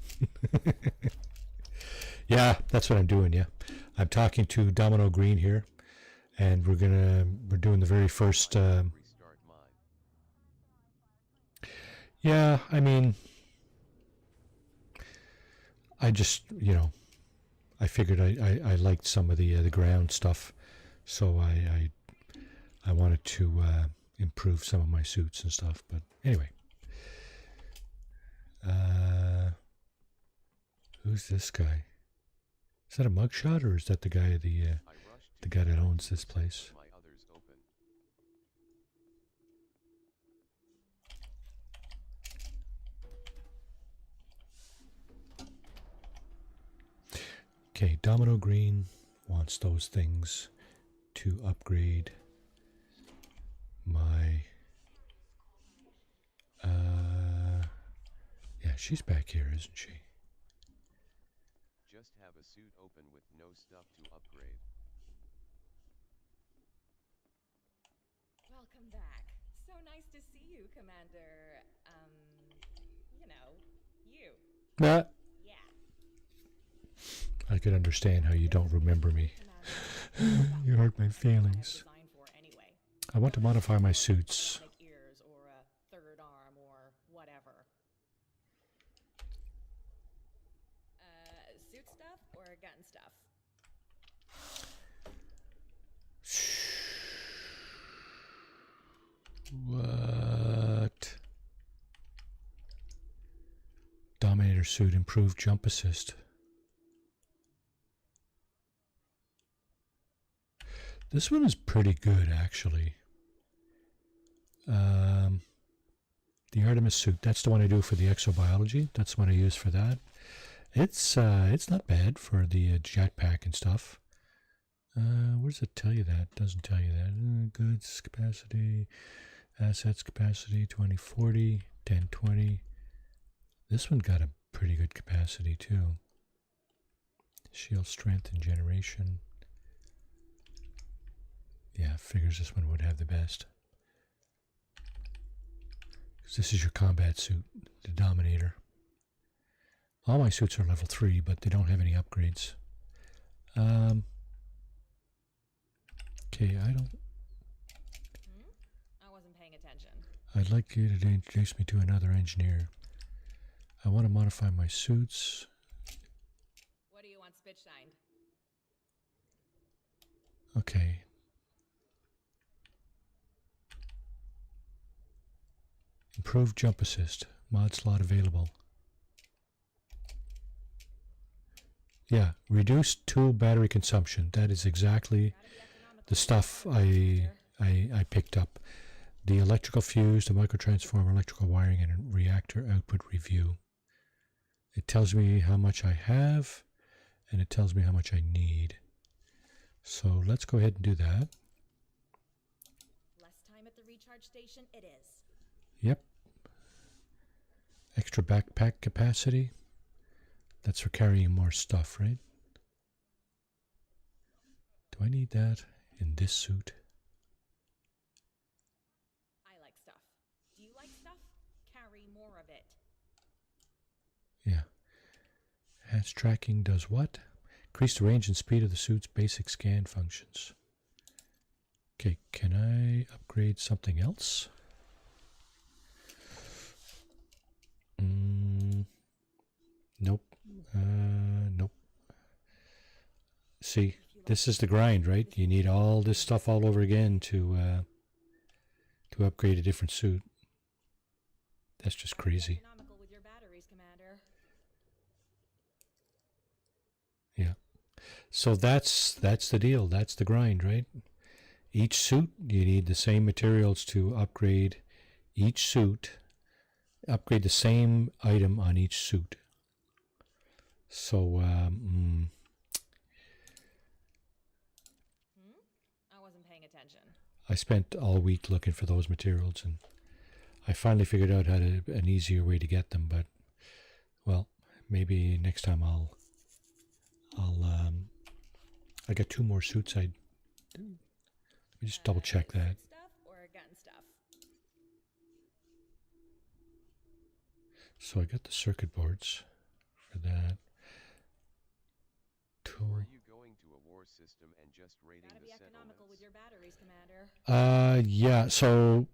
[SPEAKER 2] Yeah, that's what I'm doing, yeah. I'm talking to Domino Green here, and we're doing the very first,
[SPEAKER 3] Restart mine.
[SPEAKER 2] yeah, I mean, I just, I figured I liked some of the ground stuff, so I wanted to improve some of my suits and stuff. But anyway, who's this guy? Is that a mugshot, or is that the guy the guy that owns this place?
[SPEAKER 3] My others open.
[SPEAKER 2] Okay, Domino Green wants those things to upgrade my yeah, she's back here, isn't she?
[SPEAKER 3] Just have a suit open with no stuff to upgrade.
[SPEAKER 7] Welcome back. So nice to see you, Commander. You.
[SPEAKER 2] Nah,
[SPEAKER 5] Yeah.
[SPEAKER 2] I could understand how you don't remember me. You hurt my feelings.
[SPEAKER 7] Designed for anyway.
[SPEAKER 2] I want to modify my
[SPEAKER 7] Or
[SPEAKER 2] suits.
[SPEAKER 7] robotic ears or a third arm or whatever. Suit stuff or gun stuff?
[SPEAKER 2] What? Dominator suit, improved jump assist. This one is pretty good, actually. The Artemis suit, that's the one I do for the exobiology. That's the one I use for that. It's not bad for the jetpack and stuff. Where does it tell you that? It doesn't tell you that. Goods capacity, assets capacity, 2040, 1020. This one got a pretty good capacity too. Shield strength and generation. Yeah, figures this one would have the best. Because this is your combat suit, the Dominator. All my suits are level 3, but they don't have any upgrades. Okay,
[SPEAKER 7] I wasn't paying attention.
[SPEAKER 2] I'd like you to introduce me to another engineer. I want to modify my suits.
[SPEAKER 7] What do you want spit shined?
[SPEAKER 2] Okay. Improved jump assist. Mod slot available. Yeah, reduced tool battery consumption. That is exactly the stuff I picked up. The electrical fuse, the microtransformer, electrical wiring, and reactor output review. It tells me how much I have, and it tells me how much I need. So let's go ahead and do that.
[SPEAKER 5] Less time at the recharge station it is.
[SPEAKER 2] Yep. Extra backpack capacity. That's for carrying more stuff, right? Do I need that in this suit?
[SPEAKER 5] I like stuff. Do you like stuff? Carry more of it.
[SPEAKER 2] Yeah. Hatch tracking does what? Increase the range and speed of the suit's basic scan functions. Okay, can I upgrade something else? Nope. Nope. See, this is the grind, right? You need all this stuff all over again to upgrade a different suit. That's just crazy.
[SPEAKER 5] Economical with your batteries, Commander.
[SPEAKER 2] Yeah. So that's the deal. That's the grind, right? Each suit, you need the same materials to upgrade each suit. Upgrade the same item on each suit. So,
[SPEAKER 5] I wasn't paying attention.
[SPEAKER 2] I spent all week looking for those materials, and I finally figured out an easier way to get them. But, well, maybe next time I got 2 more suits. Let me just double check that.
[SPEAKER 5] Stuff or gun stuff?
[SPEAKER 2] So I got the circuit boards for that.
[SPEAKER 3] Or are you going to a war system and just raiding
[SPEAKER 5] Gotta
[SPEAKER 3] the
[SPEAKER 5] be economical with
[SPEAKER 3] settlements?
[SPEAKER 5] your batteries, Commander.
[SPEAKER 2] Yeah. So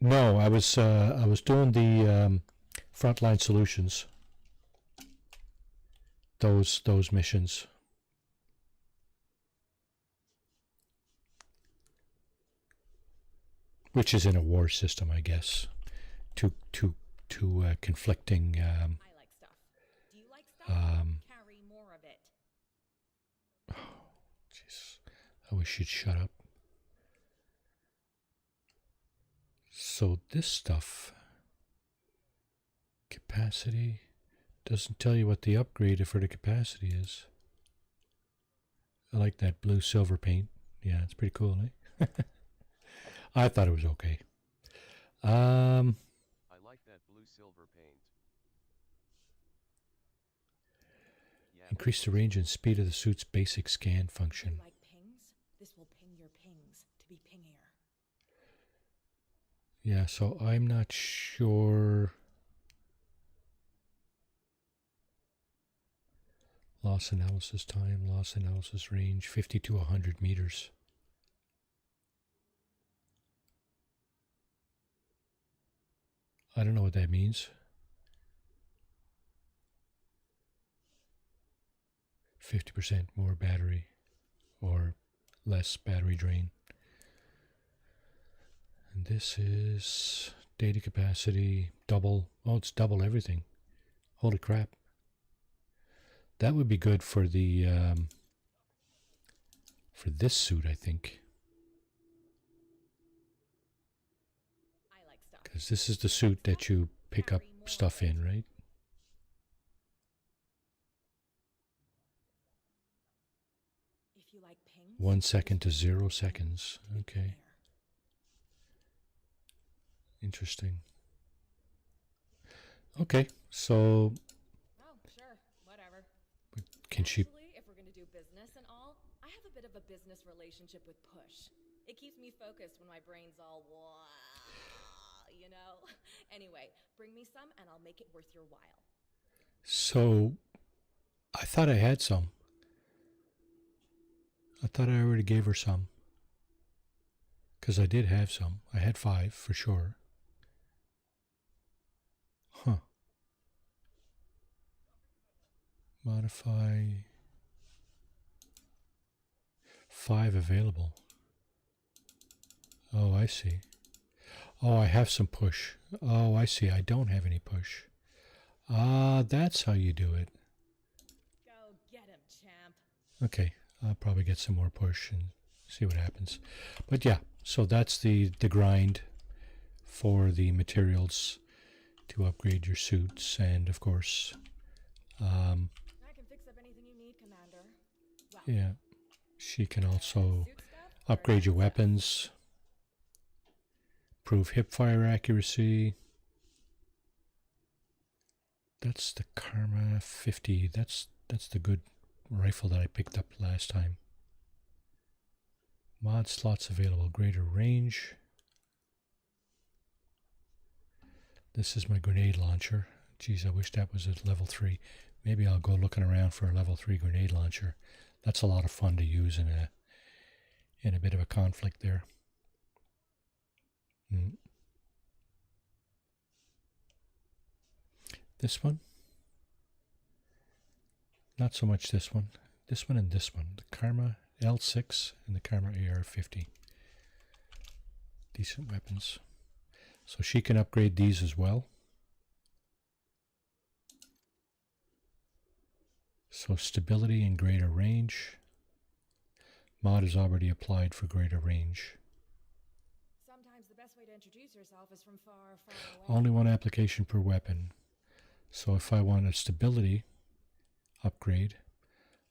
[SPEAKER 2] no, I was doing the frontline solutions. Those missions. Which is in a war system, I guess. Two conflicting.
[SPEAKER 5] I like stuff. Do you like stuff? Carry more of it.
[SPEAKER 2] Jeez, I wish you'd shut up. So this stuff, capacity, doesn't tell you what the upgrade for the capacity is. I like that blue silver paint. Yeah, it's pretty cool, eh? I thought it was okay.
[SPEAKER 3] I like that blue silver paint. Yeah,
[SPEAKER 2] Increase the range and speed of the suit's basic scan
[SPEAKER 5] You
[SPEAKER 2] function.
[SPEAKER 5] like pings? This will ping your pings to be pingier.
[SPEAKER 2] Yeah, so I'm not sure. Loss analysis time, loss analysis range, 50 to 100 meters. I don't know what that means. 50% more battery or less battery drain. And this is data capacity, double. Oh, it's double everything. Holy crap. That would be good for the for this suit, I think.
[SPEAKER 7] I like stuff.
[SPEAKER 2] Because this is the suit that you pick up stuff in, right?
[SPEAKER 7] If you like pings,
[SPEAKER 2] 1 second to 0 seconds. Okay. Interesting. Okay, so
[SPEAKER 7] oh, sure, whatever.
[SPEAKER 2] can she...
[SPEAKER 7] Actually, if we're gonna do business and all, I have a bit of a business relationship with push. It keeps me focused when my brain's all wow, you know? Anyway, bring me some and I'll make it worth your while.
[SPEAKER 2] So, I thought I had some. I thought I already gave her some. Because I did have some. I had 5 for sure. Huh. Modify. 5 available. Oh, I see. Oh, I have some push. Oh, I see. I don't have any push. Ah, that's how you do it.
[SPEAKER 7] Go get him, champ.
[SPEAKER 2] Okay, I'll probably get some more push and see what happens. But yeah, so that's the grind for the materials to upgrade your suits. And of course,
[SPEAKER 7] I can fix up anything you need, Commander. Well,
[SPEAKER 2] yeah, she can also
[SPEAKER 7] suit stuff or
[SPEAKER 2] upgrade your
[SPEAKER 7] not stuff?
[SPEAKER 2] weapons, improve hip fire accuracy. That's the Karma 50. That's the good rifle that I picked up last time. Mod slots available. Greater range. This is my grenade launcher. Geez, I wish that was at level 3. Maybe I'll go looking around for a level 3 grenade launcher. That's a lot of fun to use in a bit of a conflict there. This one? Not so much this one. This one and this one. The Karma L6 and the Karma AR-50. Decent weapons. So she can upgrade these as well. So stability and greater range. Mod is already applied for greater range.
[SPEAKER 7] Sometimes the best way to introduce yourself is from far, far away.
[SPEAKER 2] Only one application per weapon. So if I want a stability upgrade,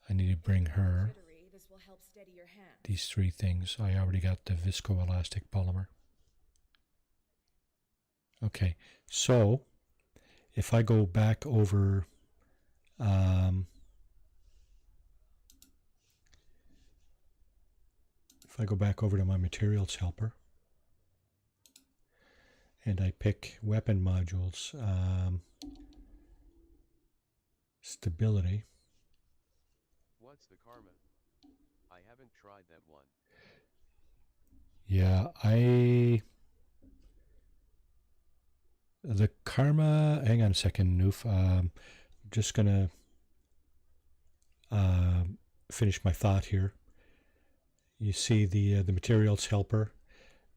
[SPEAKER 2] I need to bring her
[SPEAKER 7] This will help steady your hand.
[SPEAKER 2] these 3 things. I already got the viscoelastic polymer. Okay, so if I go back over to my materials helper and I pick weapon modules, stability.
[SPEAKER 3] What's the Karma? I haven't tried that one.
[SPEAKER 2] Yeah, the Karma, hang on a second, Noof. Just gonna finish my thought here. You see the materials helper.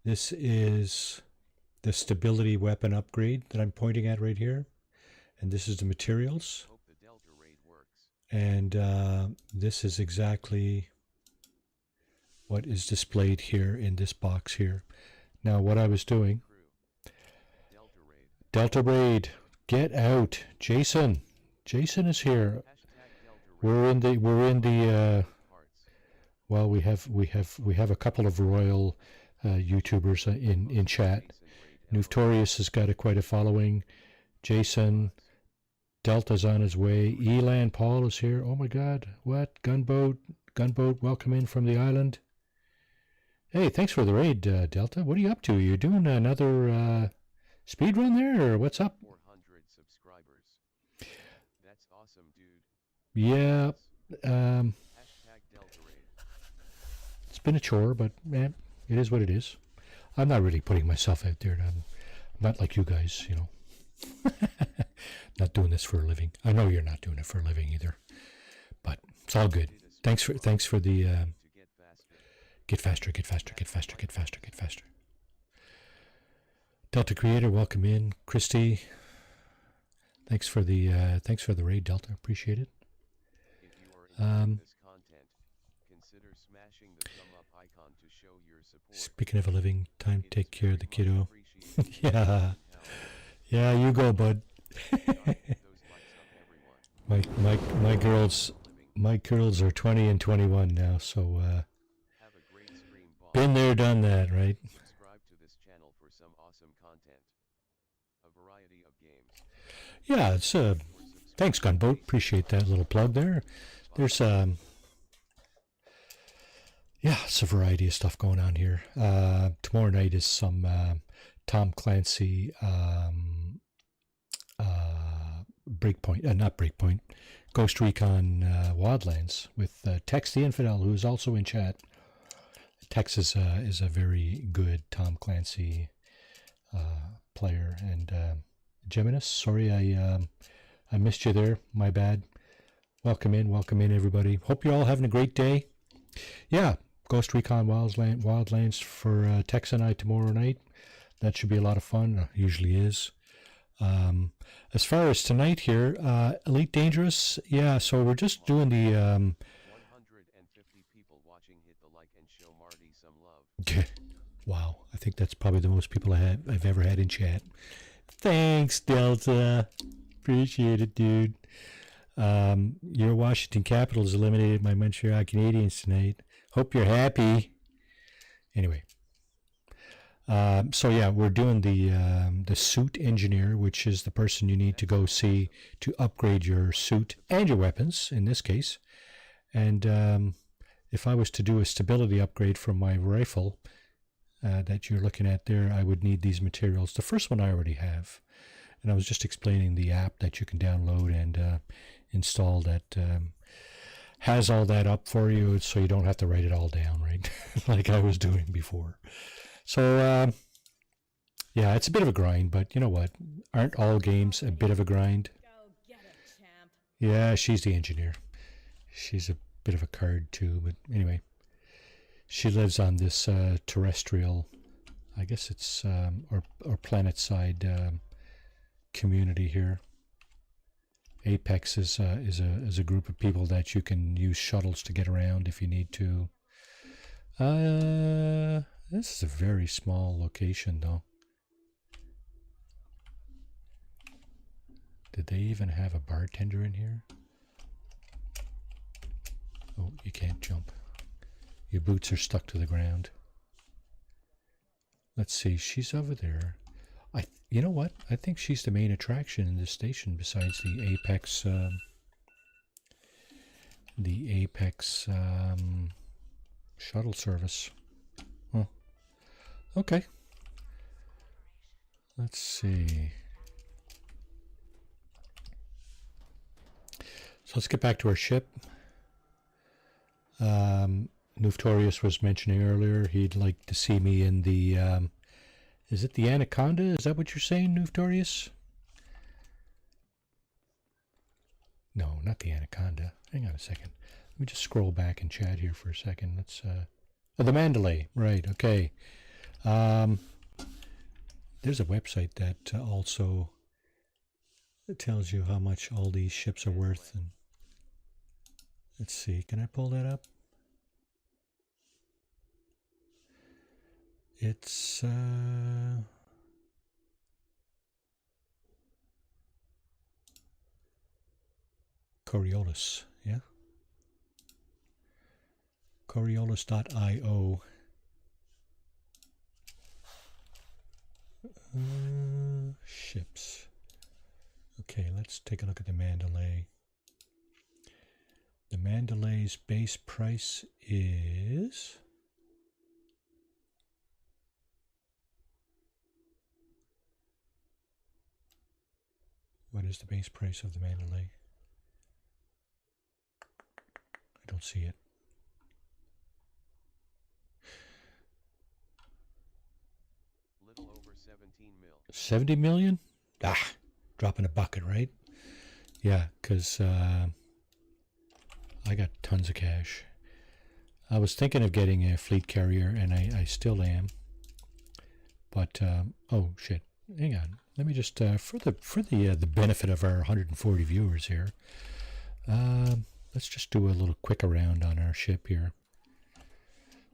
[SPEAKER 2] This is the stability weapon upgrade that I'm pointing at right here, and this is the materials.
[SPEAKER 3] Hope the Delta raid works.
[SPEAKER 2] And this is exactly what is displayed here in this box here. Now, what I was doing.
[SPEAKER 3] Crew. Delta raid.
[SPEAKER 2] Delta raid, get out, Jason. Jason is here.
[SPEAKER 3] Hashtag Delta raid.
[SPEAKER 2] We're in the.
[SPEAKER 3] Parts.
[SPEAKER 2] Well, we have a couple of royal YouTubers in chat. Nuftorius has got quite a following. Jason, Delta's on his way. Elan Paul is here. Oh my God! What gunboat? Welcome in from the island. Hey, thanks for the raid, Delta. What are you up to? You doing another speed run there, or what's up?
[SPEAKER 3] 400 subscribers. That's awesome, dude.
[SPEAKER 2] Yeah.
[SPEAKER 3] Hashtag Delta Raid.
[SPEAKER 2] It's been a chore, but man, it is what it is. I'm not really putting myself out there. I'm not like you guys, you know. Not doing this for a living. I know you're not doing it for a living either, but it's all good. Thanks for the get faster, get faster, get faster, get faster, get faster. Delta Creator, welcome in. Christy, thanks for the raid, Delta. Appreciate it.
[SPEAKER 3] If you are enjoying this content, consider smashing the thumb up icon to show your support.
[SPEAKER 2] Speaking of a living, time to take care of the kiddo.
[SPEAKER 3] Appreciated.
[SPEAKER 2] Yeah. Yeah, you go, bud. my girls are 20 and 21 now, so
[SPEAKER 3] Have a great stream, boss.
[SPEAKER 2] been there, done that, right?
[SPEAKER 3] Subscribe to this channel for some awesome content. A variety of games.
[SPEAKER 2] Yeah, it's thanks, Gunboat. Appreciate that little plug there. There's yeah, it's a variety of stuff going on here. Tomorrow night is some Tom Clancy Breakpoint, not Breakpoint, Ghost Recon Wildlands with Tex the Infidel, who is also in chat. Tex is a very good Tom Clancy player, and Geminis, sorry I missed you there. My bad. Welcome in, everybody. Hope you're all having a great day. Yeah, Ghost Recon Wildlands for Tex and I tomorrow night. That should be a lot of fun. Usually is. As far as tonight here, Elite Dangerous, yeah, so we're just doing the
[SPEAKER 3] 150 people watching. Hit the like and show Marty some love.
[SPEAKER 2] Wow, I think that's probably the most people I've ever had in chat. Thanks, Delta. Appreciate it, dude. Your Washington Capitals eliminated my Montreal Canadiens tonight. Hope you're happy. Anyway. So yeah, we're doing the suit engineer, which is the person you need to go see to upgrade your suit and your weapons in this case. And if I was to do a stability upgrade for my rifle that you're looking at there, I would need these materials. The first one I already have, and I was just explaining the app that you can download and install that has all that up for you, so you don't have to write it all down, right? Like I was doing before. So, yeah, it's a bit of a grind, but you know what? Aren't all games a bit of a grind?
[SPEAKER 7] Go get it, champ.
[SPEAKER 2] Yeah, she's the engineer. She's a bit of a card too, but anyway. She lives on this terrestrial, I guess it's, or planet-side community here. Apex is a group of people that you can use shuttles to get around if you need to. This is a very small location, though. Did they even have a bartender in here? Oh, you can't jump. Your boots are stuck to the ground. Let's see, she's over there. You know what? I think she's the main attraction in this station besides the Apex shuttle service. Huh. Okay. Let's see. So let's get back to our ship. Nuftorius was mentioning earlier he'd like to see me in the is it the Anaconda? Is that what you're saying, Nuftorius? No, not the Anaconda. Hang on a second. Let me just scroll back and chat here for a second. Let's oh, the Mandalay. Right, okay. There's a website that also tells you how much all these ships are worth. And let's see, can I pull that up? It's Coriolis, yeah? Coriolis.io. Ships. Okay, let's take a look at the Mandalay. The Mandalay's base price is... What is the base price of the Mandalay? don't see it.
[SPEAKER 3] Little over 17 mil.
[SPEAKER 2] 70 million? Ah, drop in a bucket, right? Yeah, because I got tons of cash. I was thinking of getting a fleet carrier, and I still am. But oh shit! Hang on. Let me just for the benefit of our 140 viewers here. Let's just do a little quick around on our ship here.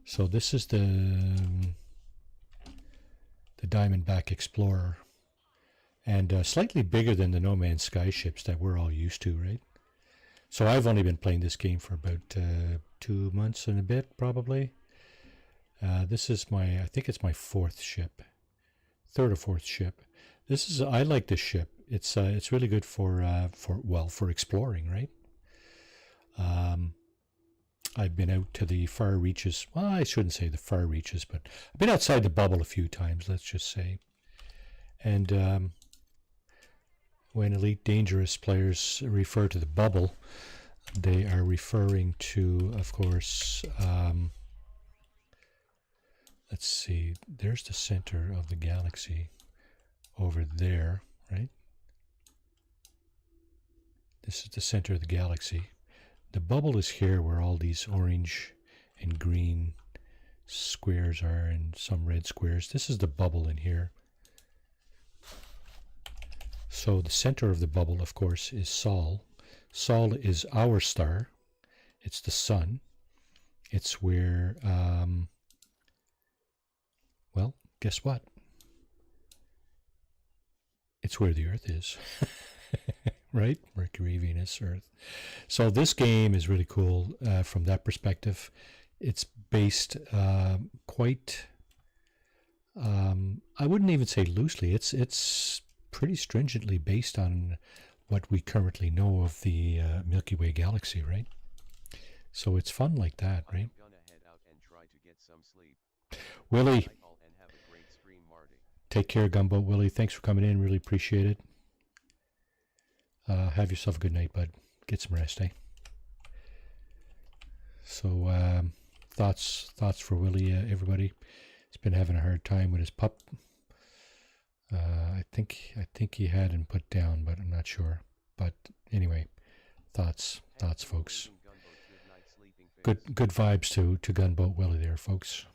[SPEAKER 2] So this is the Diamondback Explorer, and slightly bigger than the No Man's Sky ships that we're all used to, right? So I've only been playing this game for about 2 months and a bit, probably. This is I think it's my fourth ship, third or fourth ship. I like this ship. It's really good for exploring, right? I've been out to the far reaches. Well, I shouldn't say the far reaches, but I've been outside the bubble a few times, let's just say. And when Elite Dangerous players refer to the bubble, they are referring to, of course, let's see, there's the center of the galaxy over there, right? This is the center of the galaxy. The bubble is here where all these orange and green squares are and some red squares. This is the bubble in here. So the center of the bubble, of course, is Sol. Sol is our star. It's the sun. It's where, well, guess what? It's where the Earth is. Right? Mercury, Venus, Earth. So this game is really cool from that perspective. It's based quite, I wouldn't even say loosely. It's pretty stringently based on what we currently know of the Milky Way galaxy, right? So it's fun like that, right?
[SPEAKER 3] I'm gonna head out and try to get some sleep.
[SPEAKER 2] Willie,
[SPEAKER 3] Night all and have a great stream, Marty.
[SPEAKER 2] take care, Gumboat Willie. Thanks for coming in. Really appreciate it. Have yourself a good night, bud. Get some rest, eh? So, thoughts for Willie, everybody. He's been having a hard time with his pup. I think he had him put down, but I'm not sure. But anyway, thoughts, folks. Good vibes to Gunboat Willie there, folks.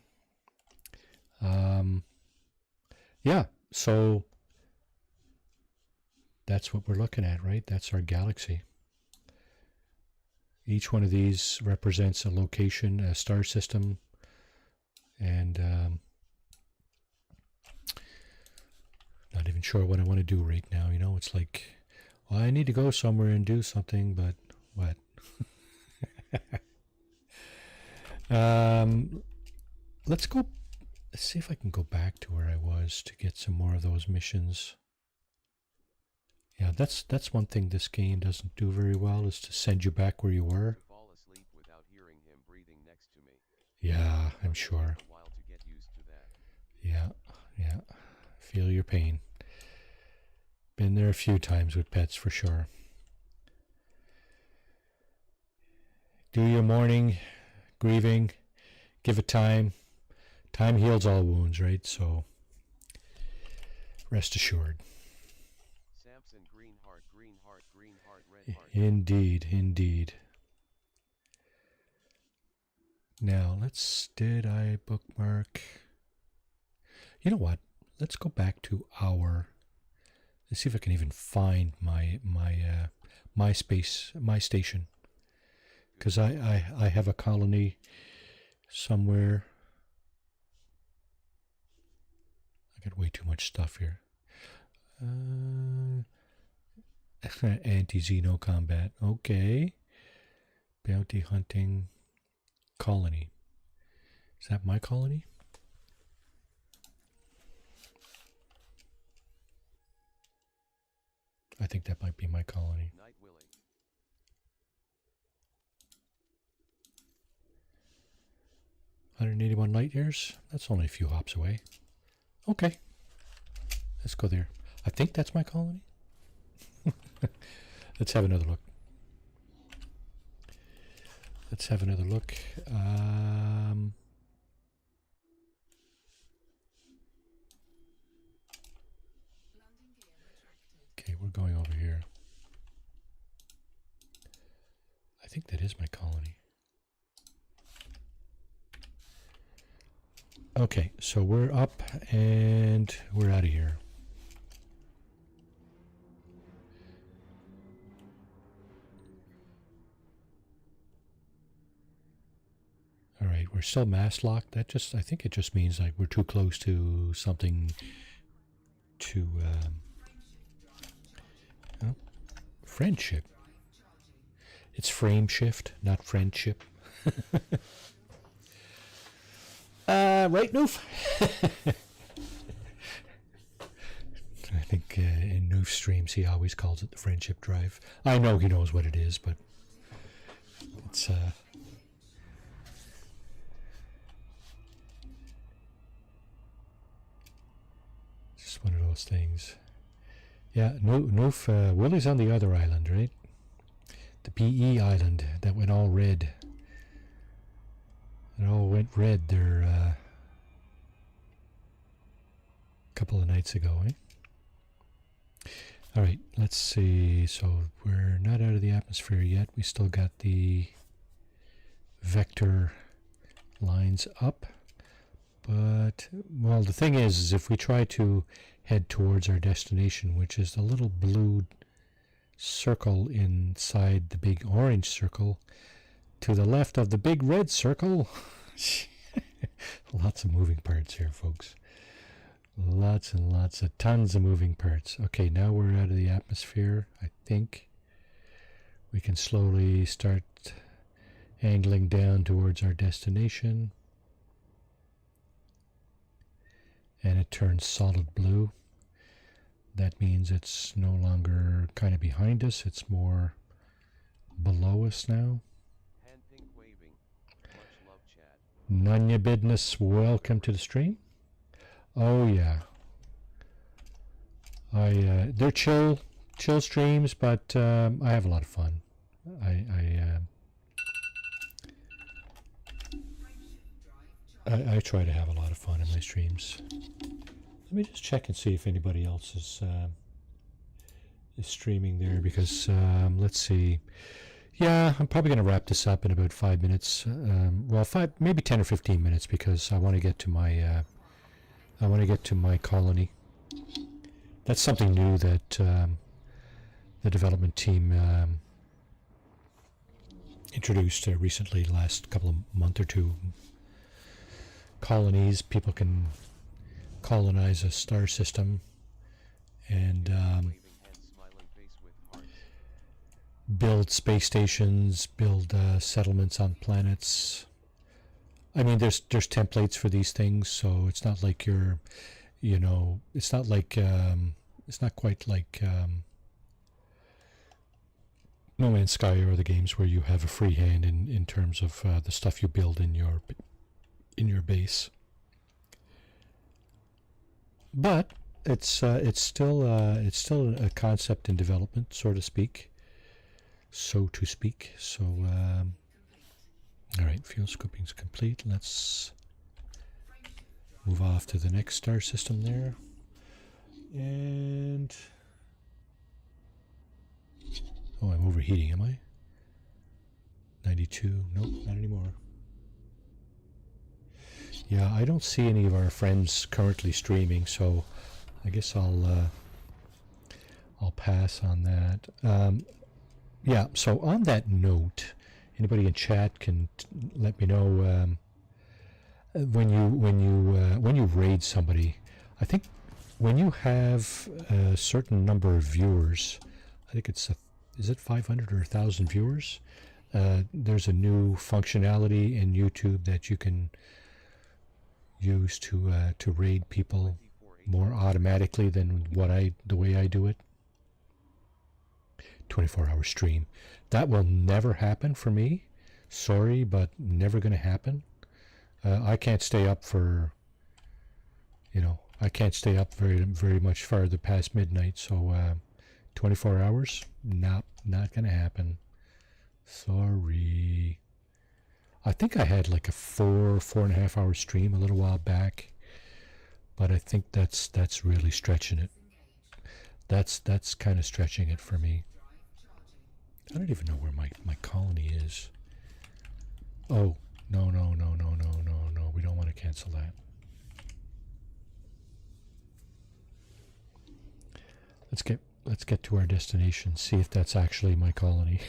[SPEAKER 2] Yeah, so that's what we're looking at, right? That's our galaxy. Each one of these represents a location, a star system, and not even sure what I want to do right now. You know, it's like, well, I need to go somewhere and do something, but what? Let's see if I can go back to where I was to get some more of those missions. Yeah, that's one thing this game doesn't do very well, is to send you back where you were.
[SPEAKER 3] Fall asleep without hearing him breathing next to me.
[SPEAKER 2] Yeah, I'm sure.
[SPEAKER 3] A while to get used to that.
[SPEAKER 2] Yeah. Feel your pain. Been there a few times with pets for sure. Do your mourning, grieving, give it time. Time heals all wounds, right? So rest assured.
[SPEAKER 3] Samson, green heart, red heart.
[SPEAKER 2] Indeed. Now, did I bookmark? You know what? Let's go back to let's see if I can even find my station. Because I have a colony somewhere. I got way too much stuff here. Anti-Xeno combat. Okay. Bounty hunting colony. Is that my colony? I think that might be my colony.
[SPEAKER 3] Night Willie.
[SPEAKER 2] 181 light years? That's only a few hops away. Okay. Let's go there. I think that's my colony. Let's have another look. let's have another look. Okay, we're going over here. I think that is my colony. Okay, so we're up and we're out of here. All right, we're still mass locked. That just, I think it just means like we're too close to something to oh, friendship. It's frame shift, not friendship. Right, Noof? I think in Noof streams he always calls it the friendship drive. I know he knows what it is, but it's just one of those things. Yeah, Noof, Willie's on the other island, right? The PE island that went all red. It all went red there a couple of nights ago, eh? Alright, let's see. So we're not out of the atmosphere yet. We still got the vector lines up. But, well, the thing is if we try to head towards our destination, which is the little blue circle inside the big orange circle, to the left of the big red circle. Lots of moving parts here, folks. Lots and lots of tons of moving parts. Okay, now we're out of the atmosphere. I think we can slowly start angling down towards our destination. And it turns solid blue. That means it's no longer kind of behind us. It's more below us now.
[SPEAKER 3] Hand pink waving. Much love, Chad.
[SPEAKER 2] None your business. Welcome to the stream. Oh yeah. They're chill streams, but I have a lot of fun. I try to have a lot of fun in my streams. Let me just check and see if anybody else is streaming there, because let's see. Yeah, I'm probably going to wrap this up in about 5 minutes. Well, maybe 10 or 15 minutes, because I want to get to my colony. That's something new that the development team introduced recently, last couple of month or two. Colonies, people can colonize a star system and build space stations, build settlements on planets. I mean, there's templates for these things, so it's not like you're, you know, it's not like it's not quite like No Man's Sky or other games where you have a free hand in terms of the stuff you build in your base. But it's still a concept in development, so to speak. So, all right, fuel scooping's complete. Let's move off to the next star system there. And oh, I'm overheating, am I? 92. Nope, not anymore. Yeah, I don't see any of our friends currently streaming, so I guess I'll pass on that. Yeah, so on that note, anybody in chat can let me know when you raid somebody. I think when you have a certain number of viewers, I think it's is it 500 or 1,000 viewers? There's a new functionality in YouTube that you can use to raid people more automatically than the way I do it. 24-hour stream. That will never happen for me. Sorry, but never going to happen. I can't stay up for, I can't stay up very much farther past midnight. So 24 hours, not going to happen. Sorry. I think I had like a 4.5 hour stream a little while back, but I think that's really stretching it. That's kind of stretching it for me. I don't even know where my colony is. Oh, no. We don't want to cancel that. Let's get to our destination, see if that's actually my colony.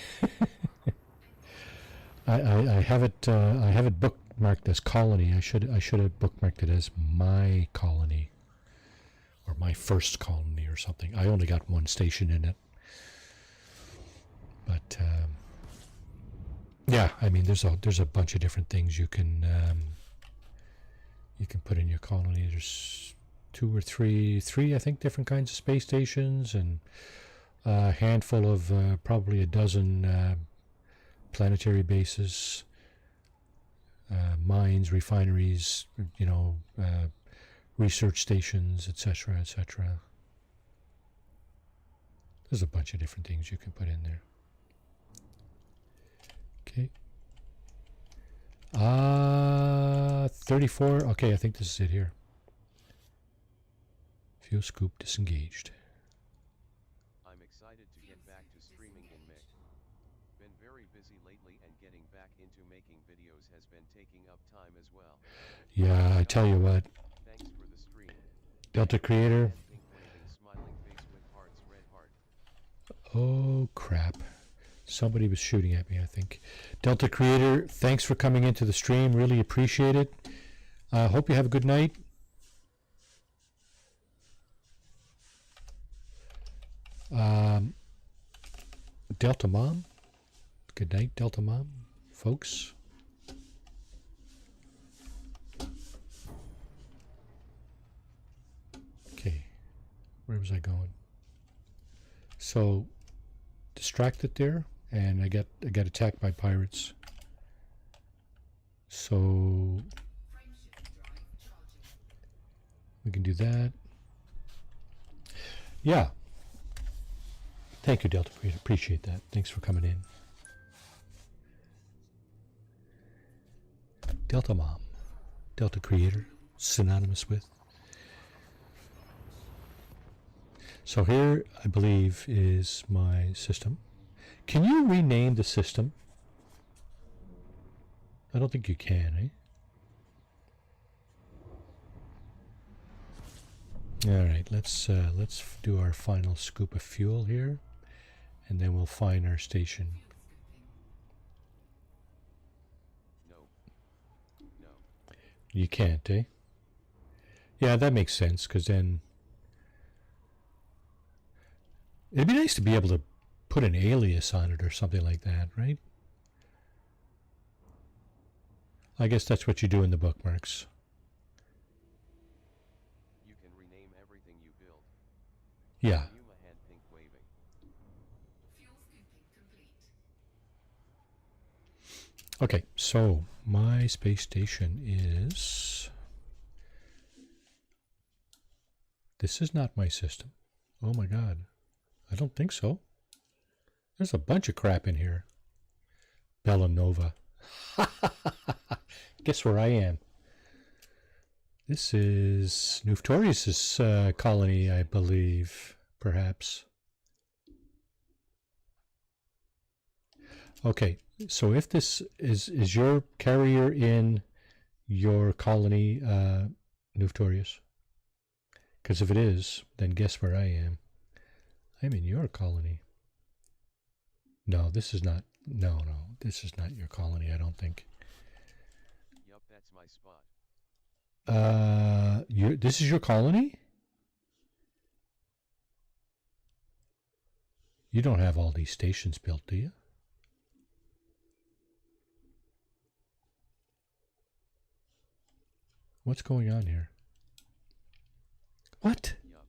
[SPEAKER 2] I have it bookmarked as colony. I should have bookmarked it as my colony, or my first colony or something. I only got one station in it, but yeah, I mean there's a bunch of different things you can put in your colony. There's three I think different kinds of space stations, and a handful of probably a dozen planetary bases, mines, refineries, research stations, etc., etc. There's a bunch of different things you can put in there. Okay. 34. Okay, I think this is it here. Fuel scoop disengaged.
[SPEAKER 3] I'm excited to get back to streaming in May. Been very busy lately, and getting back into making videos has been taking up time as well.
[SPEAKER 2] Yeah, I tell you what.
[SPEAKER 3] Thanks for the stream.
[SPEAKER 2] Delta Creator.
[SPEAKER 3] Pink waving smiling face with hearts, red heart.
[SPEAKER 2] Oh, crap. Somebody was shooting at me, I think. Delta Creator, thanks for coming into the stream. Really appreciate it. Hope you have a good night. Delta Mom. Good night, Delta Mom, folks. Okay, where was I going? So, distracted there, and I got attacked by pirates. So we can do that. Yeah. Thank you, Delta Creator. Appreciate that. Thanks for coming in. Delta Mom. Delta Creator. Synonymous with. So here, I believe, is my system. Can you rename the system? I don't think you can, eh? All right, let's do our final scoop of fuel here, and then we'll find our station.
[SPEAKER 3] No.
[SPEAKER 2] You can't, eh? Yeah, that makes sense, because then it'd be nice to be able to put an alias on it or something like that, right? I guess that's what you do in the bookmarks.
[SPEAKER 3] You can rename everything you build.
[SPEAKER 2] Yeah.
[SPEAKER 3] Yuma hand pink waving.
[SPEAKER 4] Fuel scooping complete.
[SPEAKER 2] Okay, so my space station is... This is not my system. Oh my god. I don't think so. There's a bunch of crap in here. Bellanova. Guess where I am? This is Nuftorius's colony, I believe, perhaps. Okay, so if this is your carrier in your colony, Nuftorius? Because if it is, then guess where I am? I'm in your colony. No, this is not. No, this is not your colony, I don't think.
[SPEAKER 3] Yup, that's my spot.
[SPEAKER 2] This is your colony? You don't have all these stations built, do you? What's going on here? What?
[SPEAKER 3] Yup.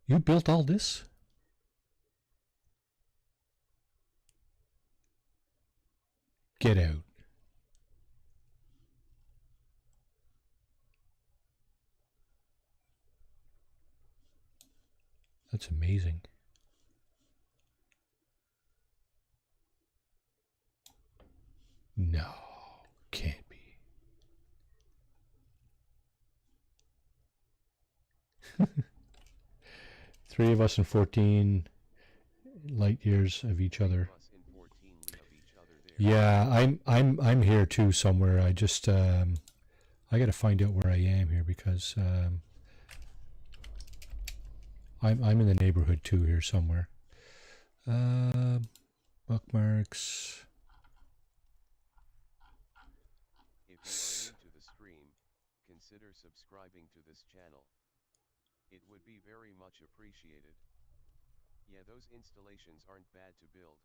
[SPEAKER 2] You built all this? Get out. That's amazing. No. 3 of us and 14 light years of each other.
[SPEAKER 3] Us in 14 of each other there.
[SPEAKER 2] Yeah, I'm here too somewhere. I just I gotta find out where I am here because I'm in the neighborhood too here somewhere. Bookmarks.
[SPEAKER 3] If you are new to the stream, consider subscribing to this channel. It would be very much appreciated. Yeah, those installations aren't bad to build.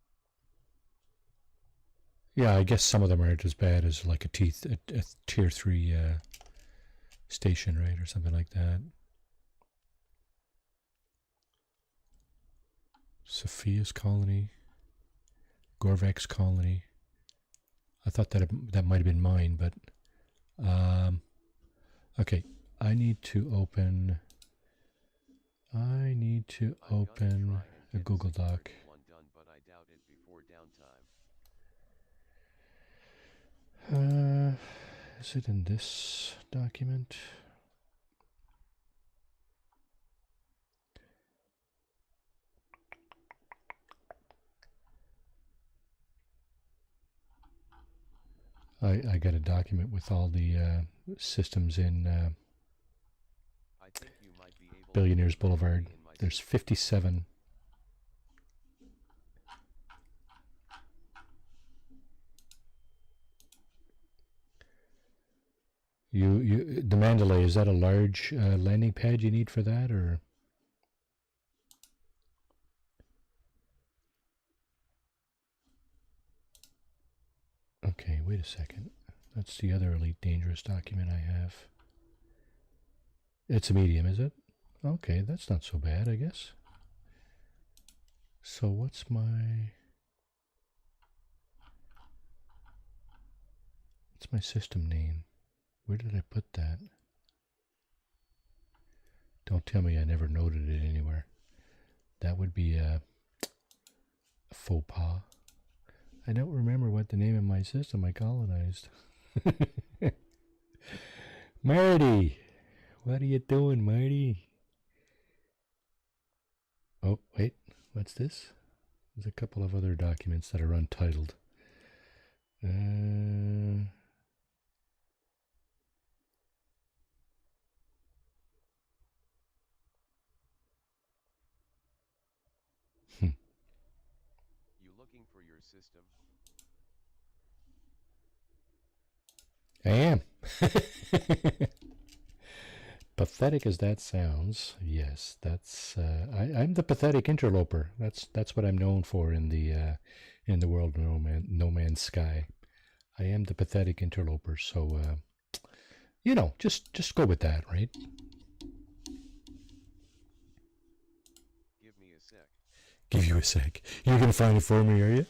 [SPEAKER 2] Yeah, I guess some of them aren't as bad as like a tier 3 station, right, or something like that. Sophia's colony, Gorvek's colony. I thought that might have been mine, but okay. I need to open a Google Doc.
[SPEAKER 3] One done, but I doubt it before downtime.
[SPEAKER 2] Is it in this document? I got a document with all the systems in
[SPEAKER 3] I think you might be able
[SPEAKER 2] Billionaires
[SPEAKER 3] to
[SPEAKER 2] Boulevard.
[SPEAKER 3] in my
[SPEAKER 2] There's
[SPEAKER 3] system.
[SPEAKER 2] 57. The Mandalay, is that a large landing pad you need for that, or? Okay, wait a second. That's the other Elite Dangerous document I have. It's a medium, is it? Okay, that's not so bad, I guess. So what's my system name? Where did I put that? Don't tell me I never noted it anywhere. That would be a faux pas. I don't remember what the name of my system I colonized. Marty! What are you doing, Marty? Oh, wait. What's this? There's a couple of other documents that are untitled.
[SPEAKER 3] You looking for your system?
[SPEAKER 2] I am. Pathetic as that sounds, yes, that's I'm the pathetic interloper. That's what I'm known for in the world of No Man's Sky. I am the pathetic interloper. So you know, just go with that, right?
[SPEAKER 3] Give me a sec.
[SPEAKER 2] Give you a sec. You're gonna find it for me, are you?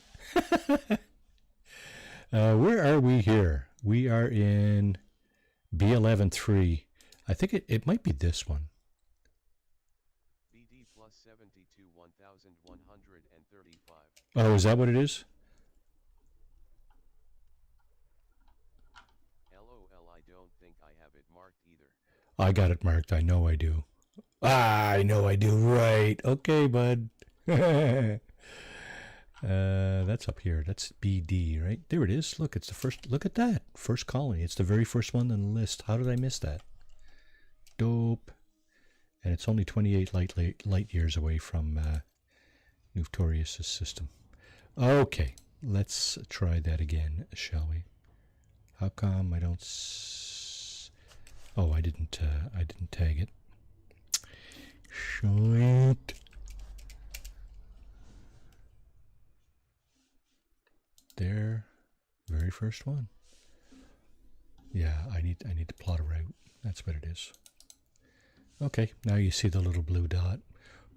[SPEAKER 2] Where are we here? We are in B11.3. I think it might be this one.
[SPEAKER 3] BD plus 72 1135.
[SPEAKER 2] Oh, is that what it is?
[SPEAKER 3] LOL, I don't think I have it marked either.
[SPEAKER 2] I got it marked. I know I do. I know I do. Right. Okay, bud. That's up here. That's BD, right? There it is. Look, it's the first. Look at that. First colony. It's the very first one on the list. How did I miss that? Dope. And it's only 28 light years away from Nuftorius' system. Okay, let's try that again, shall we? How come I don't? Oh, I didn't tag it. Shit. There, very first one. Yeah, I need to plot a route. That's what it is. Okay, now you see the little blue dot,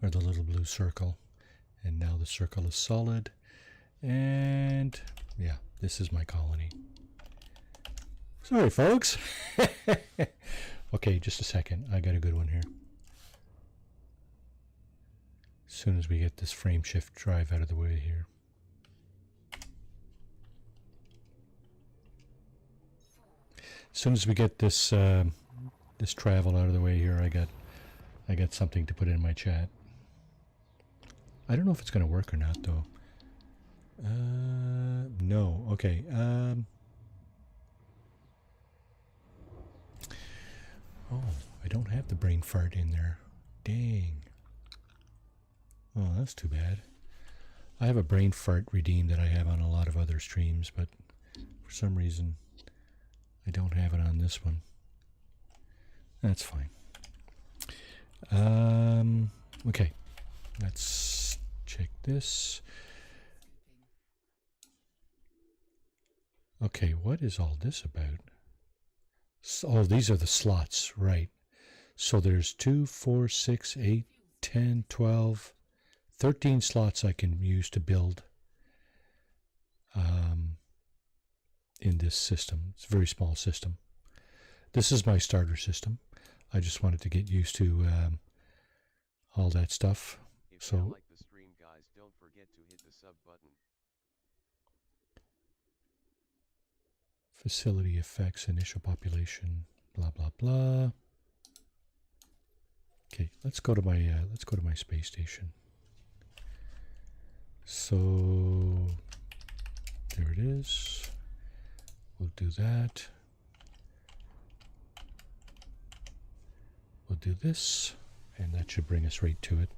[SPEAKER 2] or the little blue circle, and now the circle is solid, and yeah, this is my colony. Sorry, folks. Okay, just a second. I got a good one here. As soon as we get this frame shift drive out of the way here. As soon as we get this this travel out of the way here, I got something to put in my chat. I don't know if it's going to work or not, though. No. Okay. Oh, I don't have the brain fart in there. Dang. Oh, that's too bad. I have a brain fart redeemed that I have on a lot of other streams, but for some reason I don't have it on this one. That's fine. Okay. Let's check this. Okay, what is all this about? Oh, these are the slots, right. So there's 2, 4, 6, 8, 10, 12, 13 slots I can use to build in this system. It's a very small system. This is my starter system. I just wanted to get used to all that stuff.
[SPEAKER 3] If you like the stream, guys, don't forget to hit the sub button.
[SPEAKER 2] Facility effects, initial population, blah blah blah. Okay, let's go to my space station. So there it is. We'll do that. We'll do this, and that should bring us right to it.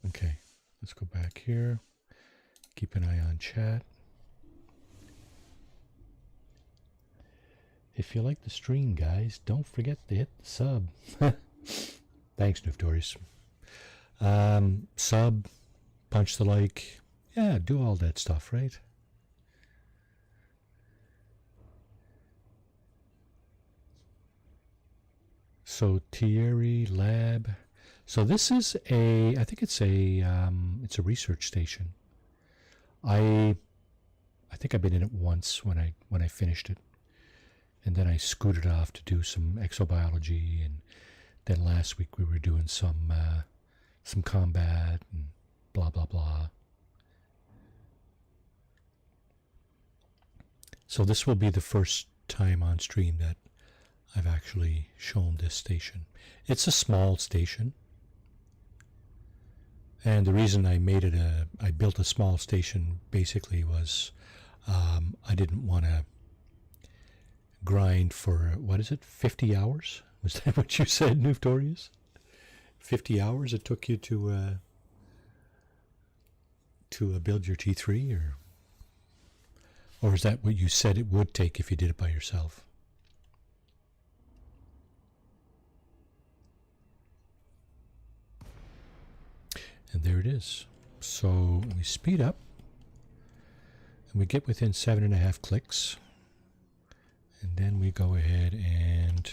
[SPEAKER 2] Okay, let's go back here. Keep an eye on chat. If you like the stream, guys, don't forget to hit the sub. Thanks, Noofdories. Sub, punch the like. Yeah, do all that stuff, right? So Thierry Lab. So this is I think it's a research station. I think I've been in it once when I finished it. And then I scooted off to do some exobiology, and then last week we were doing some combat and blah blah blah. So this will be the first time on stream that I've actually shown this station. It's a small station, and the reason I built a small station basically was I didn't want to grind for, what is it, 50 hours? Was that what you said, Noofdorius? 50 hours it took you to build your T3, or is that what you said it would take if you did it by yourself? And there it is. So we speed up, and we get within 7.5 clicks. And then we go ahead and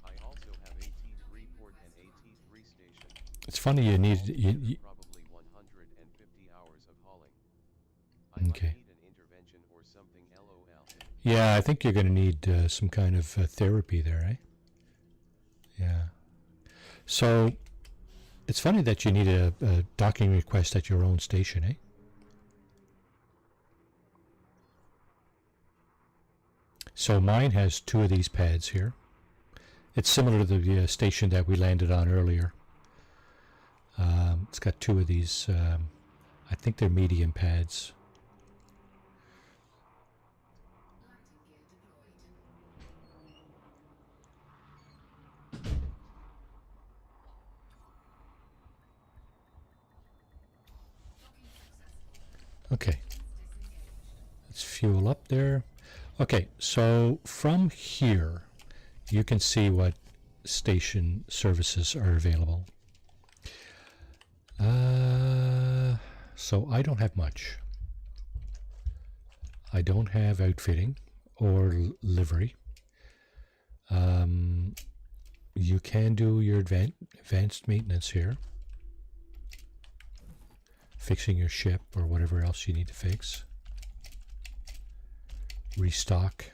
[SPEAKER 3] I also have a T3 port and a T3 station.
[SPEAKER 2] It's funny you need
[SPEAKER 3] probably 150 hours of hauling. I
[SPEAKER 2] okay.
[SPEAKER 3] might need an intervention or something, LOL.
[SPEAKER 2] Yeah, I think you're going to need some kind of therapy there, eh? Yeah. So it's funny that you need a docking request at your own station, eh? So mine has 2 of these pads here. It's similar to the station that we landed on earlier. It's got 2 of these, I think they're medium pads. Okay. Let's fuel up there. Okay, so from here, you can see what station services are available. So I don't have much. I don't have outfitting or livery. You can do your advanced maintenance here. Fixing your ship or whatever else you need to fix. Restock,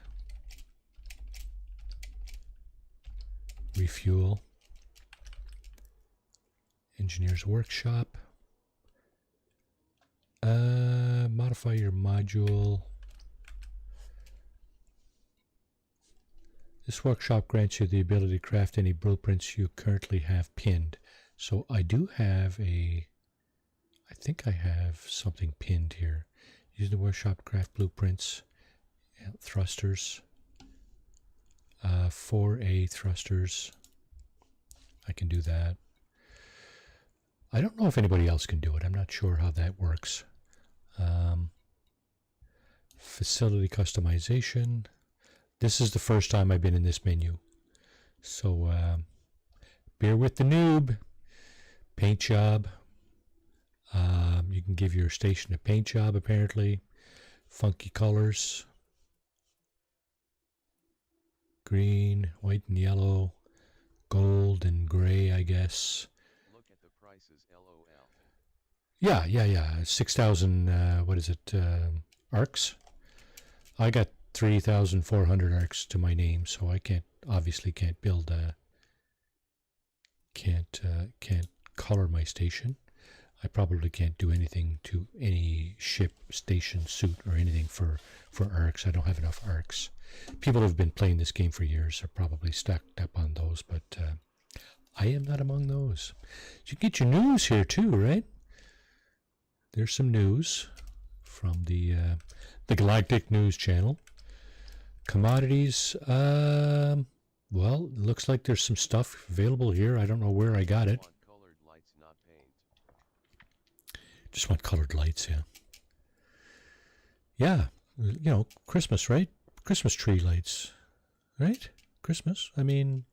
[SPEAKER 2] refuel, engineer's workshop, modify your module. This workshop grants you the ability to craft any blueprints you currently have pinned. So I do have a I think I have something pinned here. Use the workshop craft blueprints. Yeah, thrusters. 4A thrusters. I can do that. I don't know if anybody else can do it. I'm not sure how that works. Facility customization. This is the first time I've been in this menu. So bear with the noob. Paint job. You can give your station a paint job apparently. Funky colors. Green, white and yellow. Gold and gray, I guess.
[SPEAKER 3] Look at the prices, LOL.
[SPEAKER 2] Yeah. 6,000, what is it, arcs? I got 3,400 arcs to my name, so I obviously can't build, can't color my station. I probably can't do anything to any ship, station, suit, or anything for arcs. I don't have enough arcs. People who have been playing this game for years are probably stacked up on those, but I am not among those. You get your news here too, right? There's some news from the Galactic News Channel. Commodities, well, it looks like there's some stuff available here. I don't know where I got it.
[SPEAKER 3] Colored lights, not paint.
[SPEAKER 2] Just want colored lights, yeah. Yeah, you know, Christmas, right? Christmas tree lights, right? Christmas, I mean,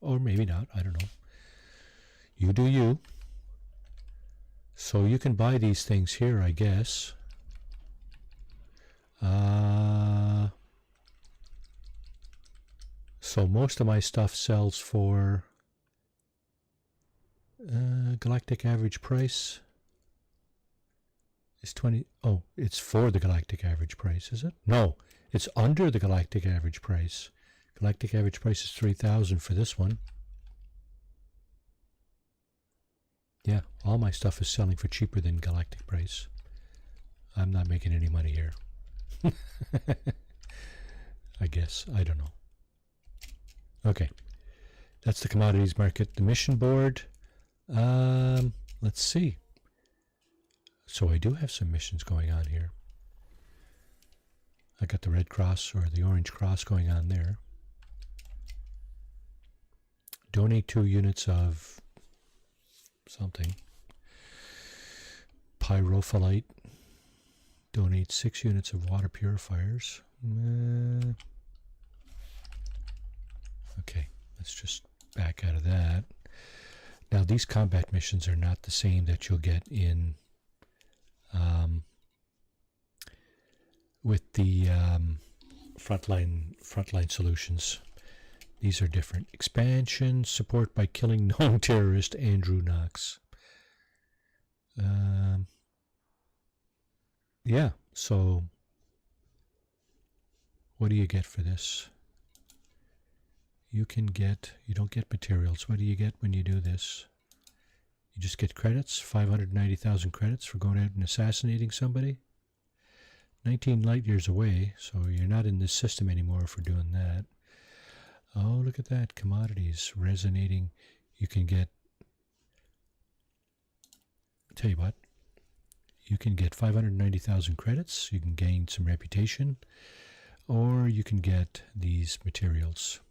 [SPEAKER 2] or maybe not, I don't know. You do you. So you can buy these things here, I guess. So most of my stuff sells for galactic average price is 20. Oh, it's for the galactic average price, is it? No, it's under the galactic average price. Galactic average price is 3,000 for this one. Yeah, all my stuff is selling for cheaper than galactic price. I'm not making any money here. I guess. I don't know. Okay. That's the commodities market. The mission board. Let's see. So I do have some missions going on here. I got the red cross or the orange cross going on there. Donate 2 units of something. Pyrophyllite. Donate 6 units of water purifiers. Okay, let's just back out of that. Now these combat missions are not the same that you'll get in with the frontline solutions. These are different. Expansion, support by killing known terrorist Andrew Knox. Yeah, so what do you get for this? You don't get materials. What do you get when you do this? You just get credits, 590,000 credits for going out and assassinating somebody. 19 light years away, so you're not in this system anymore for doing that. Oh, look at that. Commodities resonating. You can get, I'll tell you what, you can get 590,000 credits. You can gain some reputation, or you can get these materials.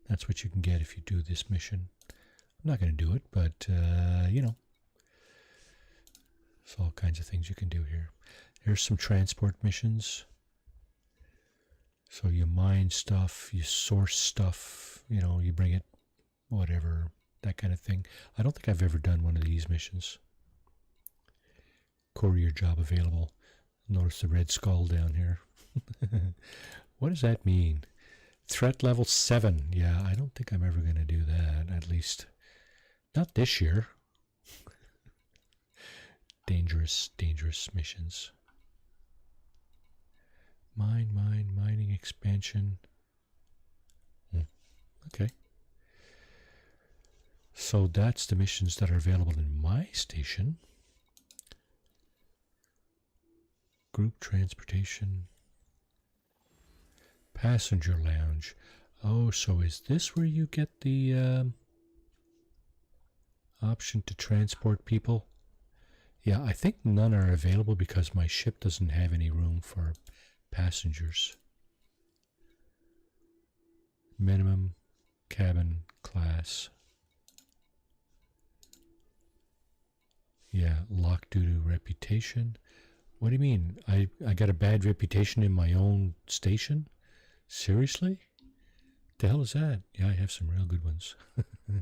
[SPEAKER 2] That's what you can get if you do this mission. I'm not going to do it, but, you know, there's all kinds of things you can do here. Here's some transport missions. So you mine stuff, you source stuff, you know, you bring it, whatever, that kind of thing. I don't think I've ever done one of these missions. Courier job available. Notice the red skull down here. What does that mean? Threat level 7. Yeah, I don't think I'm ever going to do that, at least not this year. Dangerous missions. Mining expansion. Okay. So that's the missions that are available in my station. Group transportation. Passenger lounge. Oh, so is this where you get the option to transport people? Yeah, I think none are available because my ship doesn't have any room for passengers. Minimum cabin class. Yeah, locked due to reputation. What do you mean? I got a bad reputation in my own station? Seriously? The hell is that? Yeah, I have some real good ones.
[SPEAKER 3] Yeah,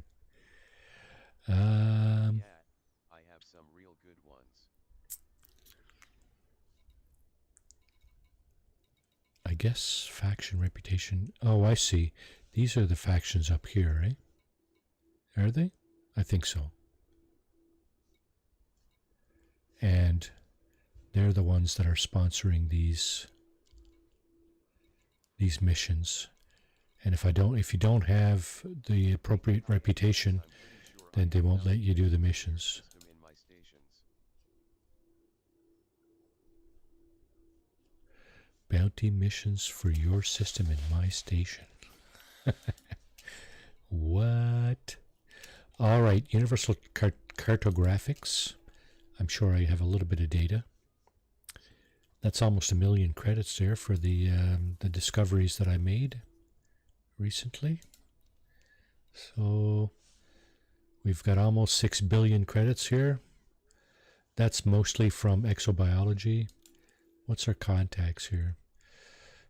[SPEAKER 3] I have some real good ones.
[SPEAKER 2] I guess faction reputation. Oh, I see. These are the factions up here, right? Are they? I think so. And they're the ones that are sponsoring these missions. And if you don't have the appropriate reputation, then they won't let you do the missions.
[SPEAKER 3] In my stations.
[SPEAKER 2] Bounty missions for your system in my station. What? All right, Universal Cartographics. I'm sure I have a little bit of data. That's almost 1 million credits there for the discoveries that I made recently. So we've got almost 6 billion credits here. That's mostly from exobiology. What's our contacts here?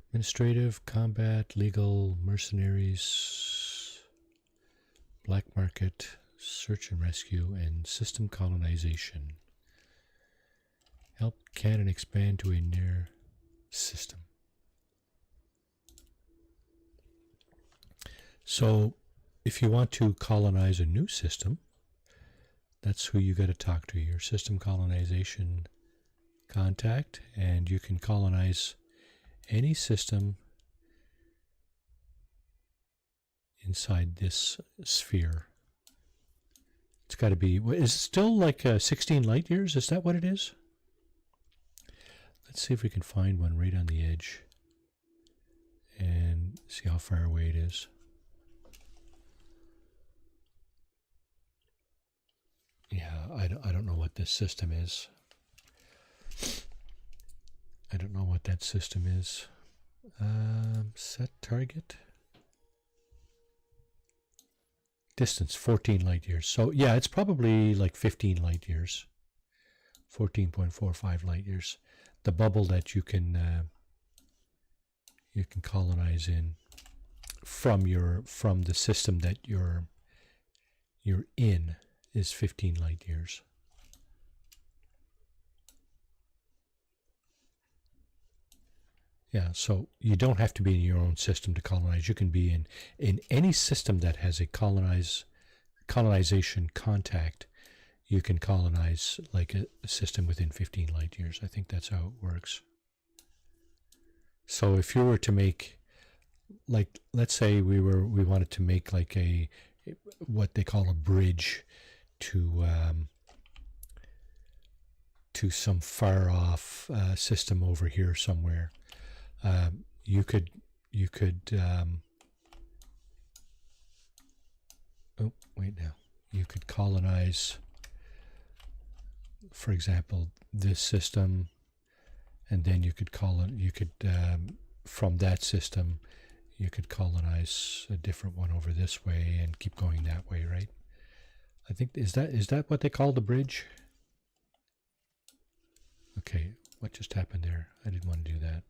[SPEAKER 2] Administrative, combat, legal, mercenaries, black market, search and rescue, and system colonization. Help Canada expand to a near system. So if you want to colonize a new system, that's who you got to talk to, your system colonization contact, and you can colonize any system inside this sphere. It's got to be, is it still like 16 light years? Is that what it is? Let's see if we can find one right on the edge and see how far away it is. Yeah, I don't know what this system is. I don't know what that system is. Set target. Distance, 14 light years. So yeah, it's probably like 15 light years. 14.45 light years. The bubble that you can colonize in from the system that you're in is 15 light years. Yeah, so you don't have to be in your own system to colonize. You can be in any system that has a colonization contact. You can colonize like a system within 15 light years. I think that's how it works. So if you were to make, like, let's say we wanted to make like what they call a bridge to some far off system over here somewhere. You could oh wait, now you could colonize, for example, this system, and then you could from that system you could colonize a different one over this way and keep going that way, right? I think is that what they call the bridge? Okay, what just happened there? I didn't want to do that.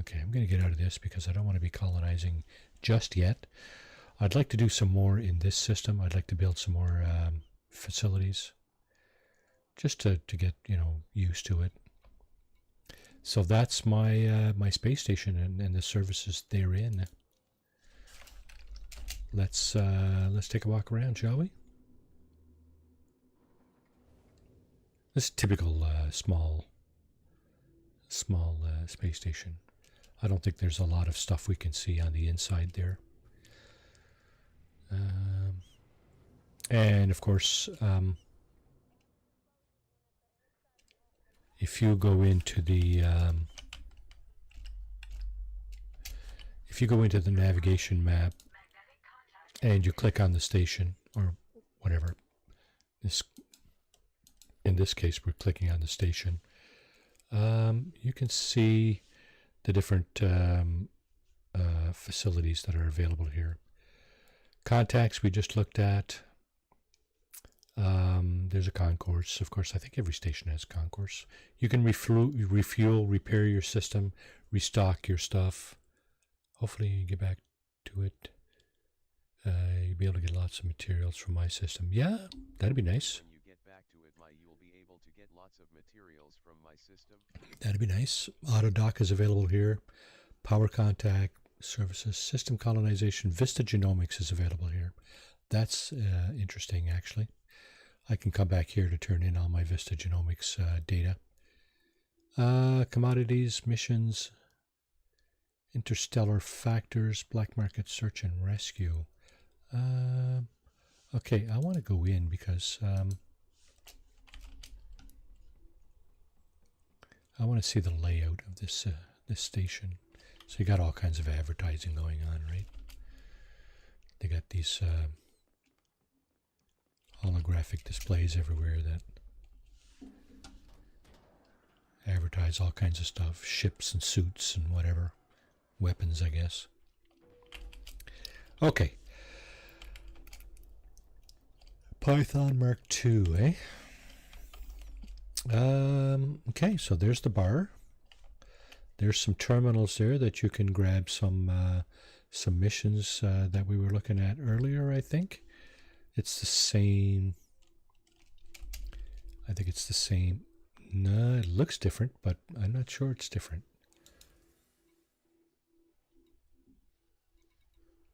[SPEAKER 2] Okay, I'm going to get out of this because I don't want to be colonizing just yet. I'd like to do some more in this system. I'd like to build some more facilities just to get, used to it. So that's my my space station and the services therein. Let's take a walk around, shall we? This is a typical small space station. I don't think there's a lot of stuff we can see on the inside there. And of course, if you go into the navigation map and you click on the station or whatever, this In this case, we're clicking on the station. You can see the different facilities that are available here. Contacts we just looked at. There's a concourse. Of course, I think every station has concourse. You can refuel, repair your system, restock your stuff. Hopefully you get back to it. You'll be able to get lots of materials from my system. Yeah, that'd be nice.
[SPEAKER 3] When you get back to it, you'll be able to get lots of materials from my system.
[SPEAKER 2] That'd be nice. Auto dock is available here. Power contact services, system colonization, Vista Genomics is available here. That's interesting, actually. I can come back here to turn in all my Vista Genomics data. Commodities, missions, interstellar factors, black market search and rescue. Okay, I want to go in because I want to see the layout of this this station. So you got all kinds of advertising going on, right? They got these holographic displays everywhere that advertise all kinds of stuff, ships and suits and whatever, weapons, I guess. Okay. Python Mark II, eh? Okay, so there's the bar. There's some terminals there that you can grab some missions that we were looking at earlier, I think. It's the same. I think it's the same. No, it looks different, but I'm not sure it's different.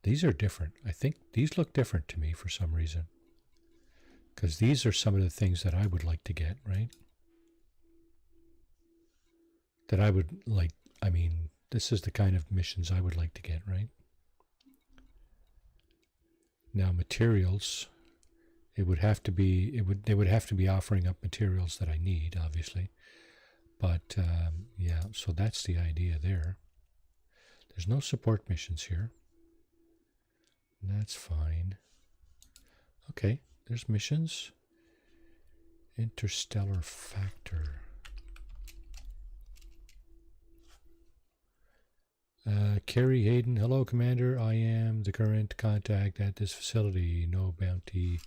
[SPEAKER 2] These are different. I think these look different to me for some reason. Because these are some of the things that I would like to get, right? That I would like, I mean, this is the kind of missions I would like to get, right? Now materials, it would have to be, they would have to be offering up materials that I need, obviously. But yeah, so that's the idea there. There's no support missions here. That's fine. Okay, there's missions. Interstellar factor. Kerry Hayden, hello Commander, I am the current contact at this facility, no bounty.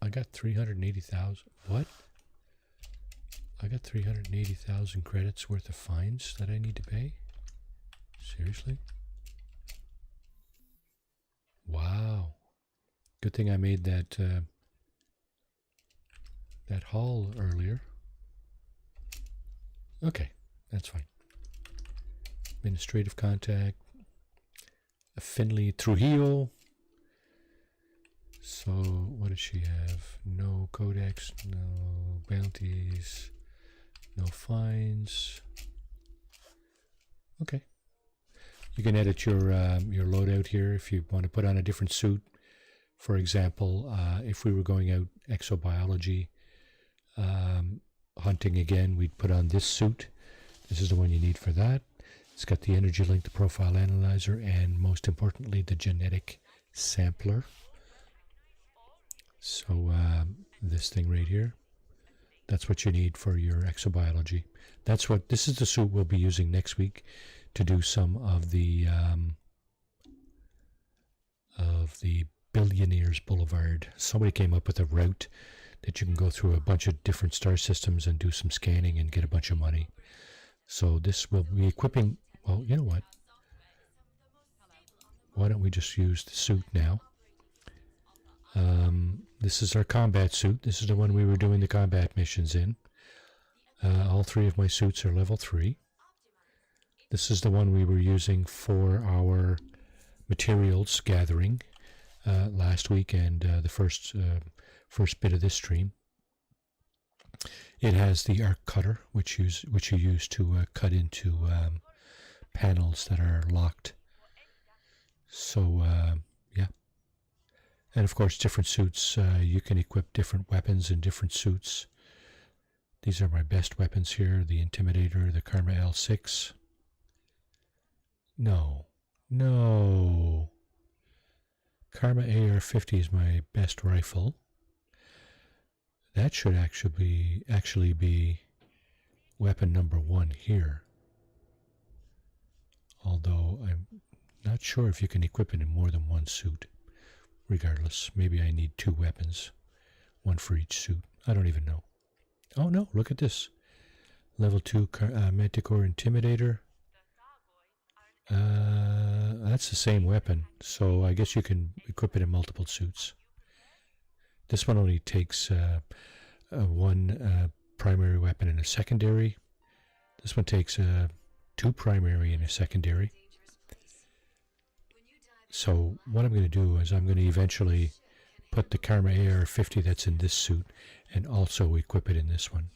[SPEAKER 2] I got 380,000, what? I got 380,000 credits worth of fines that I need to pay? Seriously? Wow. Good thing I made that that haul earlier. Okay, that's fine. Administrative contact. Finley Trujillo. So, what does she have? No codex, no bounties, no fines. Okay. You can edit your loadout here if you want to put on a different suit. For example, if we were going out exobiology, hunting again, we'd put on this suit. This is the one you need for that. It's got the energy link, the profile analyzer, and most importantly, the genetic sampler. So this thing right here, that's what you need for your exobiology. This is the suit we'll be using next week to do some of the Billionaires Boulevard. Somebody came up with a route that you can go through a bunch of different star systems and do some scanning and get a bunch of money. So this will be equipping, well, you know what? Why don't we just use the suit now? This is our combat suit. This is the one we were doing the combat missions in. All three of my suits are level 3. This is the one we were using for our materials gathering last week and the first bit of this stream. It has the arc cutter, which you use to cut into panels that are locked. So yeah, and of course different suits. You can equip different weapons in different suits. These are my best weapons here: the Intimidator, the Karma L6. No, No. Karma AR-50 is my best rifle. That should actually be weapon number 1 here. Although I'm not sure if you can equip it in more than one suit. Regardless, maybe I need 2 weapons. 1 for each suit. I don't even know. Oh no, look at this. Level 2 Manticore Intimidator. That's the same weapon, so I guess you can equip it in multiple suits. This one only takes one primary weapon and a secondary. This one takes 2 primary and a secondary. So what I'm going to do is I'm going to eventually put the Karma AR-50 that's in this suit and also equip it in this one.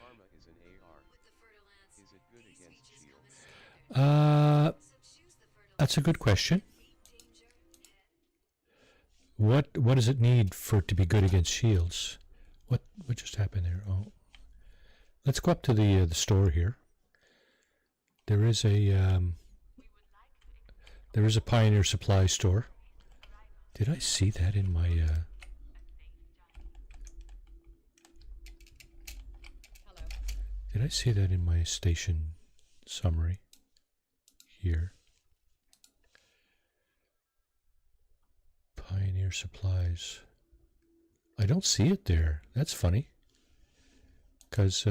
[SPEAKER 3] Karma is an AR. Is it good against shields?
[SPEAKER 2] That's a good question. What does it need for it to be good against shields? What just happened there? Oh, let's go up to the store here. There is a Pioneer Supply store. Did I see that in my?
[SPEAKER 7] Hello.
[SPEAKER 2] Did I see that in my station summary here? Pioneer Supplies. I don't see it there. That's funny. Because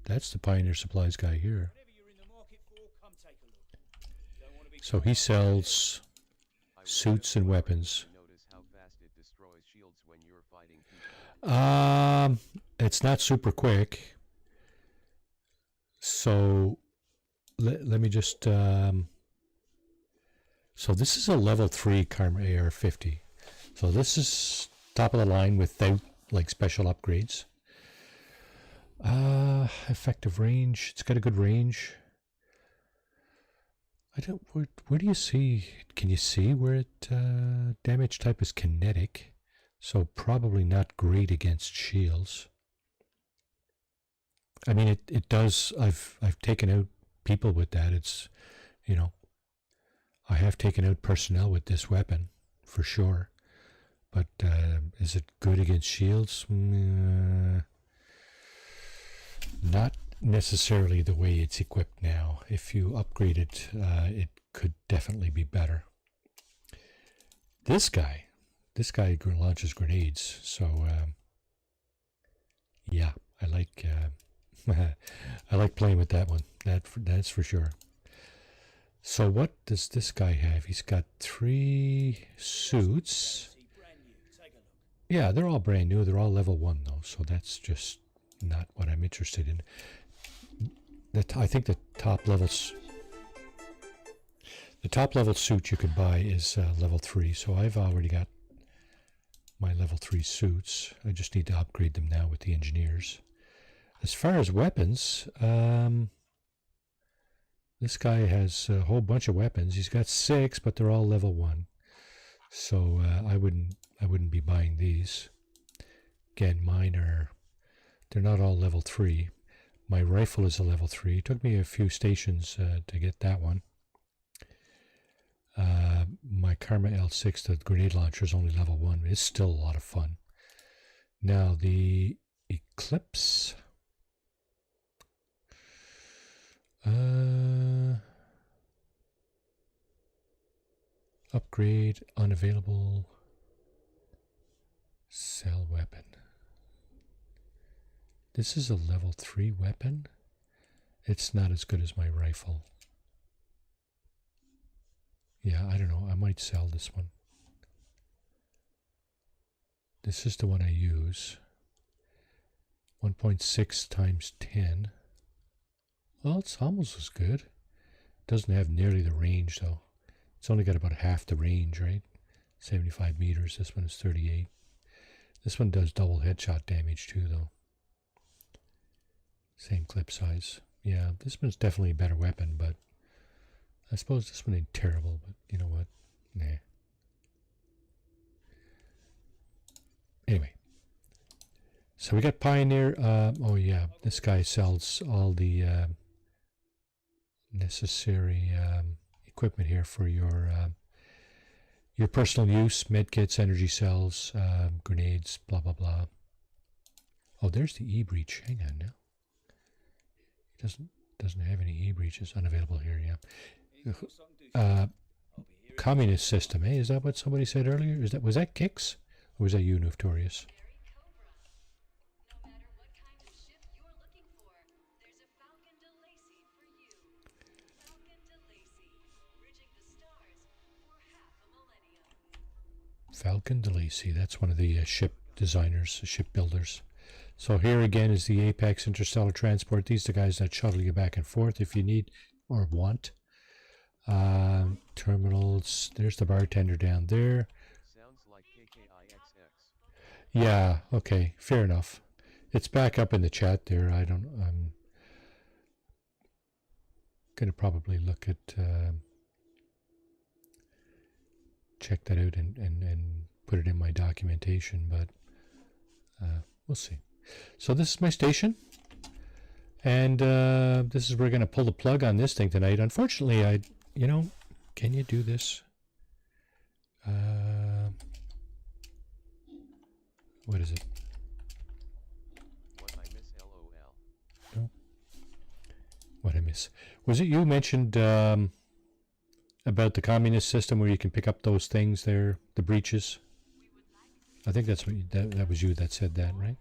[SPEAKER 2] that's the Pioneer Supplies guy here. So he sells suits and weapons.
[SPEAKER 3] Notice how fast it destroys shields when you're fighting people.
[SPEAKER 2] It's not super quick. So let me just so this is a level 3 Karma AR-50. So this is top of the line without like special upgrades. Effective range. It's got a good range. I don't. Where do you see? Can you see where it? Damage type is kinetic, so probably not great against shields. I mean, it does. I've taken out people with that. It's, you know, I have taken out personnel with this weapon for sure. But is it good against shields? Not necessarily the way it's equipped now. If you upgrade it, it could definitely be better. This guy launches grenades, so yeah, I like I like playing with that one. That's for sure. So what does this guy have? He's got 3 suits. Yeah, they're all brand new. They're all level 1 though, so that's just not what I'm interested in. I think the top level suit you could buy is level 3. So I've already got my level 3 suits. I just need to upgrade them now with the engineers. As far as weapons, this guy has a whole bunch of weapons. He's got 6, but they're all level 1. So I wouldn't be buying these. Again, they're not all level 3. My rifle is a level 3. It took me a few stations to get that one. My Karma L6, the grenade launcher, is only level 1. It's still a lot of fun. Now the Eclipse. Upgrade unavailable. Sell weapon. This is a level 3 weapon. It's not as good as my rifle. Yeah, I don't know. I might sell this one. This is the one I use. 1.6 times 10. Well, it's almost as good. Doesn't have nearly the range though. It's only got about half the range, right? 75 meters. This one is 38. This one does double headshot damage too though. Same clip size. Yeah, this one's definitely a better weapon, but I suppose this one ain't terrible, but you know what? Nah. Anyway. So we got Pioneer. Oh yeah, this guy sells all the necessary equipment here for your personal use: medkits, energy cells, grenades, blah blah blah. Oh, there's the e-breach. Hang on now. It doesn't have any e-breaches. Unavailable here. Yeah. Communist system. Eh? Is that what somebody said earlier? Was that Kix, or was that you, Nuftorius? Falcon DeLacy, that's one of the ship designers, ship builders. So here again is the Apex Interstellar Transport. These are the guys that shuttle you back and forth if you need or want. Terminals, there's the bartender down there.
[SPEAKER 3] Sounds like KKIXX.
[SPEAKER 2] Yeah, okay, fair enough. It's back up in the chat there. I'm going to probably look at... check that out and put it in my documentation, but we'll see. So this is my station, and this is where we're going to pull the plug on this thing tonight. Unfortunately, can you do this? What is it?
[SPEAKER 3] What I miss, LOL.
[SPEAKER 2] No. What I miss? Was it you mentioned about the communist system where you can pick up those things there, the breaches? I think that's what that was you that said that, right?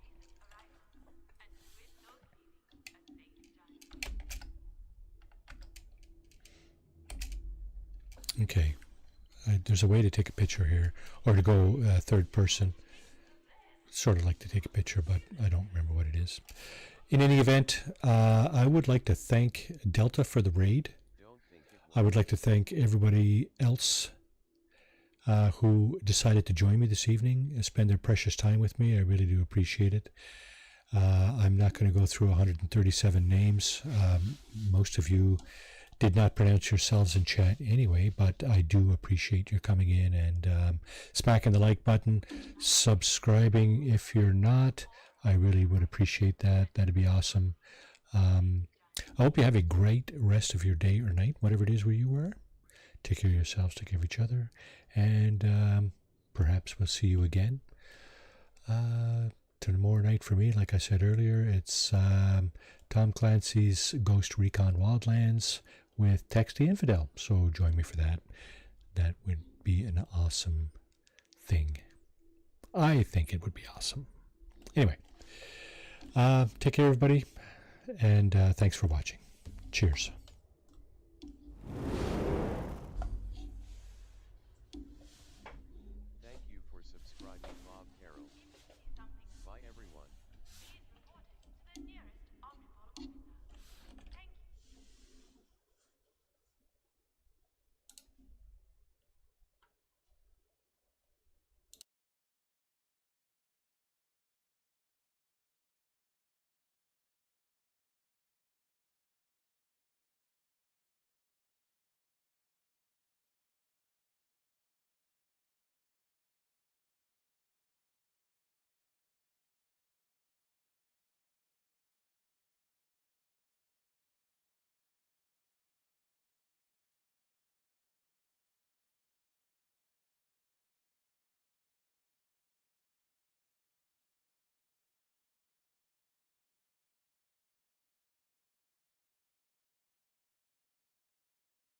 [SPEAKER 2] Okay. There's a way to take a picture here, or to go third person. Sort of like to take a picture, but I don't remember what it is. In any event, I would like to thank Delta for the raid. I would like to thank everybody else who decided to join me this evening and spend their precious time with me. I really do appreciate it. I'm not going to go through 137 names. Most of you did not pronounce yourselves in chat anyway, but I do appreciate your coming in and smacking the like button, subscribing if you're not. I really would appreciate that. That'd be awesome. I hope you have a great rest of your day or night, whatever it is where you are. Take care of yourselves, take care of each other, and perhaps we'll see you again. Tomorrow night for me, like I said earlier, it's Tom Clancy's Ghost Recon Wildlands with Tex the Infidel. So join me for that. That would be an awesome thing. I think it would be awesome. Anyway, take care, everybody. And thanks for watching. Cheers.